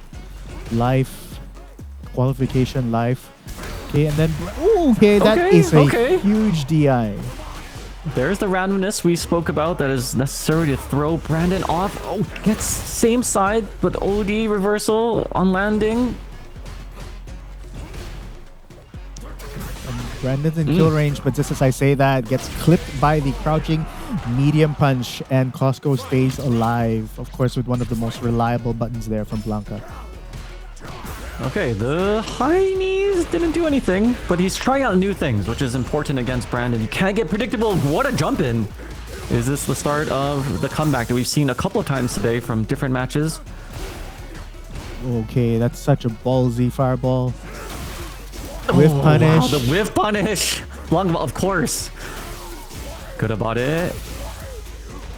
life, qualification life. Okay, and then... Ooh, okay, that is a huge DI. There's the randomness we spoke about that is necessary to throw Brandon off. Oh, gets same side, but OD reversal on landing. Brandon's in kill range, but just as I say that, gets clipped by the crouching medium punch, and Costco stays alive. Of course, with one of the most reliable buttons there from Blanca. Okay, the high knees didn't do anything, but he's trying out new things, which is important against Brandon. You can't get predictable. What a jump in! Is this the start of the comeback that we've seen a couple of times today from different matches? Okay, that's such a ballsy fireball. Whiff punish. Wow, the whiff punish! Long, of course. Good about it.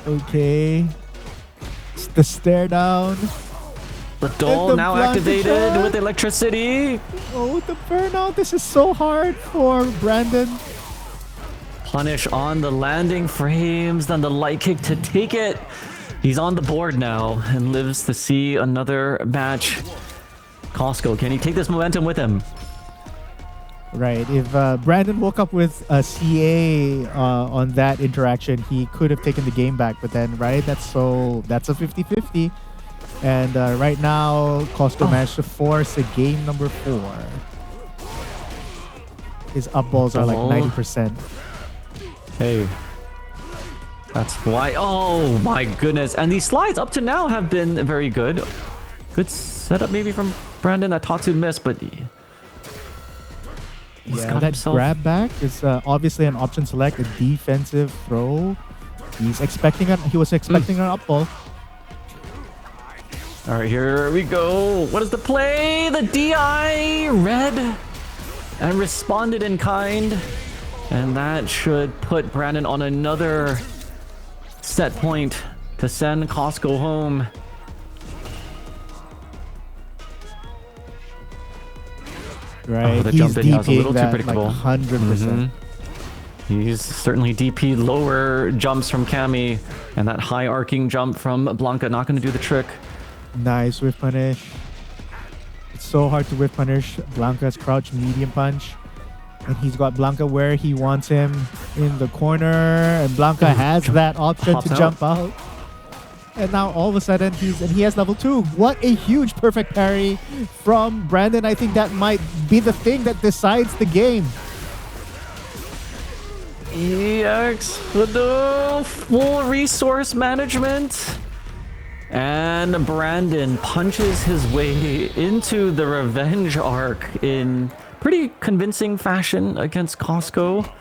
Okay. It's the stare down. The doll the now Blanca activated shot. with electricity. Oh, the burnout. This is so hard for Brandon. Punish on the landing frames, then the light kick to take it. He's on the board now and lives to see another match. Costco, can he take this momentum with him? Right. If Brandon woke up with a CA on that interaction, he could have taken the game back. But then, right, that's a 50-50. And right now, Costco managed to force a game number 4. His up balls are like 90%. Hey. That's why. Oh my goodness. And these slides up to now have been very good. Good setup maybe from Brandon. That Tatsu missed, but he's Yeah, got that himself. grab back is obviously an option select, a defensive throw. He was expecting an up ball. All right, here we go. What is the play? The DI read and responded in kind. And that should put Brandon on another set point to send Costco home. Right, the he's jump in was a little DPing too that predictable. like 100%. He's certainly DP lower jumps from Cammy, and that high arcing jump from Blanca not going to do the trick. Nice whiff punish. It's so hard to whiff punish Blanca's crouch medium punch. And he's got Blanca where he wants him in the corner. And Blanca has that option Hops to out. jump out. And now all of a sudden he has level 2. What a huge perfect parry from Brandon. I think that might be the thing that decides the game. EX with the full resource management. And Brandon punches his way into the revenge arc in pretty convincing fashion against Costco.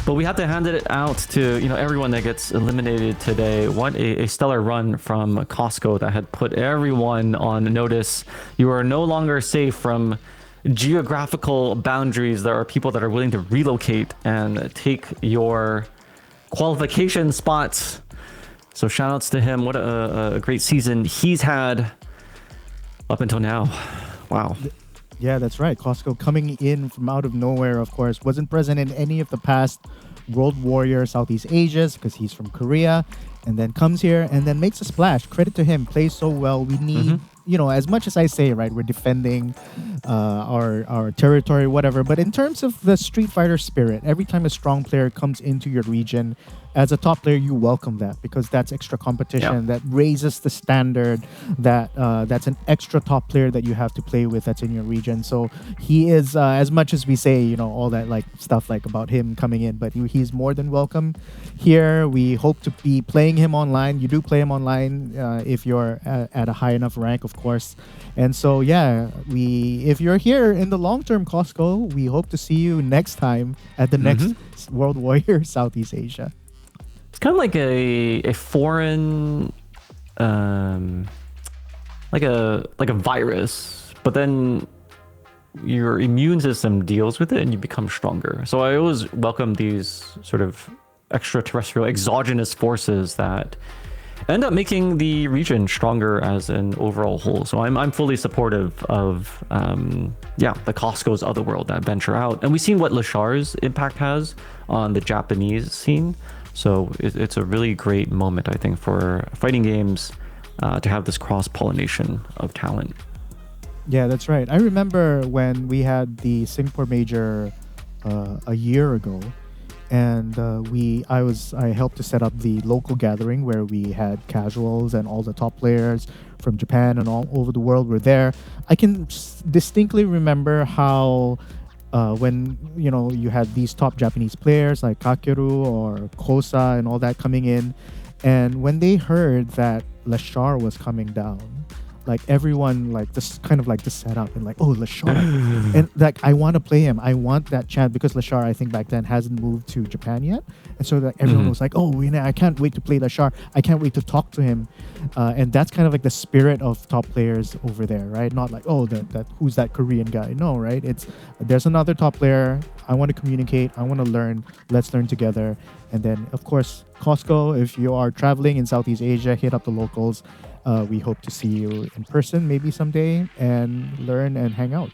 But we have to hand it out to, everyone that gets eliminated today. What a stellar run from Costco that had put everyone on notice. You are no longer safe from geographical boundaries. There are people that are willing to relocate and take your qualification spots. So shout outs to him. What a great season he's had up until now. Wow. Yeah, that's right. Costco coming in from out of nowhere, of course, wasn't present in any of the past World Warrior Southeast Asias because he's from Korea, and then comes here and then makes a splash. Credit to him, plays so well. We need, as much as I say, right, we're defending our territory, whatever. But in terms of the Street Fighter spirit, every time a strong player comes into your region, as a top player, you welcome that because that's extra competition that raises the standard. That's an extra top player that you have to play with that's in your region. So he is, as much as we say, all that like stuff like about him coming in, but he's more than welcome here. We hope to be playing him online. You do play him online if you're at a high enough rank, of course. And so if you're here in the long term, Costco, we hope to see you next time at the next World Warrior Southeast Asia. It's kind of like a foreign, like a virus, but then your immune system deals with it and you become stronger. So I always welcome these sort of extraterrestrial exogenous forces that end up making the region stronger as an overall whole. So I'm fully supportive of the Costco's Otherworld that venture out, and we've seen what Lashar's impact has on the Japanese scene. So it's a really great moment, I think, for fighting games to have this cross-pollination of talent. Yeah, that's right. I remember when we had the Singapore Major a year ago, and I helped to set up the local gathering where we had casuals and all the top players from Japan and all over the world were there. I can distinctly remember how when you had these top Japanese players like Kakeru or Kosa and all that coming in, and when they heard that Lashar was coming down, like everyone like this kind of like the setup and like, oh, Lashar, and like I want to play him. I want that chance because Lashar, I think back then hasn't moved to Japan yet, and so like everyone was like, oh, I can't wait to play Lashar. I can't wait to talk to him, and that's kind of like the spirit of top players over there, right? Not like, oh, that who's that Korean guy? No, right? There's another top player. I want to communicate. I want to learn. Let's learn together. And then of course, Costco. If you are traveling in Southeast Asia, hit up the locals. We hope to see you in person maybe someday and learn and hang out.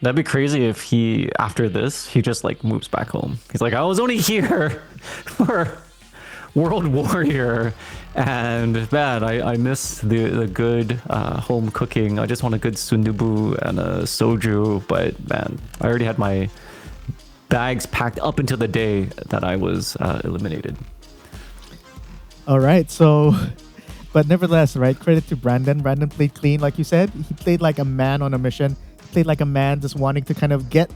That'd be crazy if after this, he just like moves back home. He's like, I was only here for World Warrior, and man, I miss the good home cooking. I just want a good sundubu and a soju, but man, I already had my bags packed up until the day that I was eliminated. All right, so... But nevertheless, right, credit to Brandon. Brandon played clean, like you said. He played like a man on a mission. He played like a man just wanting to kind of get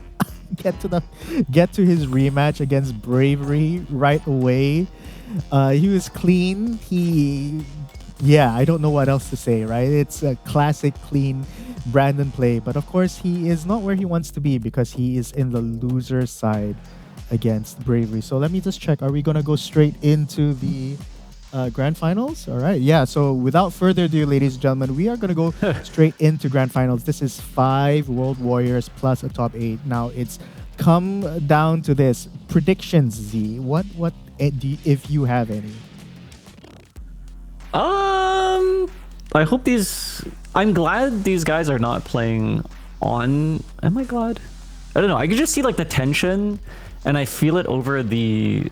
to his rematch against Bravery right away. He was clean. I don't know what else to say, right? It's a classic clean Brandon play. But of course, he is not where he wants to be because he is in the loser side against Bravery. So let me just check. Are we going to go straight into the grand finals? All right. Yeah. So without further ado, ladies and gentlemen, we are going to go straight into grand finals. This is 5 World Warriors plus a top 8. Now it's come down to this. Predictions, Z. What if you have any? I hope I'm glad these guys are not playing on. Am I glad? I don't know. I can just see like the tension, and I feel it over the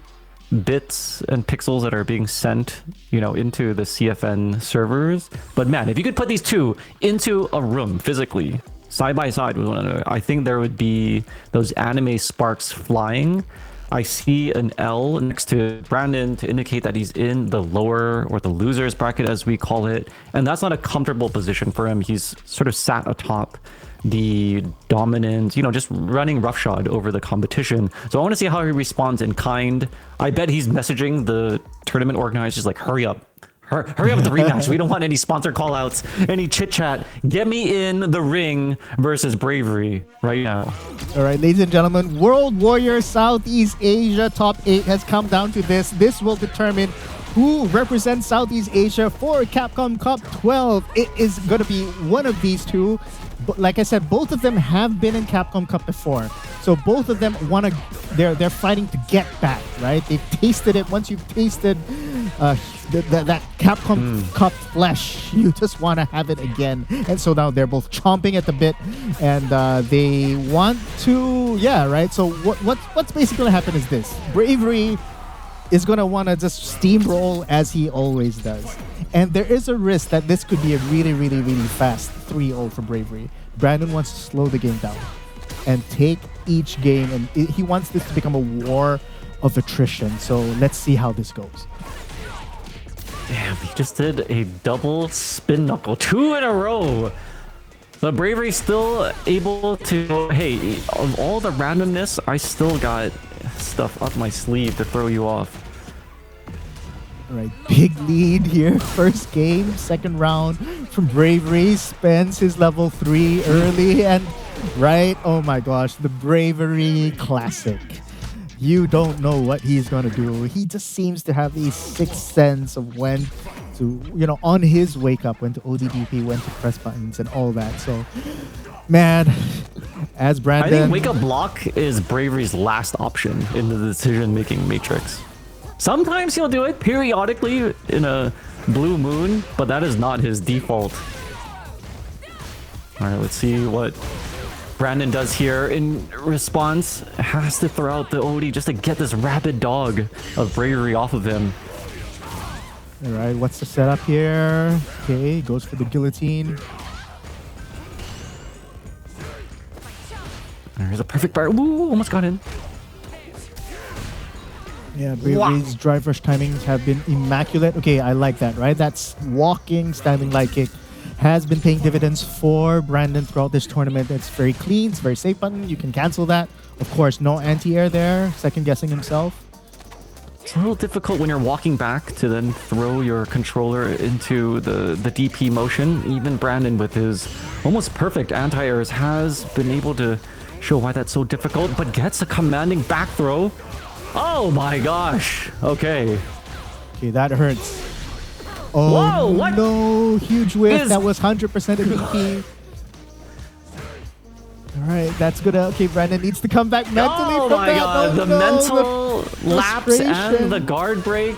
bits and pixels that are being sent, into the CFN servers. But man, if you could put these two into a room physically, side by side with one another, I think there would be those anime sparks flying. I see an L next to Brandon to indicate that he's in the lower or the losers bracket, as we call it. And that's not a comfortable position for him. He's sort of sat atop the dominant, just running roughshod over the competition. So I want to see how he responds in kind. I bet he's messaging the tournament organizers like, hurry up, Hurry up with the rematch. We don't want any sponsor callouts, any chit chat. Get me in the ring versus Bravery right now. All right, ladies and gentlemen, World Warrior Southeast Asia Top 8 has come down to this. This will determine who represents Southeast Asia for Capcom Cup 12. It is going to be one of these two. But like I said, both of them have been in Capcom Cup before. So both of them want to, they're fighting to get back, right? They've tasted it. Once you've tasted that Capcom Cup flesh, you just want to have it again. And so now they're both chomping at the bit, and they want to, yeah, right? So what's basically going to happen is this. Bravery is going to want to just steamroll as he always does. And there is a risk that this could be a really, really, really fast 3-0 for Bravery. Brandon wants to slow the game down and take each game, and he wants this to become a war of attrition. So let's see how this goes. Damn, he just did a double spin knuckle, 2 in a row. The Bravery still able to, hey, of all the randomness, I still got stuff up my sleeve to throw you off. All right, big lead here. First game, second round from Bravery. Spends his level 3 early, and right, oh my gosh, the Bravery classic. You don't know what he's gonna do. He just seems to have a sixth sense of when to, on his wake up, when to ODDP, when to press buttons and all that. So, man, as Brandon, I think wake up block is Bravery's last option in the decision-making matrix. Sometimes he'll do it periodically in a blue moon, but that is not his default. All right, let's see what Brandon does here in response. Has to throw out the OD just to get this rapid dog of Bravery off of him. All right, what's the setup here? Okay, goes for the guillotine. There's a perfect fire. Ooh, almost got in. Yeah, Bravery's drive rush timings have been immaculate. Okay, I like that, right? That's walking, standing light kick. Has been paying dividends for Brandon throughout this tournament. It's very clean, it's very safe button. You can cancel that. Of course, no anti-air there. Second guessing himself. It's a little difficult when you're walking back to then throw your controller into the DP motion. Even Brandon with his almost perfect anti-airs has been able to show why that's so difficult, but gets a commanding back throw. Oh my gosh. Okay. Okay, that hurts. Oh, whoa, what? No, huge whiff. That was 100% a DP. All right, that's good. Okay, Brandon needs to come back mentally from that. God, the mental lapse and the guard break.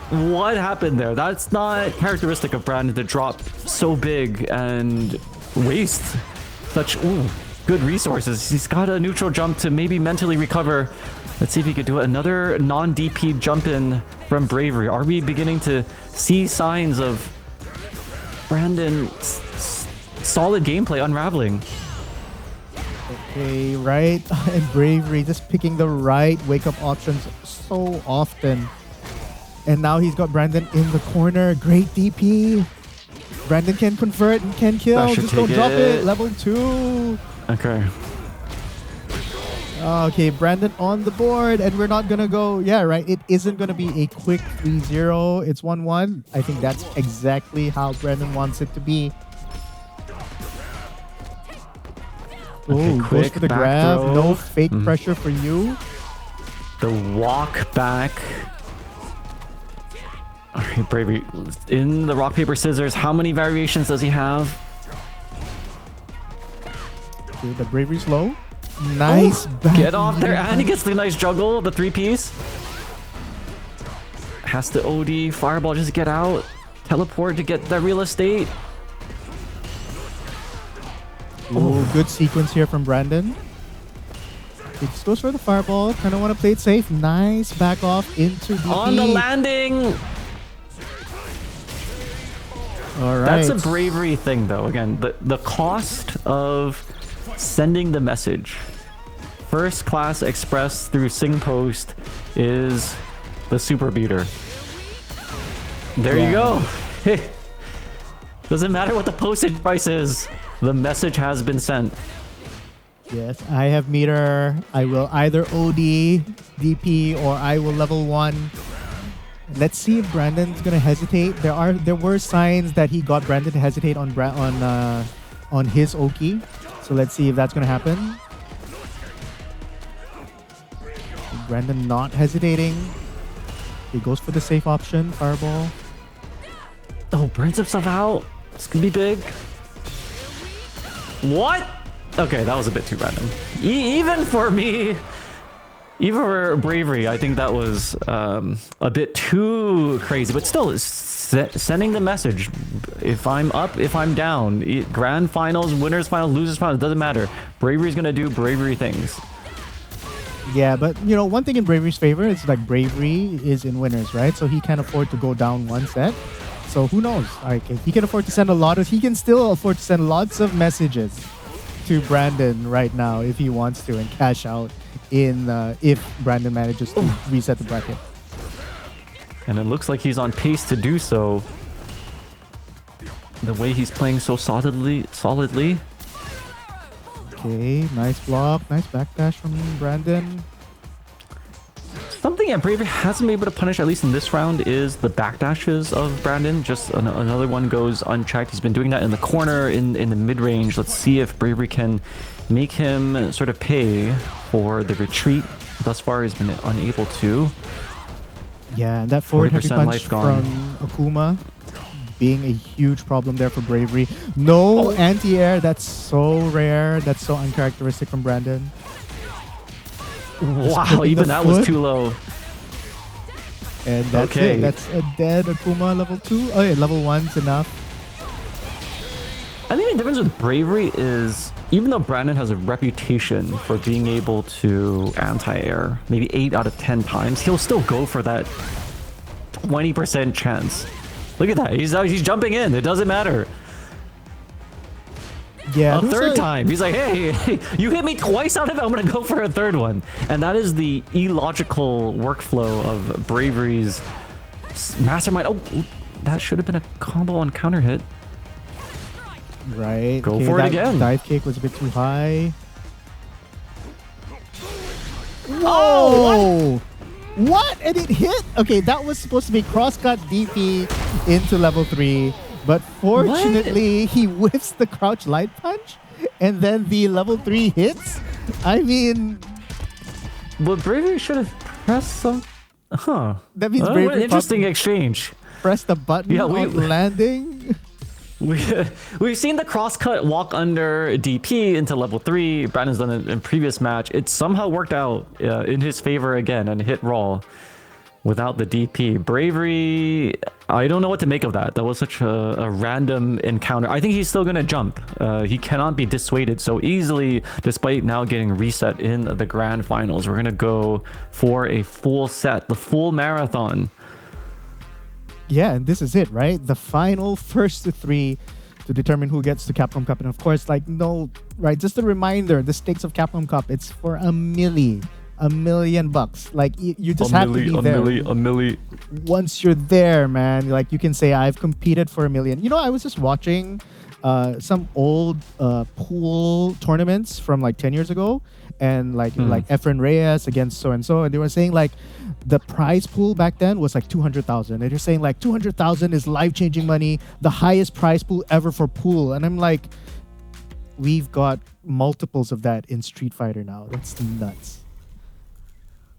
What happened there? That's not characteristic of Brandon to drop so big and waste such good resources. He's got a neutral jump to maybe mentally recover. Let's see if he could do another non-DP jump in from Bravery. Are we beginning to see signs of Brandon's solid gameplay unraveling? Okay, right. And Bravery just picking the right wake-up options so often. And now he's got Brandon in the corner. Great DP. Brandon can convert and can kill. Just don't drop it. Level 2. Okay. Okay, Brandon on the board, and we're not gonna go. Yeah, right. It isn't gonna be a quick 3-0. It's 1-1. I think that's exactly how Brandon wants it to be. Okay, oh, goes for the grab. throw. No fake pressure for you. The walk back. All right, Bravery in the rock paper scissors. How many variations does he have? Okay, the Bravery's low. Nice back. Get off there, and he gets the nice juggle, the 3-piece. Has to OD, fireball, just get out. Teleport to get the real estate. Oh, good sequence here from Brandon. He just goes for the fireball. Kind of want to play it safe. Nice back off into DP. On the landing. All right. That's a Bravery thing, though. Again, the cost of sending the message first class express through Sing Post is the super beater. There you go. Doesn't matter what the postage price is, the message has been sent. Yes, I have meter. I will either OD, DP, or I will level 1. Let's see if Brandon's gonna hesitate. There were signs that he got Brandon to hesitate on his Oki. So let's see if that's gonna happen. Brandon not hesitating. He goes for the safe option, fireball. Oh, burns himself out. This could be big. What? Okay, that was a bit too random. Even for me, even for bravery, I think that was a bit too crazy. But still, sending the message: if I'm up, if I'm down, grand finals, winners finals, losers finals, doesn't matter. Bravery's gonna do bravery things. Yeah, but you know, one thing in Bravery's favor is like Bravery is in winners, right? So he can afford to go down one set. So who knows? Like if he can afford to send he can still afford to send lots of messages to Brandon right now if he wants to and cash out in if Brandon manages to reset the bracket. And it looks like he's on pace to do so. The way he's playing so solidly. Okay, nice block, nice backdash from Brandon. Something that Bravery hasn't been able to punish, at least in this round, is the backdashes of Brandon. Just another one goes unchecked. He's been doing that in the corner, in the mid-range. Let's see if Bravery can make him sort of pay for the retreat. Thus far, he's been unable to. Yeah, and that forward heavy punch life gone from Akuma being a huge problem there for Bravery. No anti-air. That's so rare. That's so uncharacteristic from Brandon. Wow, even that was too low. And that's it. That's a dead Akuma level 2. Oh yeah, level 1's enough. I think the difference with Bravery is, even though Brandon has a reputation for being able to anti-air maybe 8 out of 10 times, he'll still go for that 20% chance. Look at that. He's jumping in. It doesn't matter. Yeah, a third time. He's like, hey, you hit me twice out of it. I'm going to go for a third one. And that is the illogical workflow of Bravery's mastermind. Oh, that should have been a combo on counter hit. Right. Go for it again. Dive kick was a bit too high. Whoa! What? And it hit? Okay, that was supposed to be cross-cut DP into level 3. But fortunately, he whiffs the crouch light punch, and then the level 3 hits. I mean... But Bravery should have pressed some... Huh. That means Bravery... What an interesting exchange. Press the button on landing. We've seen the crosscut walk under DP into level 3. Brandon's done it in previous match. It somehow worked out in his favor again and hit raw without the DP. Bravery, I don't know what to make of that. That was such a random encounter. I think he's still going to jump. He cannot be dissuaded so easily, despite now getting reset in the grand finals. We're going to go for a full set, the full marathon. Yeah, and this is it, right? The final first to 3 to determine who gets to Capcom Cup. And of course, like, no, right? Just a reminder, the stakes of Capcom Cup, it's for $1 million bucks. Like, you just have to be there. A milli. Once you're there, man, like, you can say, I've competed for $1 million. You know, I was just watching some old pool tournaments from like 10 years ago, and like Efren Reyes against so and so, and they were saying like the prize pool back then was like 200,000, and they're saying like 200,000 is life-changing money, the highest prize pool ever for pool. And I'm like, we've got multiples of that in Street Fighter now. That's nuts.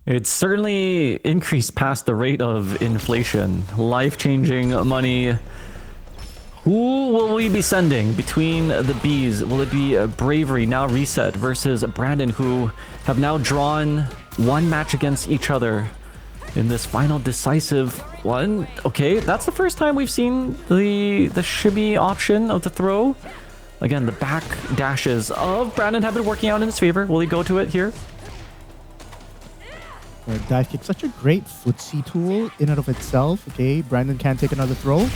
It's certainly increased past the rate of inflation. Life-changing money. Who will we be sending between the Bs? Will it be Bravery, now reset, versus Brandon, who have now drawn one match against each other in this final decisive one? Okay, that's the first time we've seen the shimmy option of the throw. Again, the back dashes of Brandon have been working out in his favor. Will he go to it here? Dive kick, such a great footsie tool in and of itself. Okay, Brandon can't take another throw.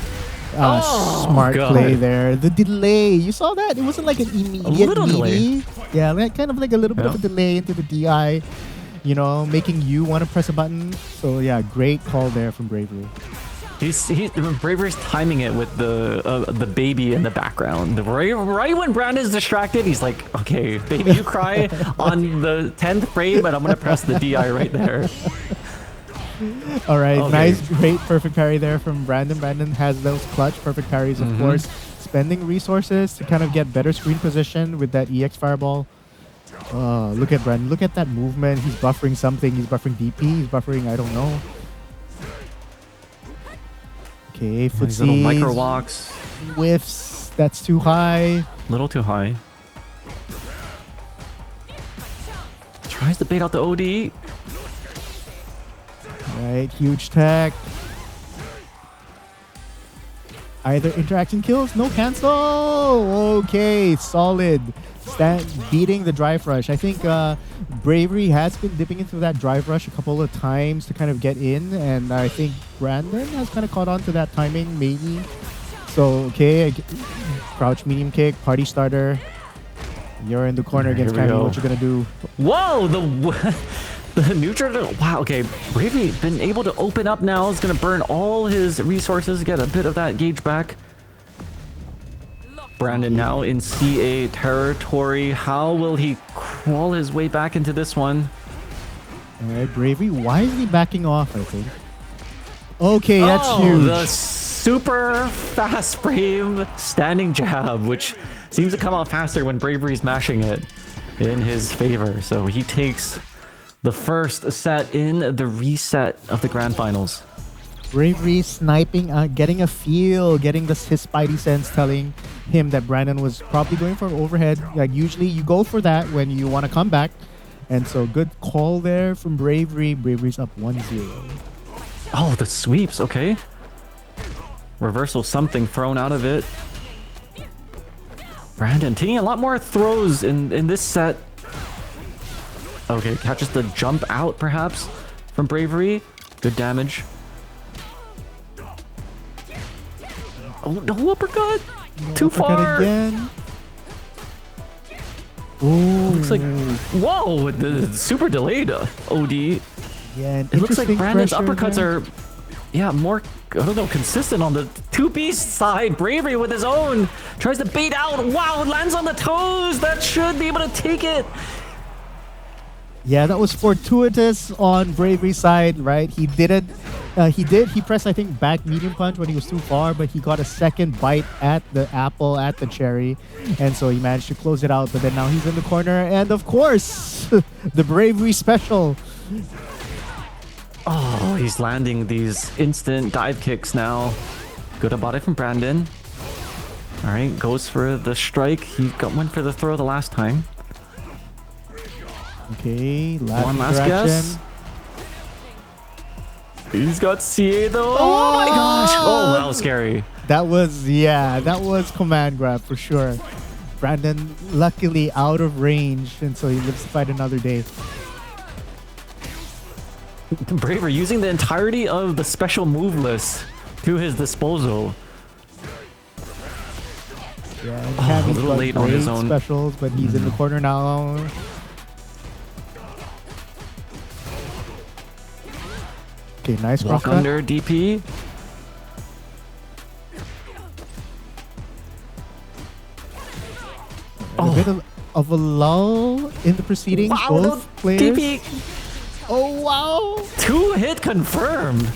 Smart play there. The delay, you saw that? It wasn't like an immediate delay. Yeah, like kind of like a little bit of a delay into the DI, you know, making you want to press a button. So yeah, great call there from Bravery. Bravery's timing it with the baby in the background. Right when Brandon's distracted, he's like, okay, baby, you cry on the 10th frame, but I'm gonna press the DI right there. All right, Okay. nice, great, perfect parry there from Brandon. Brandon has those clutch perfect parries, of course, spending resources to kind of get better screen position with that EX fireball. Look at Brandon. Look at that movement. He's buffering something. He's buffering DP. He's buffering, I don't know. Okay, These little footsies. micro walks. Whiffs. That's too high. Little too high. Tries to bait out the OD. Right, huge tech. Either interaction kills, no cancel. Okay, solid. Beating the drive rush. I think Bravery has been dipping into that drive rush a couple of times to kind of get in, and I think Brandon has kind of caught on to that timing, maybe. So, okay, crouch medium kick, party starter. You're in the corner against Here we Cammy. go. What you gonna do? Whoa, the neutral. Wow, okay. Bravery been able to open up now. He's gonna burn all his resources, get a bit of that gauge back. Brandon now in CA territory. How will he crawl his way back into this one? All right, Bravery. Why is he backing off? I think. Okay, that's huge. The super fast frame standing jab, which seems to come out faster when Bravery's mashing it in his favor. So he takes the first set in the reset of the grand finals. Bravery sniping, getting a feel, getting his spidey sense telling him that Brandon was probably going for an overhead. Like usually you go for that when you want to come back. And so good call there from Bravery. Bravery's up 1-0. Oh, the sweeps, okay. Reversal something thrown out of it. Brandon taking a lot more throws in this set. Okay, catches the jump out perhaps from Bravery. Good damage. Oh, no uppercut! Too far! Again. Ooh. Looks like, whoa, the super delayed OD. Yeah, It looks like Brandon's uppercuts are, yeah, more, I don't know, consistent on the 2-piece side. Bravery with his own tries to bait out. Wow, lands on the toes. That should be able to take it. Yeah, that was fortuitous on Bravery's side, right? He didn't. He pressed, I think, back medium punch when he was too far, but he got a second bite at the apple, at the cherry, and so he managed to close it out. But then now he's in the corner, and of course, the Bravery special. Oh, he's landing these instant dive kicks now. Good about it from Brandon. All right, goes for the strike. He got one for the throw the last time. Okay, One last guess. He's got CA though. Oh my gosh. Oh, that was scary. That was command grab for sure. Brandon luckily out of range, and so he lives to fight another day. Braver using the entirety of the special move list to his disposal. Yeah, and Oh, Cammy's a little got late on his great own. specials, but he's in the corner now. Okay, nice cross Walk cut. under DP. A bit of a lull in the proceedings. Wow, Both no players. DP. Oh wow! 2-hit confirmed.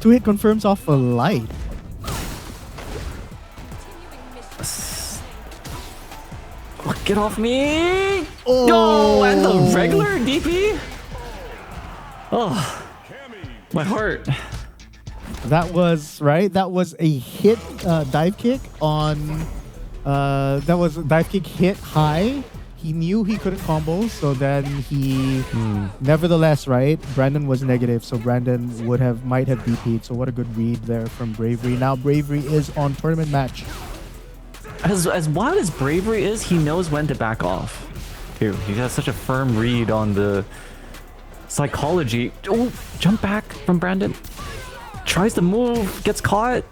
2-hit confirms off a light. Get off me! Oh. No, and the regular DP? Oh, my heart. That was right. That was a hit dive kick on. That was a dive kick hit high. He knew he couldn't combo, so then he, nevertheless, right. Brandon was negative, so Brandon might have DP'd. So what a good read there from Bravery. Now Bravery is on tournament match. As wild as Bravery is, he knows when to back off. Too. He has such a firm read on the psychology. Oh, jump back from Brandon. Tries to move, gets caught.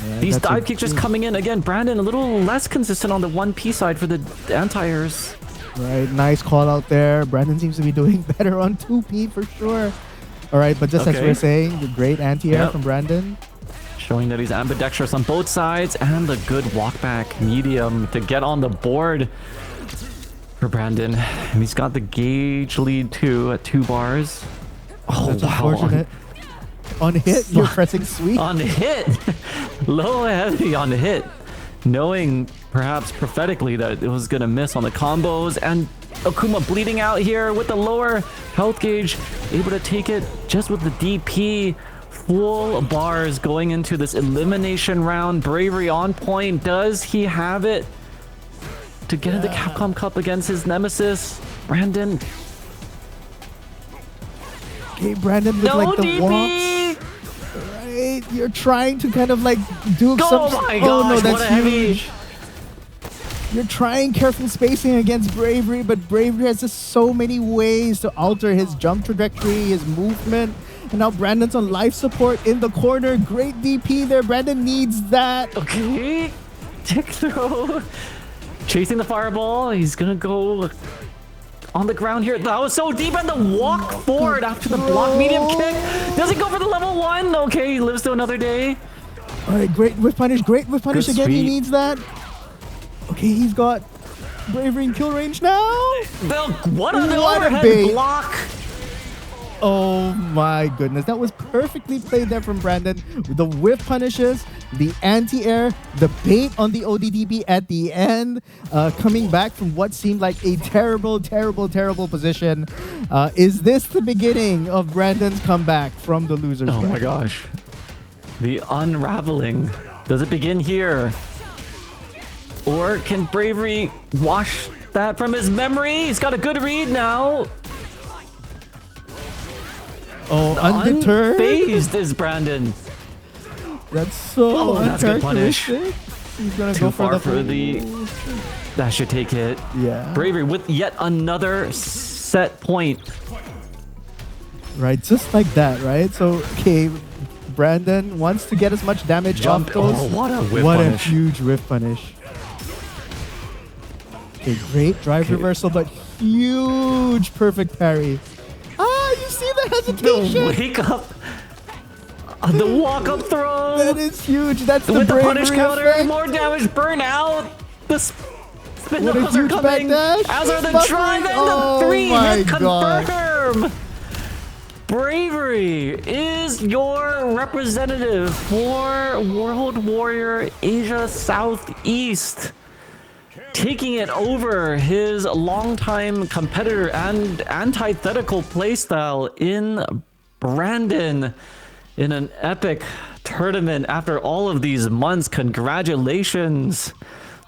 Yeah, These that's dive kicks just coming in. Again, Brandon a little less consistent on the 1P side for the anti-airs. Right, nice call out there. Brandon seems to be doing better on 2P for sure. All right, but just as Okay. we're saying, the great anti-air Yep. from Brandon. Showing that he's ambidextrous on both sides and the good walk back medium to get on the board. for Brandon. And he's got the gauge lead too at 2 bars. Oh, That's wow. unfortunate. On hit, you're pressing sweep. On hit. Low heavy on hit. Knowing perhaps prophetically that it was going to miss on the combos. And Akuma bleeding out here with the lower health gauge. Able to take it just with the DP. Full bars going into this elimination round. Bravery on point. Does he have it to get into Capcom Cup against his nemesis, Brandon? Okay, Brandon with like the walks. Right, you're trying to kind of like do some. Oh my gosh, no, that's what a huge. You're trying careful spacing against Bravery, but Bravery has just so many ways to alter his jump trajectory, his movement. And now Brandon's on life support in the corner. Great DP there. Brandon needs that. Okay. Tick throw. Chasing the fireball. He's going to go on the ground here. That was so deep. And the walk forward after the block medium kick. Does he go for the level 1? Okay, he lives to another day. All right, great whiff punish. Great whiff punish again. He needs that. Okay, he's got Bravery in kill range now. What an overhead block. Oh my goodness, that was perfectly played there from Brandon. The whiff punishes, the anti-air, the bait on the ODDB at the end, coming back from what seemed like a terrible position. Is this the beginning of Brandon's comeback from the losers? Oh my gosh. The unraveling. Does it begin here? Or can Bravery wash that from his memory? He's got a good read now. Oh, undeterred. Unfazed is Brandon. That's so that's good punish. He's gonna Too go far for the. That should take it. Yeah. Bravery with yet another set point. Right, just like that, right? So, okay, Brandon wants to get as much damage off those. Oh, what a whiff What punish. a huge whiff punish. Okay, great drive reversal, but huge perfect parry. Ah, you see the hesitation? The wake up. The walk up throw. That is huge. That's the with the bravery punish counter. effect. More damage. Burn out. The spin What a knuckles are huge coming. backdash. As are the Buffering. drive and Oh the 3 my hit God. confirm. Bravery is your representative for World Warrior Asia Southeast. Taking it over his longtime competitor and antithetical playstyle in Brandon in an epic tournament after all of these months. Congratulations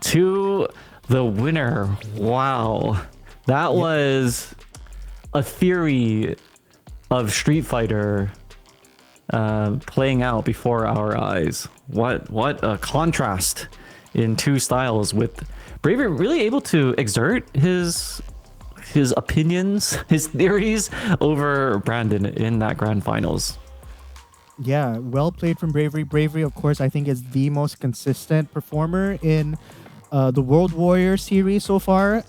to the winner. Wow. That was a theory of Street Fighter playing out before our eyes. What a contrast in 2 styles, with Bravery really able to exert his opinions, his theories over Brandon in that grand finals. Yeah, well played from Bravery. Bravery, of course, I think is the most consistent performer in the World Warrior series so far.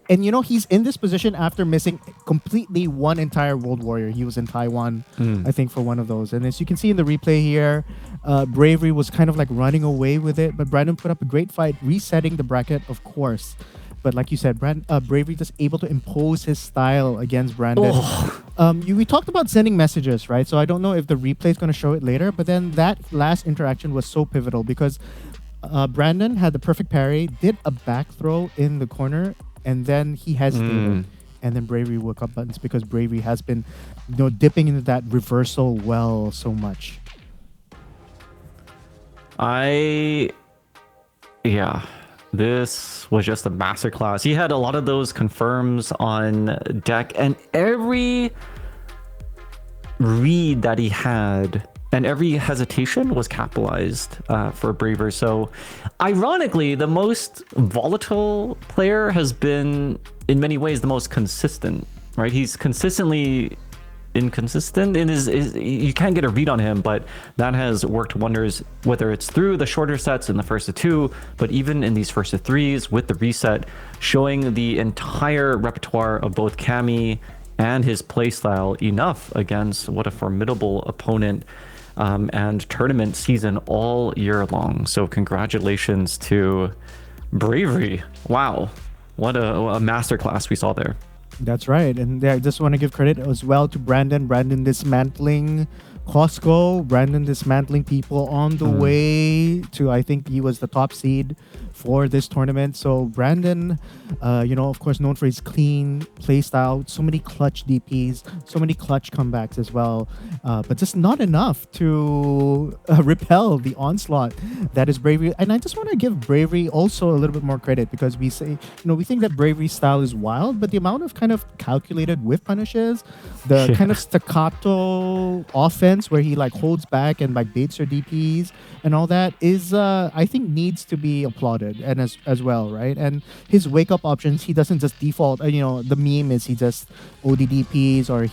And you know, he's in this position after missing completely one entire World Warrior. He was in Taiwan, I think, for one of those. And as you can see in the replay here, Bravery was kind of like running away with it, but Brandon put up a great fight, resetting the bracket, of course. But like you said, Bravery just able to impose his style against Brandon. We talked about sending messages, right? So I don't know if the replay is going to show it later, but then that last interaction was so pivotal because Brandon had the perfect parry, did a back throw in the corner, and then he hesitated. And then Bravery woke up buttons because Bravery has been, dipping into that reversal well so much. This was just a masterclass. He had a lot of those confirms on deck, and every read that he had and every hesitation was capitalized for Braver. So ironically, the most volatile player has been in many ways the most consistent, right? He's consistently inconsistent in his you can't get a read on him, but that has worked wonders, whether it's through the shorter sets in the first of 2, but even in these first of 3s with the reset, showing the entire repertoire of both Cammy and his playstyle enough against what a formidable opponent and tournament season all year long. So congratulations to Bravery. Wow, What a masterclass we saw there. That's right. And I just want to give credit as well to Brandon. Brandon dismantling Costco, Brandon dismantling people on the way to, I think he was the top seed for this tournament. So Brandon, of course, known for his clean play style, so many clutch DPs, so many clutch comebacks as well, but just not enough to repel the onslaught that is Bravery. And I just want to give Bravery also a little bit more credit, because we say, we think that Bravery's style is wild, but the amount of kind of calculated whiff punishes, the kind of staccato offense where he like holds back and like baits your DPs and all that is, I think, needs to be applauded, and as well, right? And his wake up options, he doesn't just default. The meme is he just ODDPs or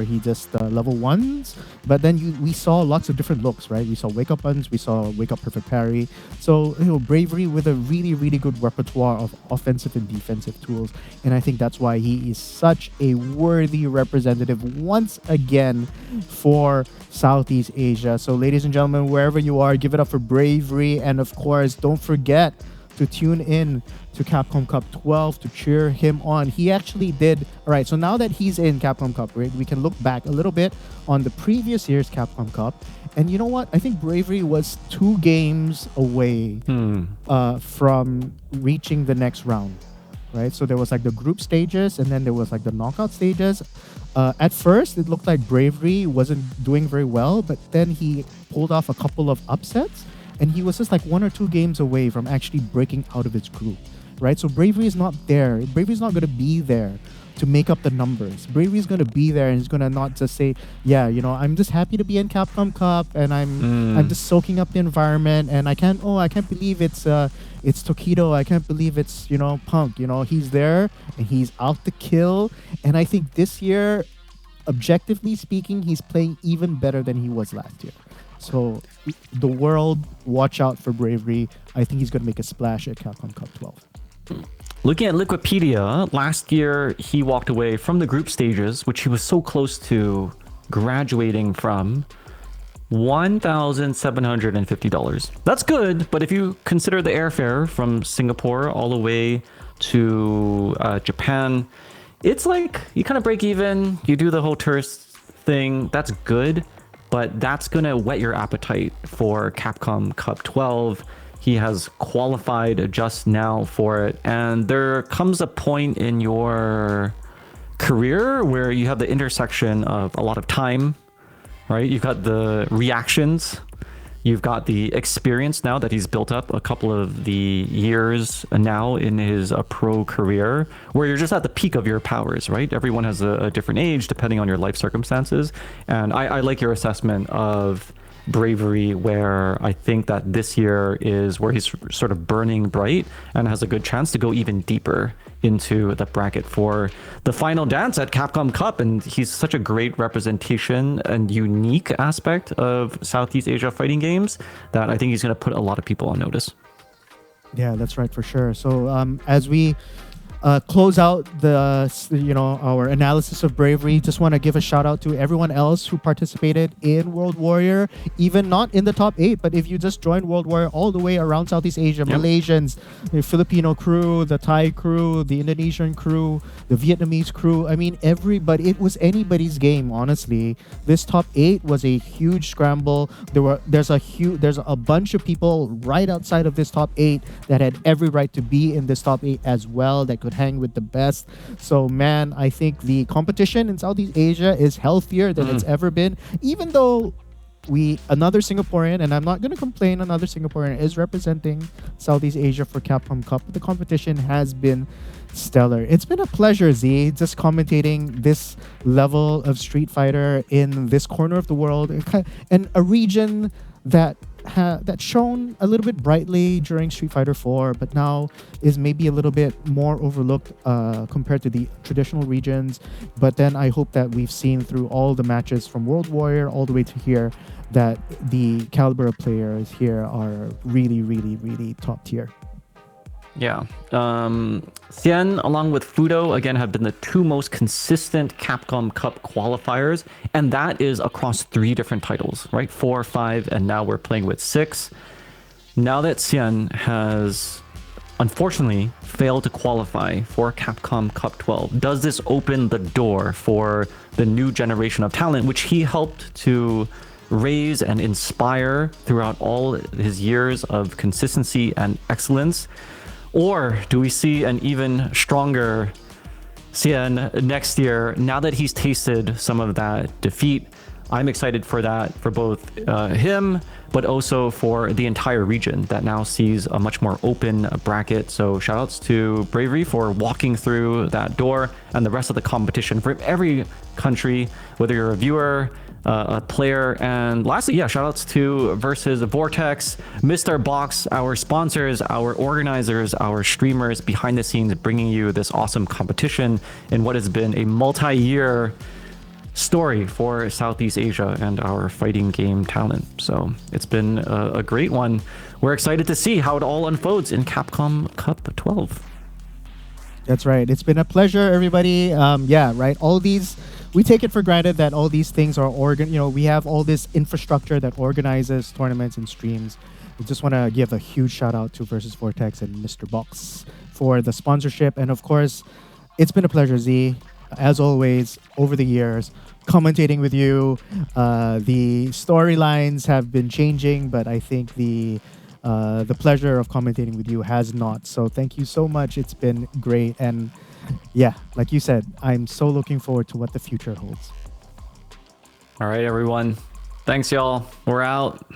he just level ones. But then we saw lots of different looks, right? We saw wake up ones, we saw wake up perfect parry. So Bravery with a really, really good repertoire of offensive and defensive tools, and I think that's why he is such a worthy representative once again for Southeast Asia. So ladies and gentlemen, wherever you are, give it up for Bravery, and of course, don't forget to tune in to Capcom Cup 12 to cheer him on. He actually did. All right, so now that he's in Capcom Cup, right, we can look back a little bit on the previous year's Capcom Cup. And you know what? I think Bravery was 2 games away from reaching the next round, right? So there was like the group stages, and then there was like the knockout stages. At first, it looked like Bravery wasn't doing very well, but then he pulled off a couple of upsets, and he was just like 1 or 2 games away from actually breaking out of his group, right? So Bravery is not there. Bravery is not going to be there to make up the numbers. Bravery is going to be there, and he's going to not just say, yeah, I'm just happy to be in Capcom Cup, and I'm just soaking up the environment, and I can't believe it's Tokido. I can't believe it's, Punk. He's there, and he's out to kill. And I think this year, objectively speaking, he's playing even better than he was last year. So the world, watch out for Bravery. I think he's going to make a splash at Capcom Cup 12. Looking at Liquipedia, last year he walked away from the group stages, which he was so close to graduating from, $1,750. That's good, but if you consider the airfare from Singapore all the way to Japan, it's like you kind of break even, you do the whole tourist thing, that's good, but that's going to whet your appetite for Capcom Cup 12. He has qualified just now for it, and there comes a point in your career where you have the intersection of a lot of time, right? You've got the reactions, you've got the experience now that he's built up a couple of the years now in his pro career, where you're just at the peak of your powers, right? Everyone has a different age depending on your life circumstances, and I like your assessment of Bravery, where I think that this year is where he's sort of burning bright and has a good chance to go even deeper into the bracket for the final dance at Capcom Cup. And he's such a great representation and unique aspect of Southeast Asia fighting games that I think he's going to put a lot of people on notice. Yeah, that's right, for sure. So as we close out our analysis of Bravery, just want to give a shout out to everyone else who participated in World Warrior, even not in the top 8, but if you just joined World Warrior all the way around Southeast Asia, Malaysians, the Filipino crew, the Thai crew, the Indonesian crew, the Vietnamese crew, I mean, everybody, it was anybody's game, honestly. This top 8 was a huge scramble. There's a bunch of people right outside of this top 8 that had every right to be in this top 8 as well, that could hang with the best. So man, I think the competition in Southeast Asia is healthier than it's ever been, even though another Singaporean, and I'm not going to complain, another Singaporean is representing Southeast Asia for Capcom Cup. The competition has been stellar. It's been a pleasure, Z, just commentating this level of Street Fighter in this corner of the world, and a region that shone a little bit brightly during Street Fighter 4, but now is maybe a little bit more overlooked compared to the traditional regions. But then I hope that we've seen through all the matches from World Warrior all the way to here that the caliber of players here are really, really, really top tier. Yeah. Xian, along with Fudo, again, have been the 2 most consistent Capcom Cup qualifiers, and that is across 3 different titles, right? 4, 5, and now we're playing with 6. Now that Xian has unfortunately failed to qualify for Capcom Cup 12. Does this open the door for the new generation of talent, which he helped to raise and inspire throughout all his years of consistency and excellence? Or do we see an even stronger Cien next year now that he's tasted some of that defeat? I'm excited for that, for both him, but also for the entire region that now sees a much more open bracket. So shout outs to Bravery for walking through that door, and the rest of the competition from every country, whether you're a viewer, a player. And lastly, yeah, shout outs to Versusvortex, Mr. Box, our sponsors, our organizers, our streamers behind the scenes, bringing you this awesome competition in what has been a multi-year story for Southeast Asia and our fighting game talent. So it's been a great one. We're excited to see how it all unfolds in Capcom Cup 12. That's right. It's been a pleasure, everybody. Yeah, right. All these, we take it for granted that all these things are we have all this infrastructure that organizes tournaments and streams. We just want to give a huge shout out to Versusvortex and Mr. Box for the sponsorship. And of course, it's been a pleasure, Z, as always, over the years, commentating with you. The storylines have been changing, but I think the pleasure of commentating with you has not. So thank you so much. It's been great. And yeah, like you said, I'm so looking forward to what the future holds. All right, everyone. Thanks, y'all. We're out.